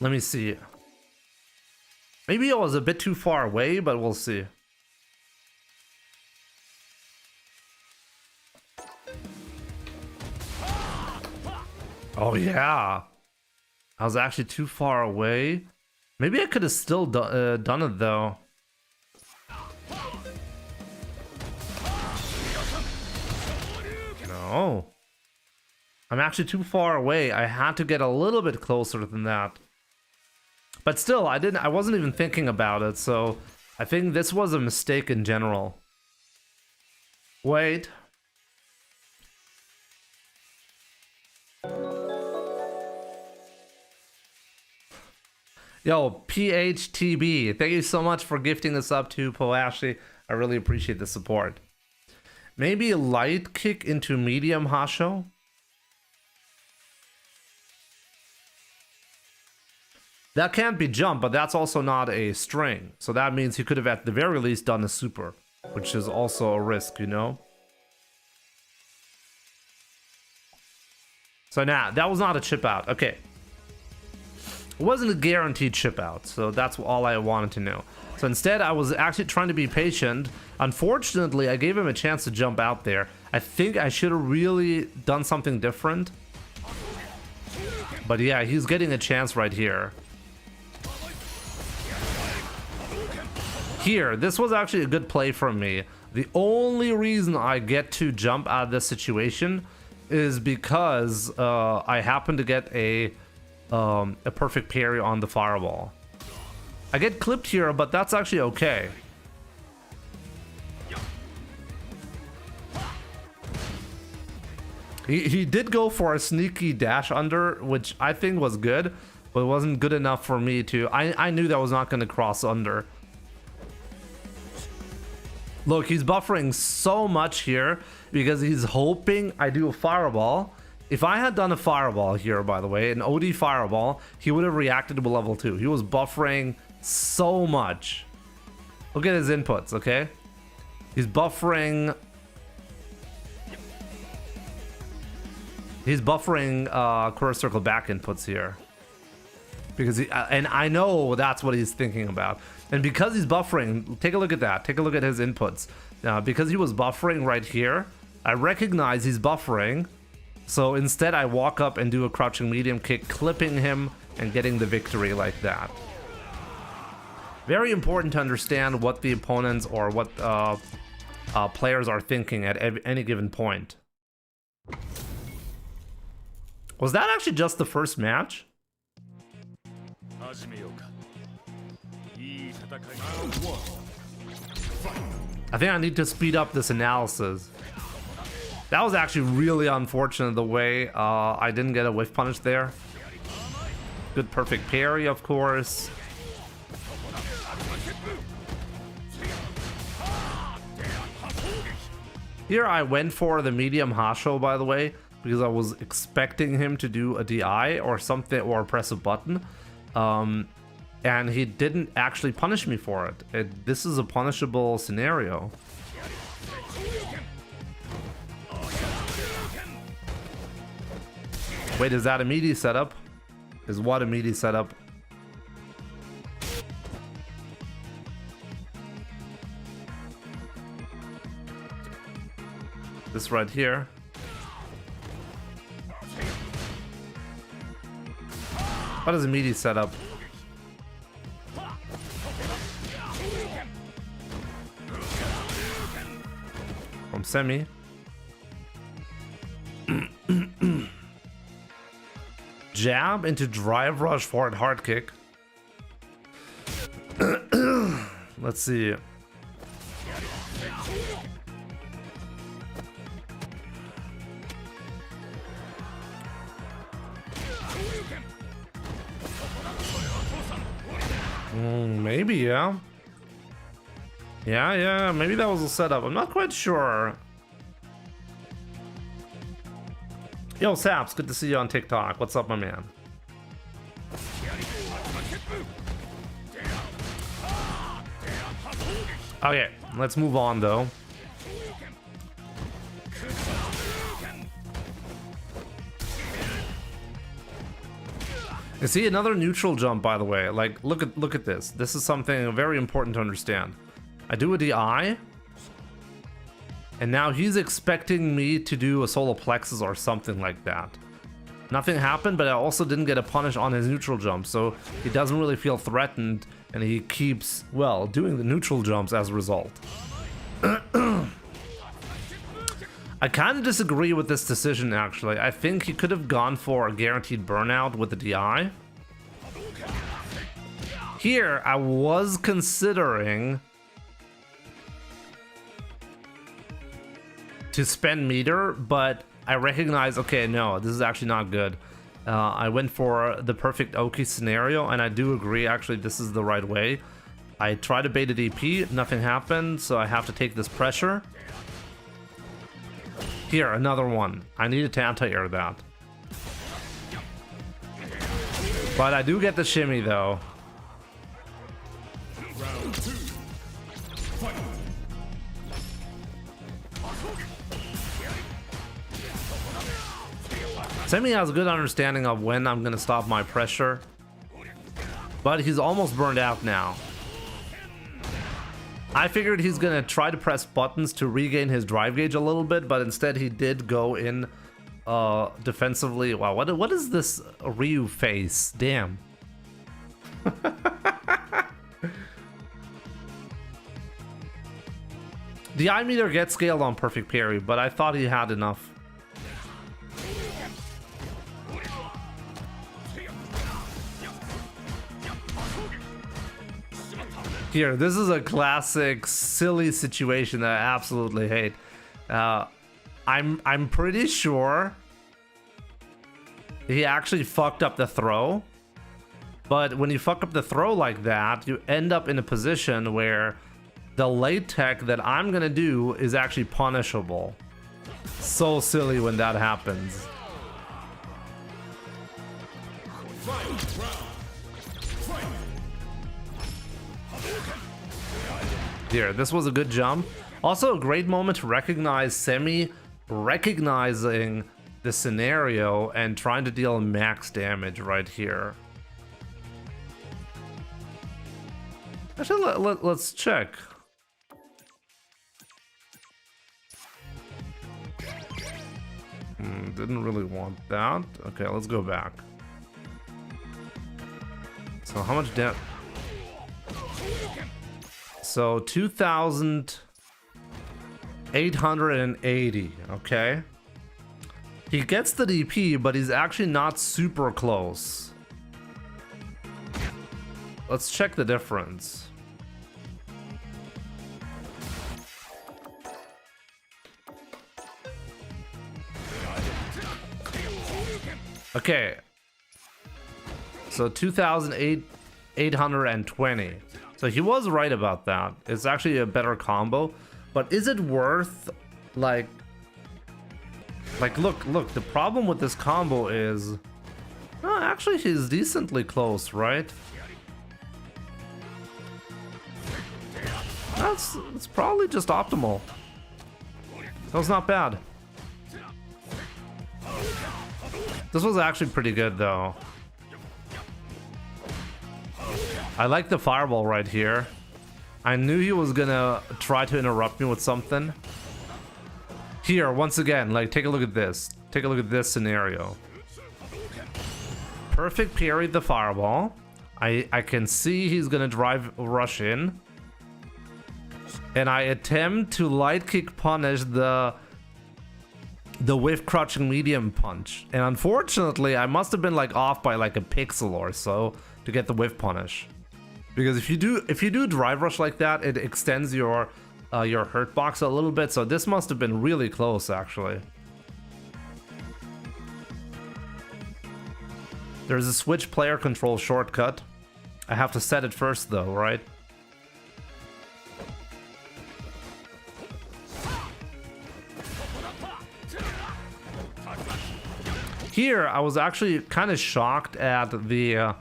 Let me see. Maybe I was a bit too far away, but we'll see. Oh, yeah. I was actually too far away. Maybe I could have still done it though. No. Oh. I'm actually too far away. I had to get a little bit closer than that. But still, I wasn't even thinking about it, so I think this was a mistake in general. Wait. Yo, PHTB, thank you so much for gifting this up to Poashi. I really appreciate the support. Maybe a light kick into medium Hasho? That can't be jump, but that's also not a string. So that means he could have at the very least done a super, which is also a risk, you know? So nah, that was not a chip out. Okay. It wasn't a guaranteed chip out, so that's all I wanted to know. So instead, I was actually trying to be patient. Unfortunately, I gave him a chance to jump out there. I think I should have really done something different. But yeah, he's getting a chance right here. Here, this was actually a good play from me. The only reason I get to jump out of this situation is because I happen to get a perfect parry on the fireball. I get clipped here, but that's actually okay. He did go for a sneaky dash under, which I think was good, but it wasn't good enough for me to... I knew that was not going to cross under. Look, he's buffering so much here because he's hoping I do a fireball. If I had done a fireball here, by the way, an OD fireball, he would have reacted to a level 2. He was buffering so much. Look at his inputs, okay? He's buffering... He's buffering Curse Circle back inputs here. Because he, and I know that's what he's thinking about. And because he's buffering, take a look at that. Take a look at his inputs. Because he was buffering right here, I recognize he's buffering. So instead I walk up and do a crouching medium kick, clipping him and getting the victory like that. Very important to understand what the opponents or what players are thinking at any given point. Was that actually just the first match? I think I need to speed up this analysis. That was actually really unfortunate the way I didn't get a whiff punish there. Good perfect parry, of course. Here I went for the medium Hasho, by the way, because I was expecting him to do a DI or something, or press a button. And he didn't actually punish me for it. This is a punishable scenario. Wait, is that a meaty setup? Is what a meaty setup? This right here. What is a meaty setup? From Semi. Jab into drive rush forward hard kick. Let's see. Maybe, yeah. Yeah, maybe that was a setup. I'm not quite sure. Yo, Saps, good to see you on TikTok. What's up, my man? Okay, let's move on, though. You see another neutral jump, by the way. Like, look at this. This is something very important to understand. I do a DI, and now he's expecting me to do a solar plexus or something like that. Nothing happened, but I also didn't get a punish on his neutral jump, so he doesn't really feel threatened, and he keeps, well, doing the neutral jumps as a result. I kind of disagree with this decision, actually. I think he could have gone for a guaranteed burnout with the DI. Here, I was considering to spend meter, but I recognize, okay, no, this is actually not good. I went for the perfect Oki scenario, and I do agree, actually, this is the right way. I tried to bait a DP, nothing happened, so I have to take this pressure. Here, another one. I needed to anti-air that. But I do get the shimmy, though. Round 2. Fight. Semi has a good understanding of when I'm gonna stop my pressure, but he's almost burned out now. I figured he's gonna try to press buttons to regain his drive gauge a little bit, but instead he did go in defensively. Wow, what is this Ryu face? Damn. The eye meter gets scaled on perfect parry, but I thought he had enough. Here, this is a classic silly situation that I absolutely hate. I'm pretty sure he actually fucked up the throw, but when you fuck up the throw like that, you end up in a position where the late tech that I'm gonna do is actually punishable. So silly when that happens. Here, this was a good jump. Also a great moment to recognize Semi recognizing the scenario and trying to deal max damage right here. Actually, let's check. Didn't really want that. Okay, let's go back. So how much damage? So 2,880, okay. He gets the DP, but he's actually not super close. Let's check the difference. Okay. So 2,820. So he was right about that. It's actually a better combo, but is it worth like look, the problem with this combo is actually he's decently close, right? It's probably just optimal. That was not bad. This was actually pretty good though. I like the fireball right here. I knew he was gonna try to interrupt me with something. Here, once again, like, take a look at this. Take a look at this scenario. Perfect parried the fireball. I can see he's gonna drive rush in. And I attempt to light kick punish the whiff crouching medium punch. And unfortunately, I must have been like off by like a pixel or so to get the whiff punish. Because if you do drive rush like that, it extends your hurt box a little bit. So this must have been really close, actually. There's a switch player control shortcut. I have to set it first, though, right? Here, I was actually kind of shocked at the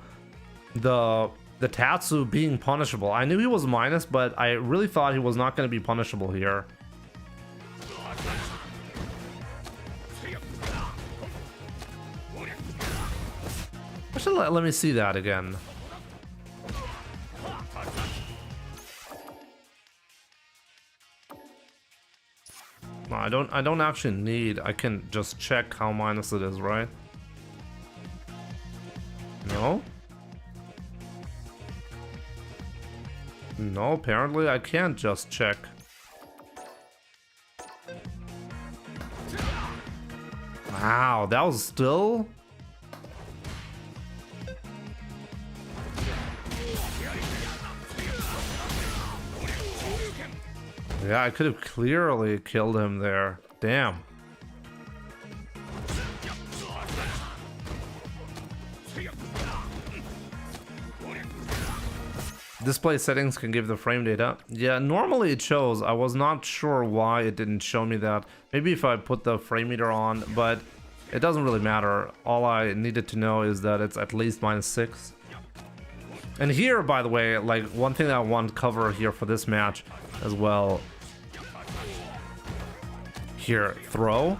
Tatsu being punishable. I knew he was minus, but I really thought he was not going to be punishable here. Actually, let me see that again. No, I don't actually need. I can just check how minus it is, right? No? No, apparently I can't just check. Wow, that was still... Yeah, I could have clearly killed him there. Damn. Display settings can give the frame data. Yeah, normally it shows. I was not sure why it didn't show me that. Maybe if I put the frame meter on, but it doesn't really matter. All I needed to know is that it's at least -6. And here, by the way, like one thing that I want to cover here for this match as well. Here, throw.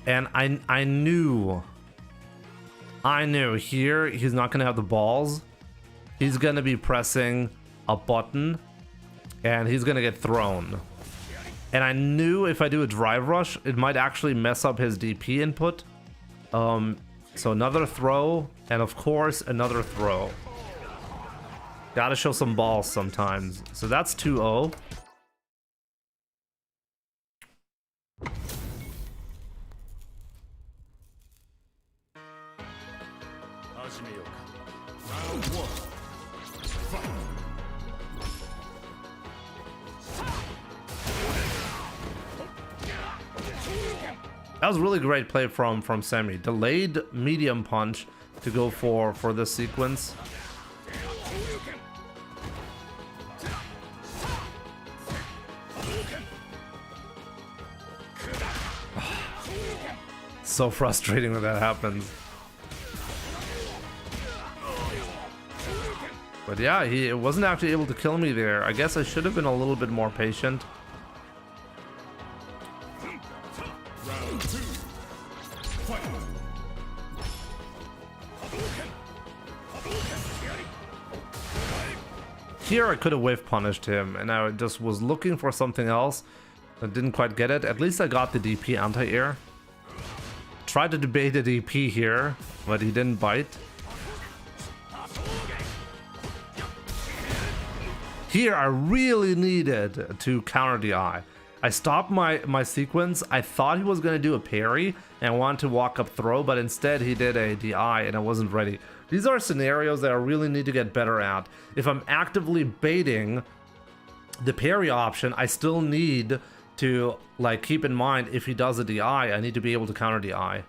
And I knew here he's not gonna have the balls. He's gonna be pressing a button and he's gonna get thrown. And I knew if I do a drive rush, it might actually mess up his DP input. So another throw, and of course another throw. Gotta show some balls sometimes. So that's 2-0. That was really great play from Semi. Delayed medium punch to go for this sequence. So frustrating when that happens. But yeah, he wasn't actually able to kill me there. I guess I should have been a little bit more patient. Here I could have wave punished him, and I just was looking for something else. I didn't quite get it. At least I got the DP anti-air. Tried to debate the DP here, but he didn't bite. Here I really needed to counter DI. I stopped my sequence. I thought he was going to do a parry and wanted to walk up throw, but instead he did a DI and I wasn't ready. These are scenarios that I really need to get better at. If I'm actively baiting the parry option, I still need to like keep in mind if he does a DI, I need to be able to counter DI.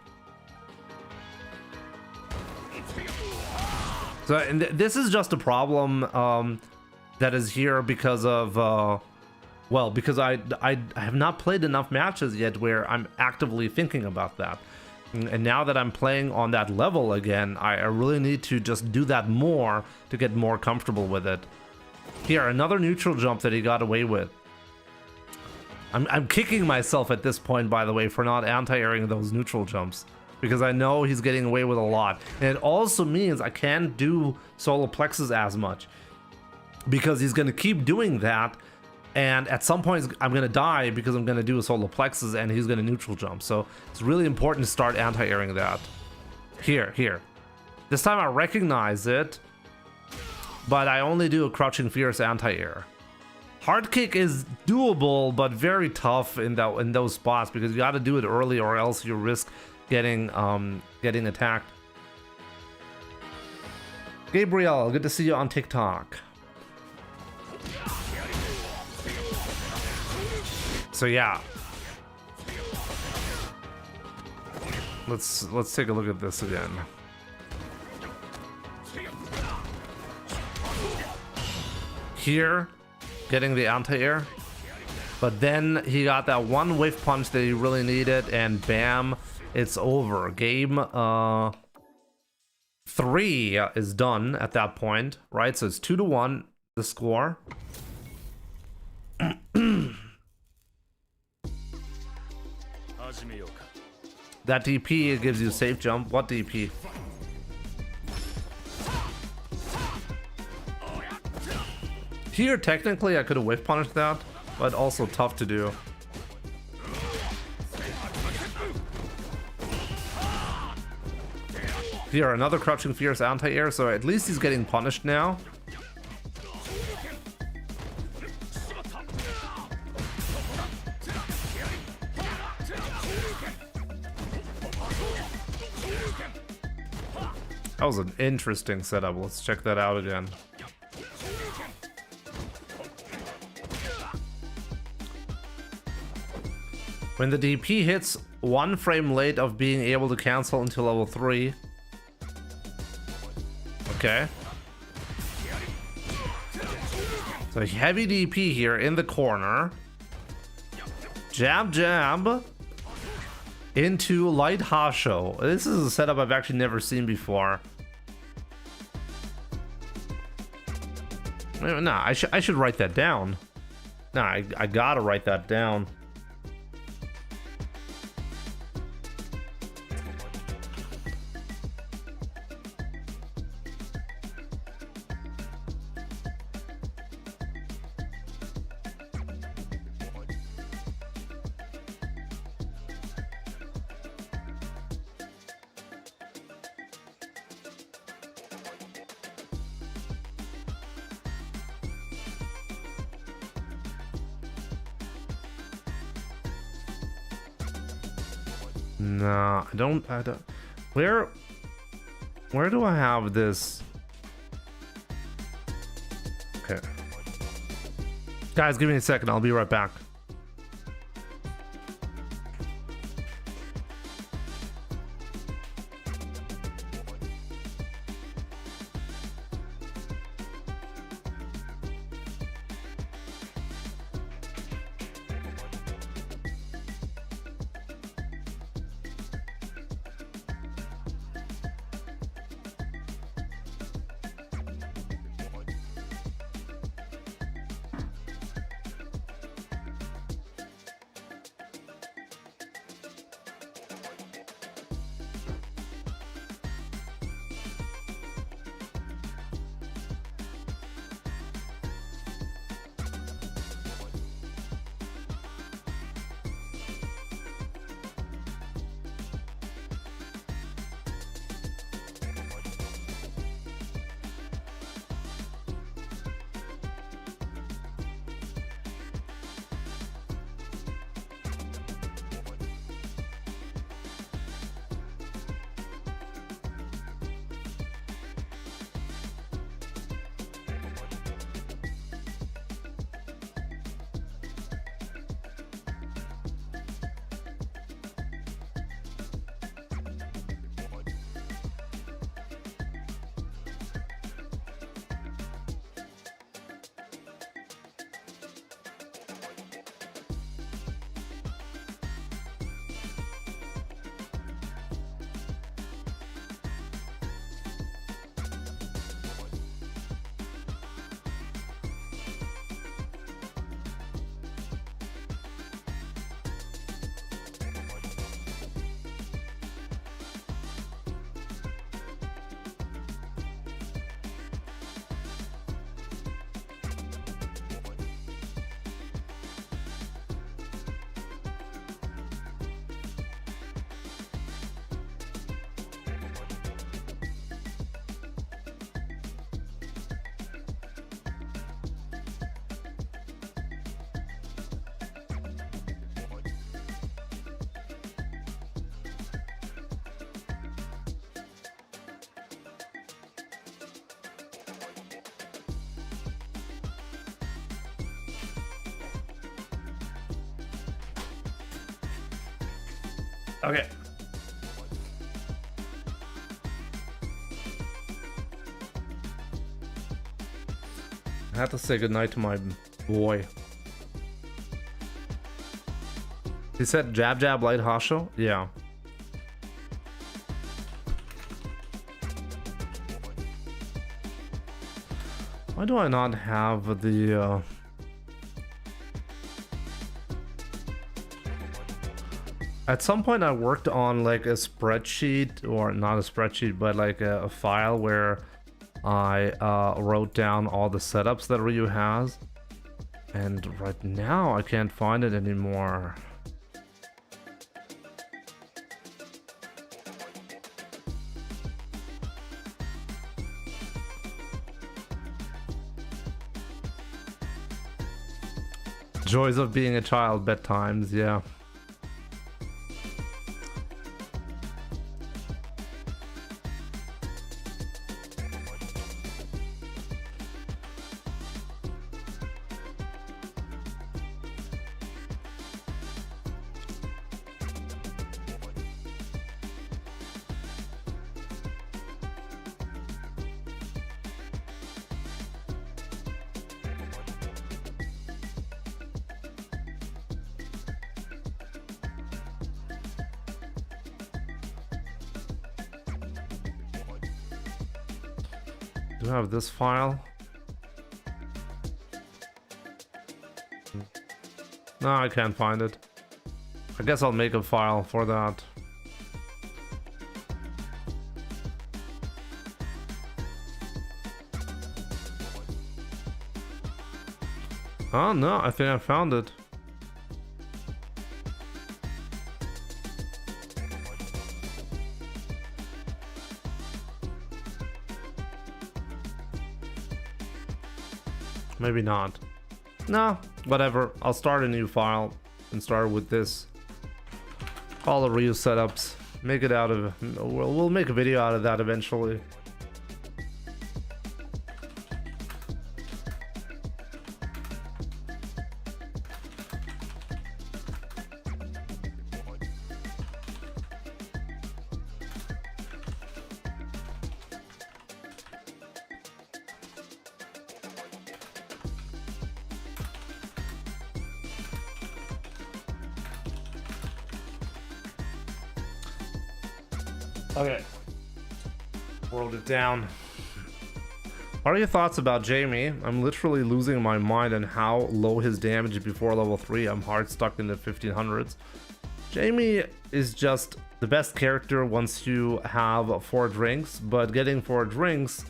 So and this is just a problem that is here because of well, because I have not played enough matches yet where I'm actively thinking about that. And now that I'm playing on that level again, I really need to just do that more to get more comfortable with it. Here, another neutral jump that he got away with. I'm kicking myself at this point, by the way, for not anti-airing those neutral jumps, because I know he's getting away with a lot. And it also means I can't do solar plexus as much, because he's going to keep doing that. And at some point, I'm going to die because I'm going to do a solar plexus and he's going to neutral jump. So it's really important to start anti-airing that. Here. This time I recognize it, but I only do a crouching fierce anti-air. Hard kick is doable, but very tough in those spots because you got to do it early or else you risk getting attacked. Gabriel, good to see you on TikTok. So yeah, let's take a look at this again. Here, getting the anti-air, but then he got that one wave punch that he really needed, and bam, it's over. Game 3 is done at that point, right? So it's 2-1 the score. That DP gives you safe jump. What DP? Here, technically, I could have whiff punished that, but also tough to do. Here, another crouching fierce anti-air, so at least he's getting punished now. was an interesting setup. Let's check that out again. When the DP hits 1 frame late of being able to cancel into level 3. Okay. So heavy DP here in the corner. Jab, jab. Into light Hasho. This is a setup I've actually never seen before. Nah, I should write that down. Nah, I gotta write that down. No, I don't. Where do I have this? Okay. Guys, give me a second. I'll be right back. Okay. I have to say goodnight to my boy. He said jab jab light Hasho? Yeah. Why do I not have the At some point I worked on like a spreadsheet, or not a spreadsheet, but like a file where I wrote down all the setups that Ryu has. And right now I can't find it anymore. Joys of being a child, bedtimes, yeah. Do I have this file? No, I can't find it. I guess I'll make a file for that. Oh no, I think I found it. Maybe not. No, whatever. I'll start a new file and start with this. All the real setups. Make it out of... We'll make a video out of that eventually. Okay. World it down. What are your thoughts about Jamie? I'm literally losing my mind on how low his damage before level 3. I'm hard stuck in the 1500s. Jamie is just the best character once you have 4 drinks, but getting 4 drinks...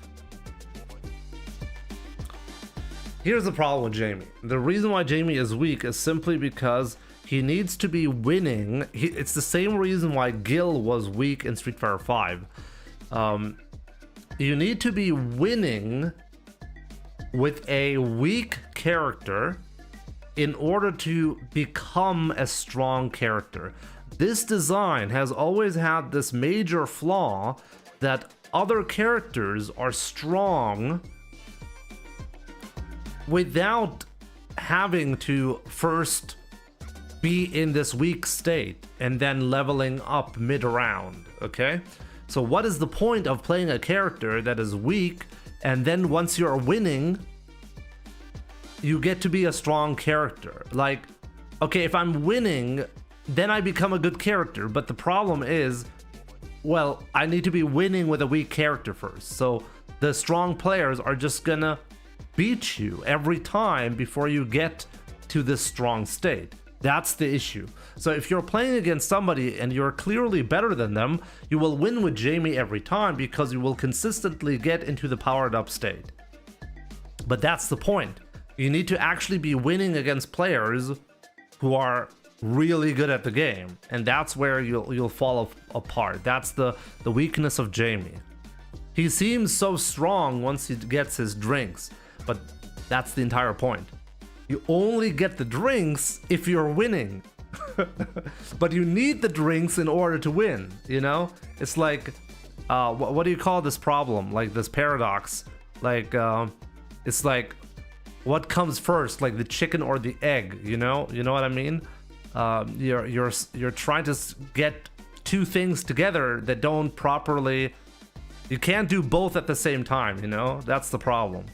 Here's the problem with Jamie. The reason why Jamie is weak is simply because he needs to be winning. It's the same reason why Gil was weak in Street Fighter 5. You need to be winning with a weak character in order to become a strong character. This design has always had this major flaw that other characters are strong without having to first be in this weak state and then leveling up mid-round, okay? So what is the point of playing a character that is weak and then once you're winning, you get to be a strong character? Like, okay, if I'm winning, then I become a good character, but the problem is, well, I need to be winning with a weak character first. So the strong players are just gonna beat you every time before you get to this strong state. That's the issue. So if you're playing against somebody and you're clearly better than them, you will win with Jamie every time because you will consistently get into the powered up state. But that's the point. You need to actually be winning against players who are really good at the game, and that's where you'll fall apart. That's the weakness of Jamie. He seems so strong once he gets his drinks, but that's the entire point. You only get the drinks if you're winning. But you need the drinks in order to win, you know? It's like, what do you call this problem? Like this paradox. Like, it's like, what comes first? Like the chicken or the egg, you know? You know what I mean? You're trying to get two things together that don't properly... You can't do both at the same time, you know? That's the problem.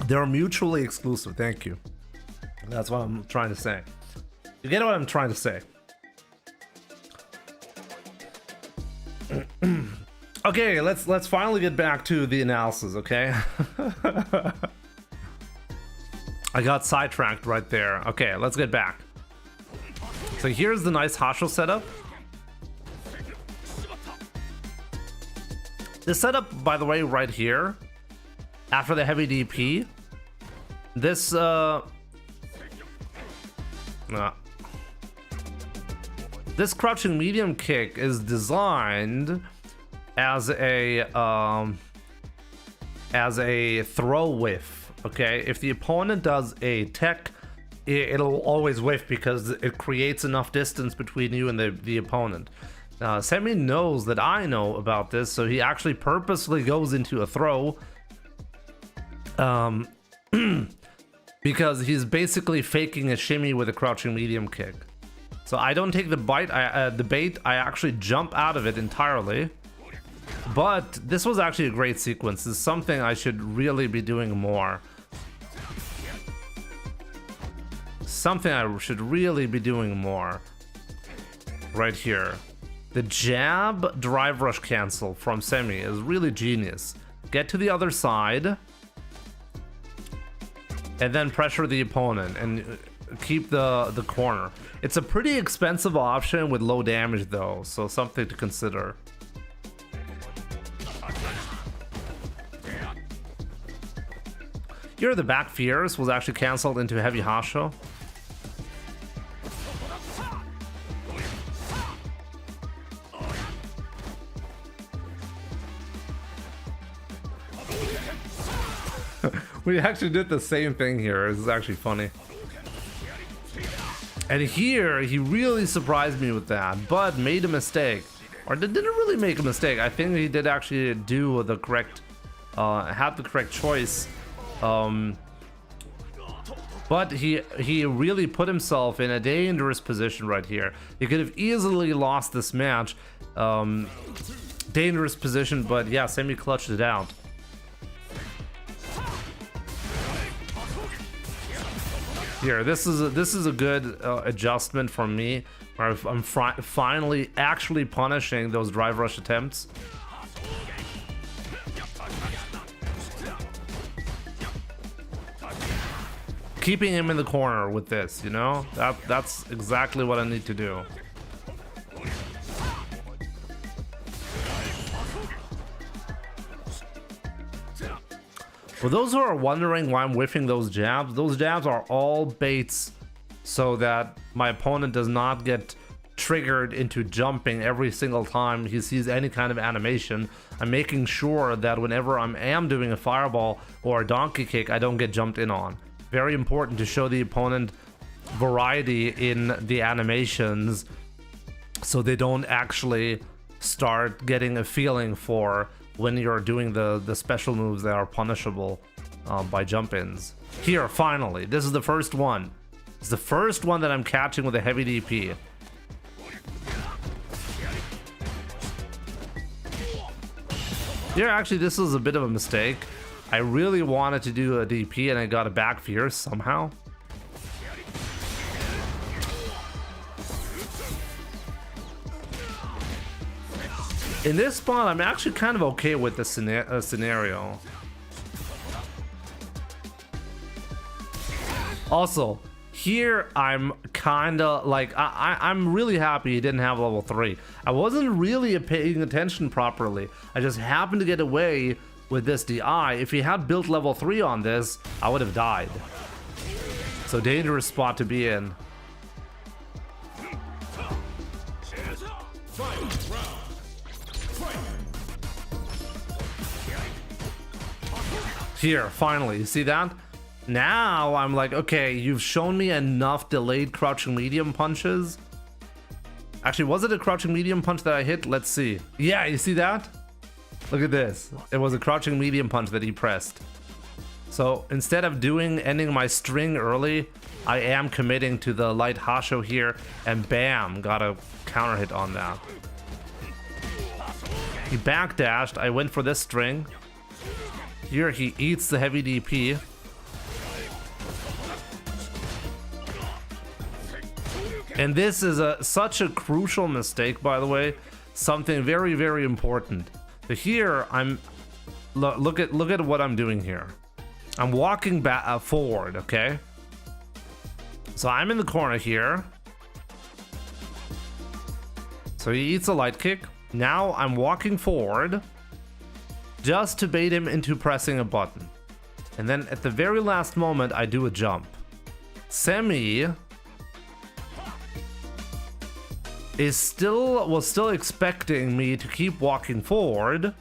They're mutually exclusive. Thank you. That's what I'm trying to say. You get what I'm trying to say? Okay, let's finally get back to the analysis, okay? I got sidetracked right there. Okay, let's get back. So here's the nice Hasho setup. The setup, by the way, right here, after the heavy DP, this this crouching medium kick is designed as a throw whiff. Okay, if the opponent does a tech, it'll always whiff because it creates enough distance between you and the opponent. Semi knows that I know about this, so he actually purposely goes into a throw. Because he's basically faking a shimmy with a crouching medium kick. So I don't take the bait, I actually jump out of it entirely. But this was actually a great sequence. This is something I should really be doing more. something I should really be doing more. Right here. The jab drive rush cancel from Semi is really genius. Get to the other side. And then pressure the opponent and keep the corner. It's a pretty expensive option with low damage though, so something to consider. Here the back fierce was actually cancelled into heavy Hasho. We actually did the same thing here. This is actually funny. And here, he really surprised me with that, but made a mistake. Or didn't really make a mistake. I think he did actually do the correct, had the correct choice. But he really put himself in a dangerous position right here. He could have easily lost this match. Dangerous position, but yeah, Semi clutched it out. Here, this is a good adjustment from me, where I'm finally actually punishing those drive rush attempts. Keeping him in the corner with this, you know, that's exactly what I need to do. For those who are wondering why I'm whiffing those jabs are all baits so that my opponent does not get triggered into jumping every single time he sees any kind of animation. I'm making sure that whenever I am doing a fireball or a donkey kick, I don't get jumped in on. Very important to show the opponent variety in the animations so they don't actually start getting a feeling for when you're doing the special moves that are punishable by jump-ins. Here, finally, this is the first one. It's the first one that I'm catching with a heavy DP. Here, actually, this is a bit of a mistake. I really wanted to do a DP and I got a back fierce somehow. In this spot, I'm actually kind of okay with the scenario. Also, here I'm kind of like, I'm really happy he didn't have level 3. I wasn't really paying attention properly. I just happened to get away with this DI. If he had built level 3 on this, I would have died. So dangerous spot to be in. Here, finally, you see that? Now I'm like, okay, you've shown me enough delayed crouching medium punches. Actually, was it a crouching medium punch that I hit? Let's see. Yeah, you see that? Look at this. It was a crouching medium punch that he pressed. So instead of ending my string early, I am committing to the light Hasho here, and bam, got a counter hit on that. He backdashed, I went for this string. Here he eats the heavy DP. And this is such a crucial mistake, by the way. Something very, very important. So here I'm look at what I'm doing here. I'm walking back forward, okay? So I'm in the corner here. So he eats a light kick. Now I'm walking forward just to bait him into pressing a button. And then at the very last moment, I do a jump. Semi was still expecting me to keep walking forward,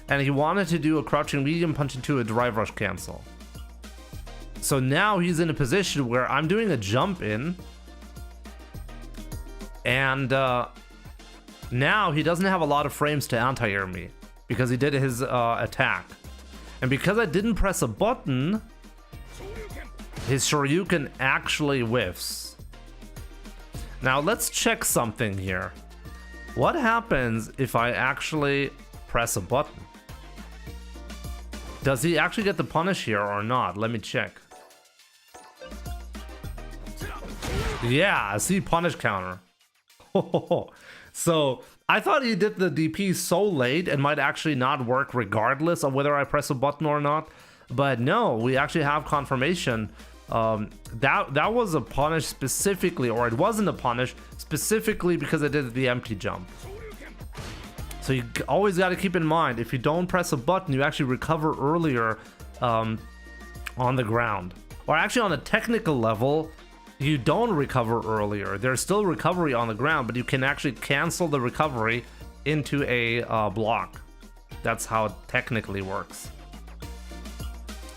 and he wanted to do a crouching medium punch into a drive rush cancel. So now he's in a position where I'm doing a jump in, and now he doesn't have a lot of frames to anti-air me because he did his attack. And because I didn't press a button, his Shoryuken actually whiffs. Now let's check something here. What happens if I actually press a button? Does he actually get the punish here or not? Let me check. Yeah, see, punish counter. So I thought he did the DP so late and might actually not work regardless of whether I press a button or not. But no, we actually have confirmation. That was a punish specifically, or it wasn't a punish specifically because I did the empty jump. So you always got to keep in mind, if you don't press a button, you actually recover earlier on the ground. Or actually on a technical level, you don't recover earlier. There's still recovery on the ground, but you can actually cancel the recovery into a block. That's how it technically works.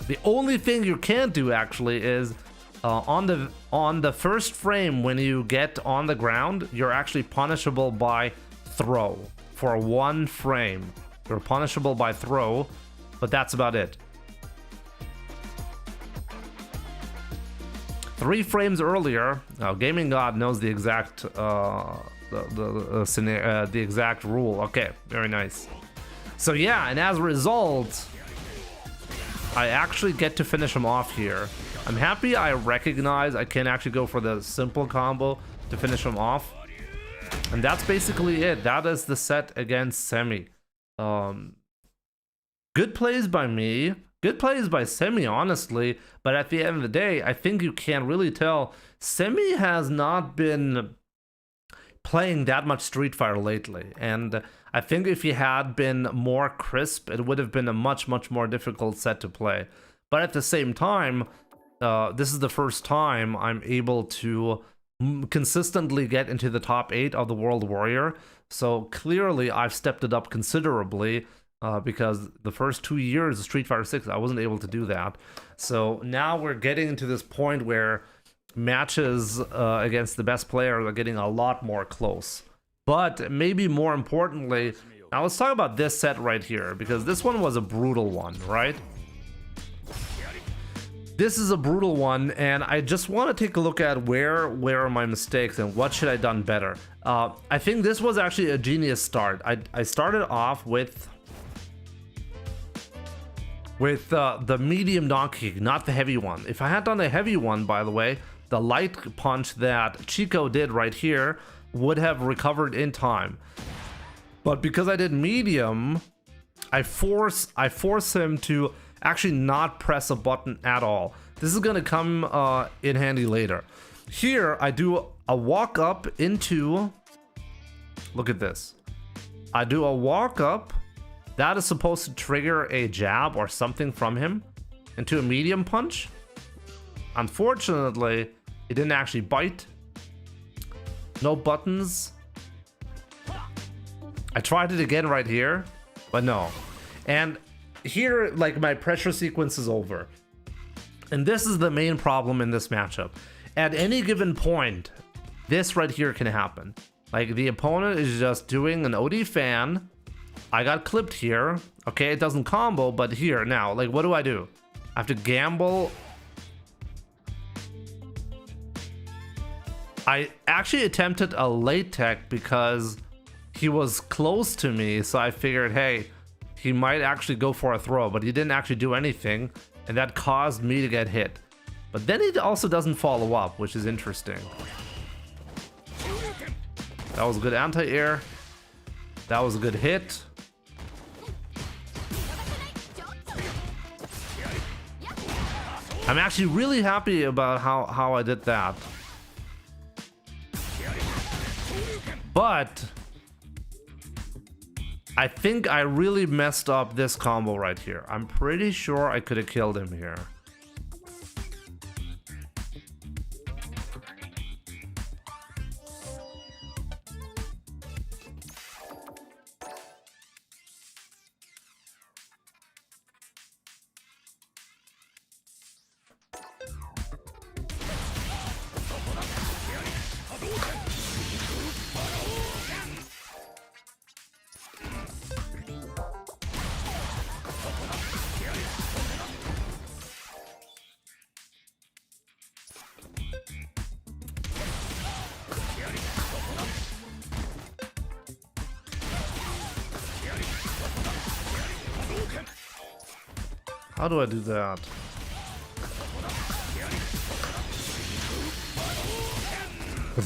The only thing you can't do actually is on the first frame when you get on the ground, you're actually punishable by throw. For 1 frame, you're punishable by throw, but that's about it. 3 frames earlier, Gaming God knows the exact the exact rule. Okay, very nice. So yeah, and as a result, I actually get to finish him off here. I'm happy I recognize I can actually go for the simple combo to finish him off. And that's basically it. That is the set against Semi. Good plays by me. Good plays by Semi, honestly. But at the end of the day, I think you can really tell Semi has not been playing that much Street Fighter lately. And I think if he had been more crisp, it would have been a much, much more difficult set to play. But at the same time, this is the first time I'm able to consistently get into the top 8 of the World Warrior. So clearly I've stepped it up considerably, because the first 2 years of Street Fighter 6 I wasn't able to do that. So now we're getting to this point where matches against the best players are getting a lot more close. But maybe more importantly, now let's talk about this set right here, because this one was a brutal one, right? This is a brutal one, and I just want to take a look at where are my mistakes and what should I done better. I think this was actually a genius start. I started off with the medium donkey kick, not the heavy one. If I had done a heavy one, by the way, the light punch that Chico did right here would have recovered in time. But because I did medium, I force him to actually not press a button at all. This is gonna come in handy later. Here I do a walk up into, look at this. I do a walk up that is supposed to trigger a jab or something from him into a medium punch. Unfortunately, it didn't actually bite. No buttons. I tried it again right here, but no. And here, like, my pressure sequence is over. And this is the main problem in this matchup. At any given point, this right here can happen. Like, the opponent is just doing an OD fan. I got clipped here. Okay, it doesn't combo, but here, now, like, what do? I have to gamble. I actually attempted a late tech because he was close to me, so I figured, hey, he might actually go for a throw, but he didn't actually do anything, and that caused me to get hit. But then he also doesn't follow up, which is interesting. That was a good anti-air. That was a good hit. I'm actually really happy about how I did that. But I think I really messed up this combo right here. I'm pretty sure I could have killed him here. How do I do that?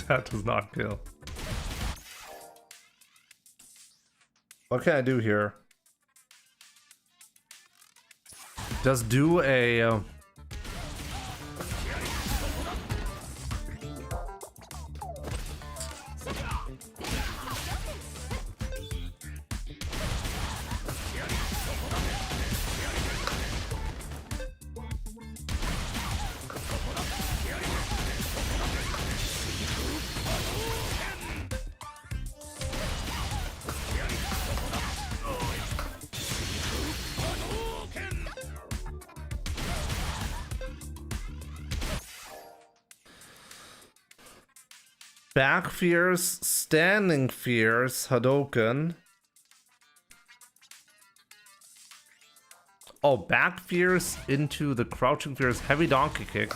That does not kill. What can I do here? Just do a... Back fears, standing fears, Hadoken. Oh, back fears into the crouching fears, heavy donkey kick.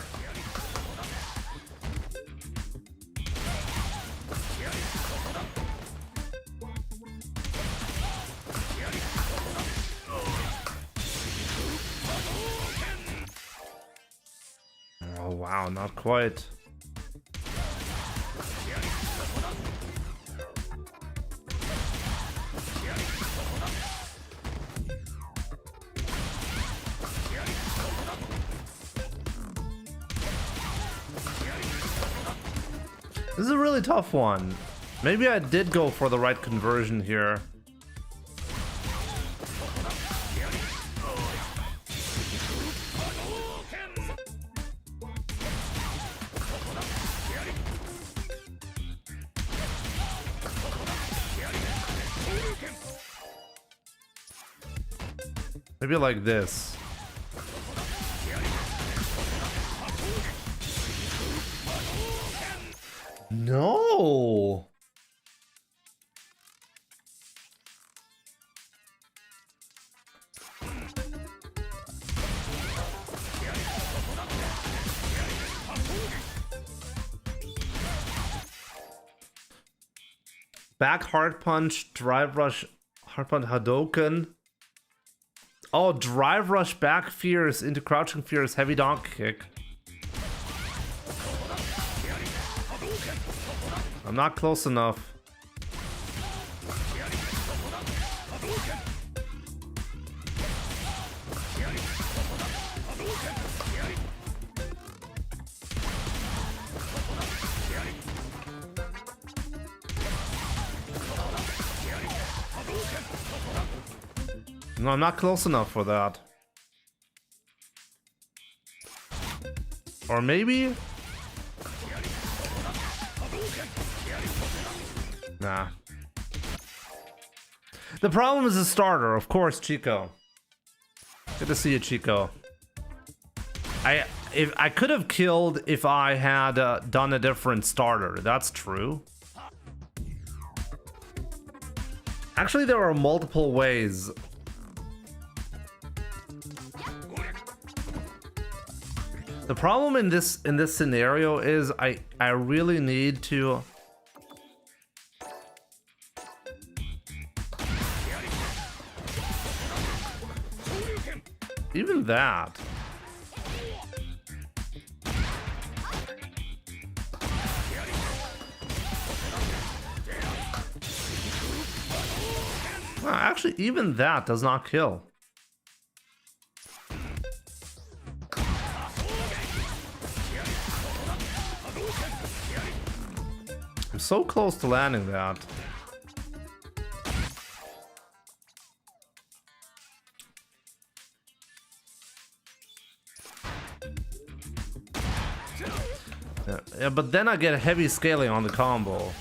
Oh wow, not quite. This is a really tough one. Maybe I did go for the right conversion here. Maybe like this. No. Back hard punch, drive rush, hard punch Hadoken. Oh, drive rush back fears into crouching fears, heavy donkey kick. I'm not close enough. No, I'm not close enough for that. Or maybe? Nah. The problem is the starter, of course, Chico. Good to see you, Chico. I could have killed if I had done a different starter. That's true. Actually, there are multiple ways. The problem in this scenario is I really need to. Even that. Well, actually, even that does not kill. I'm so close to landing that. Yeah, but then I get heavy scaling on the combo.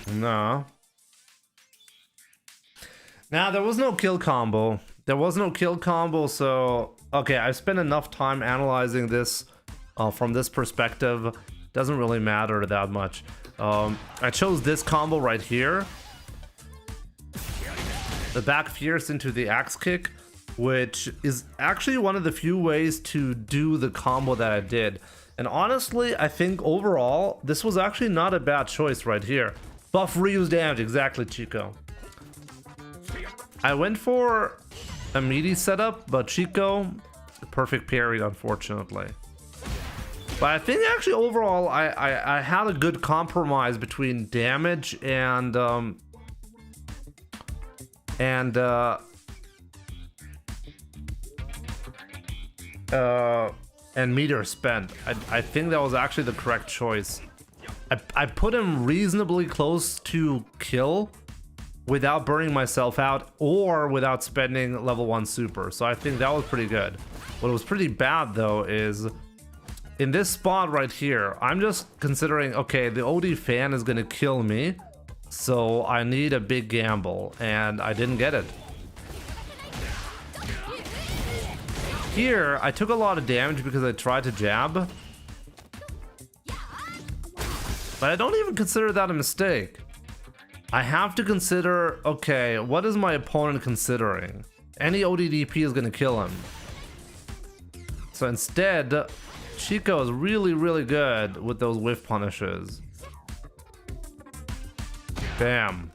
No. Now, there was no kill combo. There was no kill combo, so... Okay, I've spent enough time analyzing this from this perspective. Doesn't really matter that much. I chose this combo right here. The back fierce into the axe kick, which is actually one of the few ways to do the combo that I did. And honestly, I think overall, this was actually not a bad choice right here. Buff reuse damage, exactly, Chico. I went for a meaty setup, but Chico, perfect parry, unfortunately. But I think actually overall, I had a good compromise between damage and meter spent. I think that was actually the correct choice. I put him reasonably close to kill without burning myself out or without spending level 1 super. So I think that was pretty good. What was pretty bad though is in this spot right here, I'm just considering, okay, the OD fan is gonna kill me, so I need a big gamble, and I didn't get it. Here, I took a lot of damage because I tried to jab, but I don't even consider that a mistake. I have to consider, okay, what is my opponent considering? Any ODDP is gonna kill him. So instead, Chico is really, really good with those whiff punishes. Bam.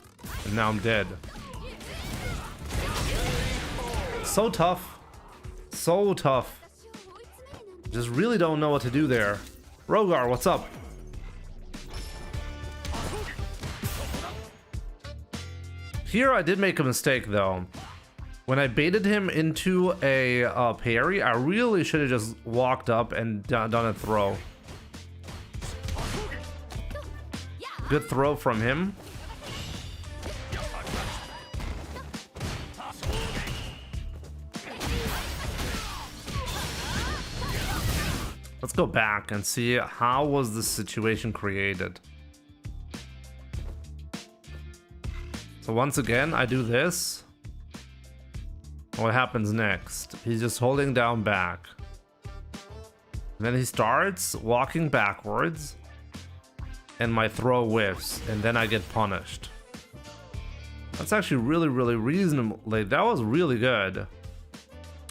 And now I'm dead. So tough. So tough. Just really don't know what to do there. Rogar, what's up? Here I did make a mistake though. When I baited him into a parry, I really should have just walked up and done a throw. Good throw from him. Let's go back and see how was this situation created. So once again, I do this. What happens next? He's just holding down back. And then he starts walking backwards. And my throw whiffs. And then I get punished. That's actually really, really reasonable. Like, that was really good.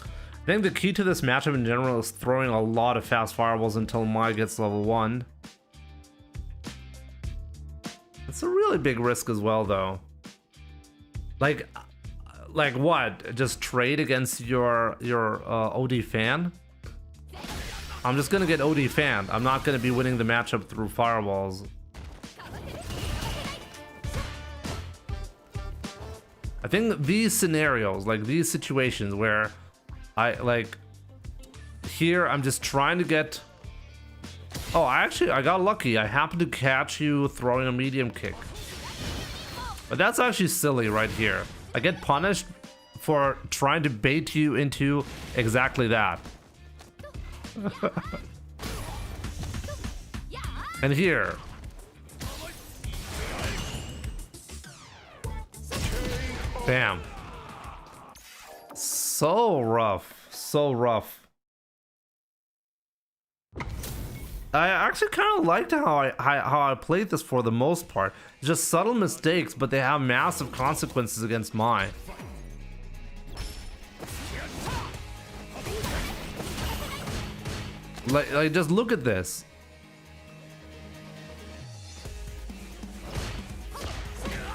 I think the key to this matchup in general is throwing a lot of fast fireballs until Mai gets level 1. It's a really big risk as well, though. Like what? Just trade against your OD fan? I'm just gonna get OD fan. I'm not gonna be winning the matchup through fireballs. I think these scenarios, like these situations where here I'm just trying to get... Oh, I got lucky. I happened to catch you throwing a medium kick. But that's actually silly right here. I get punished for trying to bait you into exactly that. And here. Bam. So rough. So rough. I actually kind of liked how I played this for the most part. Just subtle mistakes, but they have massive consequences against Mai. Like just look at this.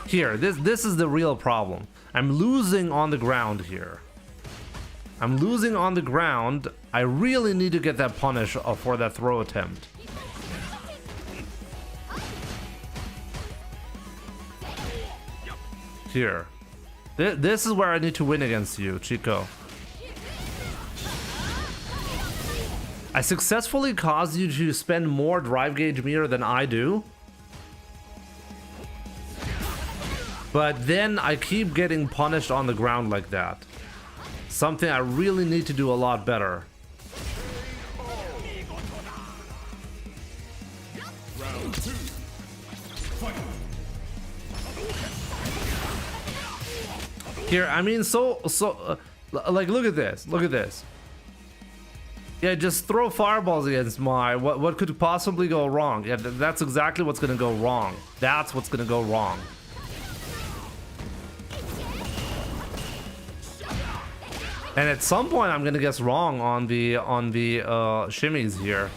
Here, this is the real problem. I'm losing on the ground here. I'm losing on the ground. I really need to get that punish for that throw attempt. Here. This is where I need to win against you, Chico. I successfully caused you to spend more drive gauge meter than I do. But then I keep getting punished on the ground like that. Something I really need to do a lot better. Here, I mean, like, look at this. Look at this. Yeah, just throw fireballs against my. What could possibly go wrong? Yeah, that's exactly what's gonna go wrong. That's what's gonna go wrong. And at some point, I'm gonna guess wrong on the shimmies here.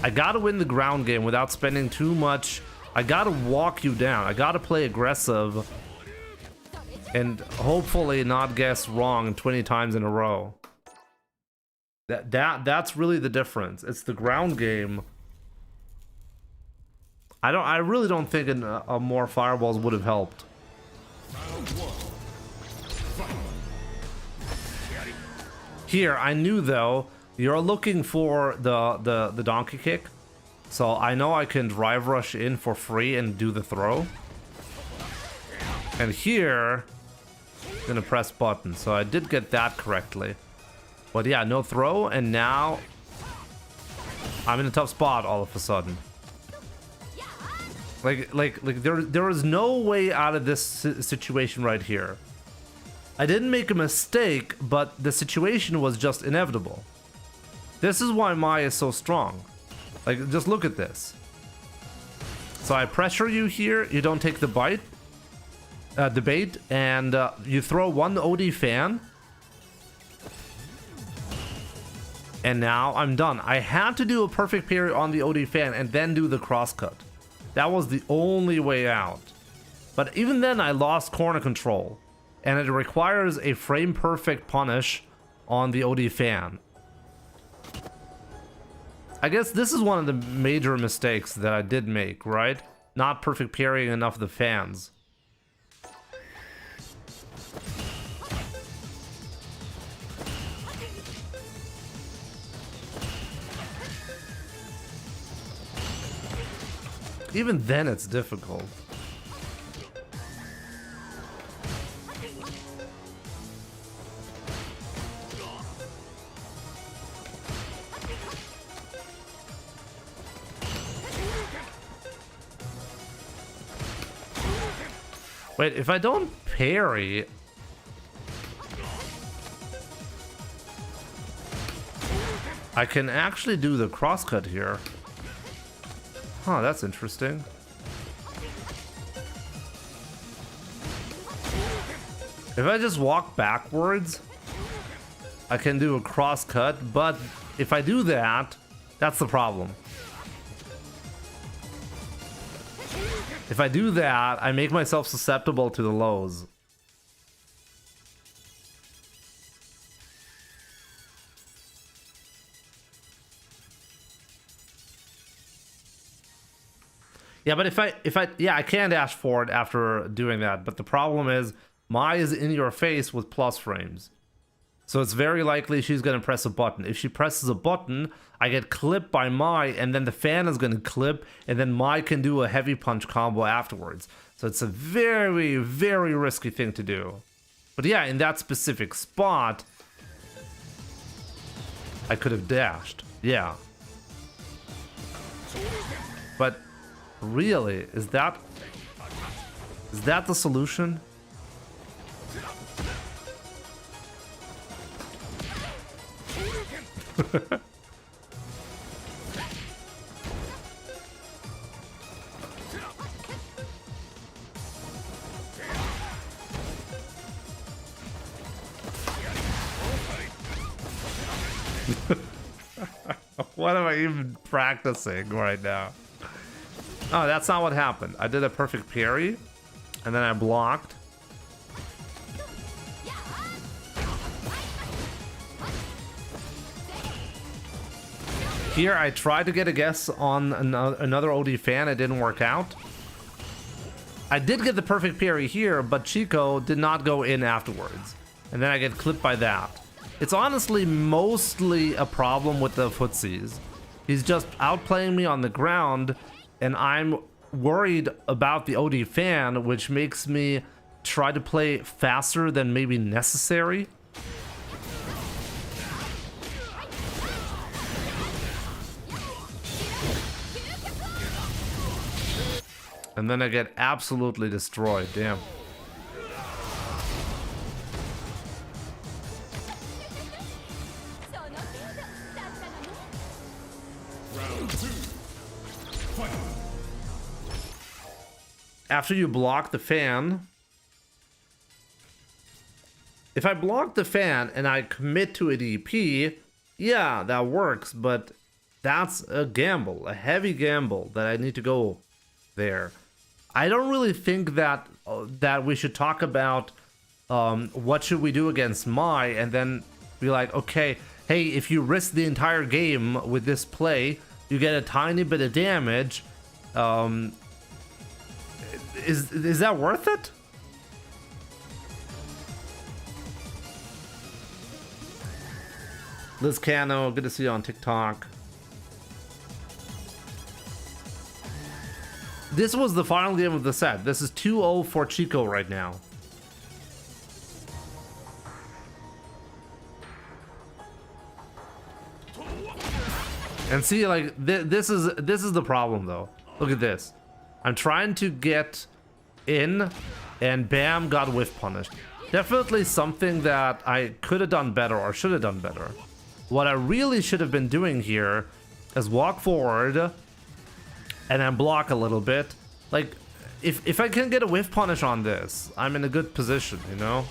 I gotta win the ground game without spending too much. I gotta walk you down. I gotta play aggressive, and hopefully not guess wrong 20 times in a row. That's really the difference. It's the ground game. I really don't think a more fireballs would have helped. Here, I knew though, you're looking for the donkey kick. So I know I can drive rush in for free and do the throw. And here, I'm gonna press button. So I did get that correctly. But yeah, no throw, and now I'm in a tough spot all of a sudden. Like there is no way out of this situation right here. I didn't make a mistake, but the situation was just inevitable. This is why Mai is so strong. Like, just look at this. So I pressure you here, you don't take the bait, and you throw one OD fan. And now I'm done. I had to do a perfect parry on the OD fan and then do the crosscut. That was the only way out. But even then I lost corner control. And it requires a frame perfect punish on the OD fan. I guess this is one of the major mistakes that I did make, right? Not perfect parrying enough of the fans. Even then it's difficult. Wait, if I don't parry... I can actually do the crosscut here. Huh, that's interesting. If I just walk backwards, I can do a crosscut, but if I do that, that's the problem. If I do that, I make myself susceptible to the lows. Yeah, but if I yeah, I can dash forward after doing that, but the problem is Mai is in your face with plus frames. So it's very likely she's going to press a button. If she presses a button, I get clipped by Mai, and then the fan is going to clip, and then Mai can do a heavy punch combo afterwards. So it's a very, very risky thing to do. But yeah, in that specific spot, I could have dashed. Yeah. But really, is that the solution? What am I even practicing right now? Oh, that's not what happened. I did a perfect parry, and then I blocked. Here, I tried to get a guess on another OD fan. It didn't work out. I did get the perfect parry here, but Chico did not go in afterwards. And then I get clipped by that. It's honestly mostly a problem with the footsies. He's just outplaying me on the ground, and I'm worried about the OD fan, which makes me try to play faster than maybe necessary. And then I get absolutely destroyed. Damn. After you block the fan, if I block the fan and I commit to a DP, yeah, that works, but that's a gamble, a heavy gamble that I need to go there. I don't really think that that we should talk about what should we do against Mai and then be like, okay, hey, if you risk the entire game with this play, you get a tiny bit of damage. Is that worth it? Liz Cano, good to see you on TikTok. This was the final game of the set. This is 2-0 for Chico right now. And see, like, this is the problem, though. Look at this. I'm trying to get in, and bam, got whiff punished. Definitely something that I could have done better or should have done better. What I really should have been doing here is walk forward and then block a little bit. Like, if I can get a whiff punish on this, I'm in a good position, you know?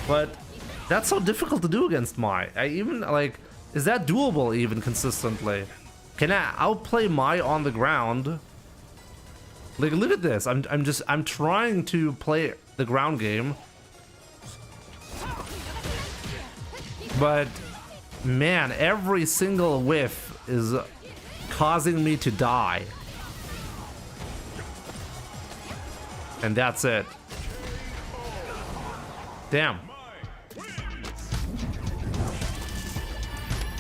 But that's so difficult to do against Mai. I even, like, is that doable even consistently? Can I outplay Mai on the ground? Like, look at this. I'm trying to play the ground game. But man, every single whiff is causing me to die. And that's it. Damn.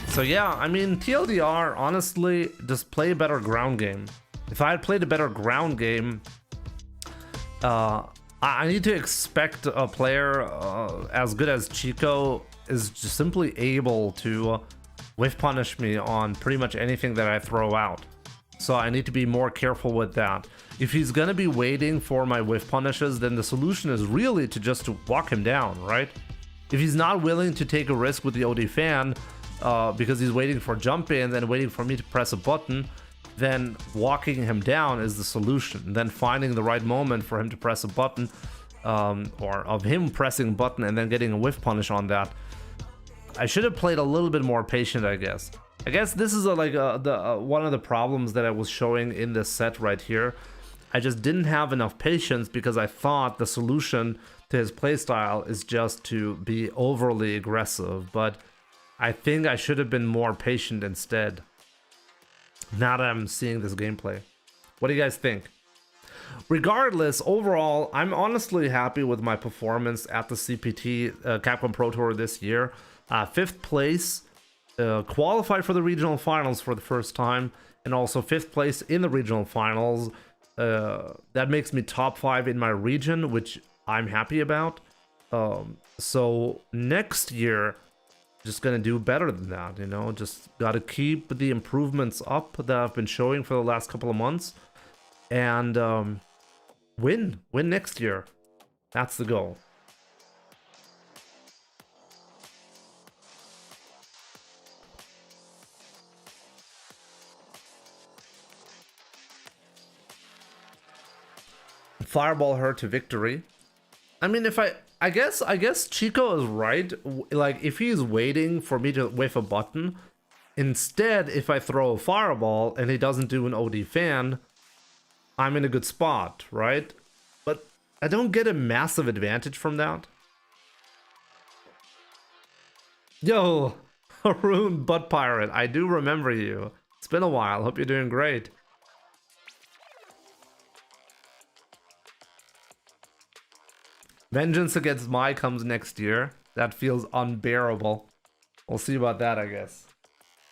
So yeah, I mean, TLDR, honestly, just play a better ground game. If I had played a better ground game, I need to expect a player as good as Chico is just simply able to whiff punish me on pretty much anything that I throw out. So I need to be more careful with that. If he's gonna be waiting for my whiff punishes, then the solution is really to just to walk him down, right? If he's not willing to take a risk with the OD fan because he's waiting for jump in and waiting for me to press a button, then walking him down is the solution. Then finding the right moment for him to press a button, or of him pressing a button and then getting a whiff punish on that. I should have played a little bit more patient, I guess. I guess this is one of the problems that I was showing in this set right here. I just didn't have enough patience because I thought the solution to his playstyle is just to be overly aggressive, but I think I should have been more patient instead. Now that I'm seeing this gameplay. What do you guys think? Regardless, overall, I'm honestly happy with my performance at the CPT Capcom Pro Tour this year. 5th place, qualified for the regional finals for the first time, and also 5th place in the regional finals. That makes me top 5 in my region, which I'm happy about. So next year, just gonna do better than that, you know? Just gotta keep the improvements up that I've been showing for the last couple of months, and win next year. That's the goal. Fireball her to victory. I mean, if I guess Chico is right. Like, if he's waiting for me to whiff a button, instead, if I throw a fireball and he doesn't do an OD fan, I'm in a good spot, right? But I don't get a massive advantage from that. Yo, Haroon Butt Pirate, I do remember you. It's been a while. Hope you're doing great. Vengeance Against Mai comes next year. That feels unbearable. We'll see about that, I guess.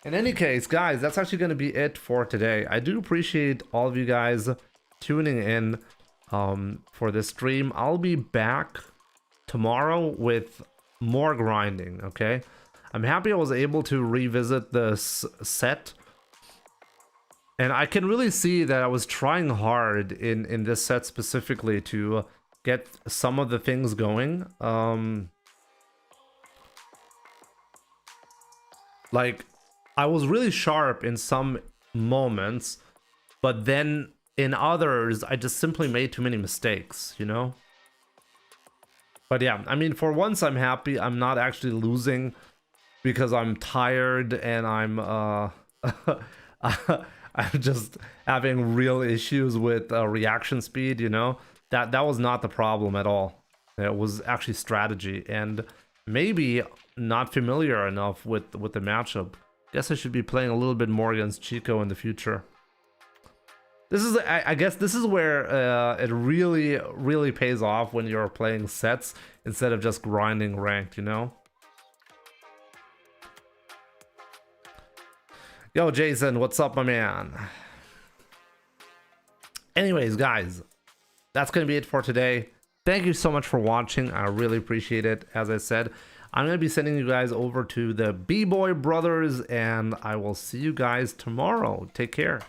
In any case, guys, that's actually going to be it for today. I do appreciate all of you guys tuning in for this stream. I'll be back tomorrow with more grinding, okay? I'm happy I was able to revisit this set. And I can really see that I was trying hard in this set specifically to get some of the things going. Like, I was really sharp in some moments, but then in others, I just simply made too many mistakes, you know? But yeah, I mean, for once I'm happy I'm not actually losing because I'm tired and I'm I'm just having real issues with reaction speed, you know? That was not the problem at all. It was actually strategy and maybe not familiar enough with the matchup. Guess I should be playing a little bit more against Chico in the future. This is, I guess this is where it really pays off when you're playing sets instead of just grinding ranked, you know? Yo, Jason, what's up, my man? Anyways, guys, that's going to be it for today. Thank you so much for watching. I really appreciate it. As I said, I'm going to be sending you guys over to the B-Boy Brothers, and I will see you guys tomorrow. Take care.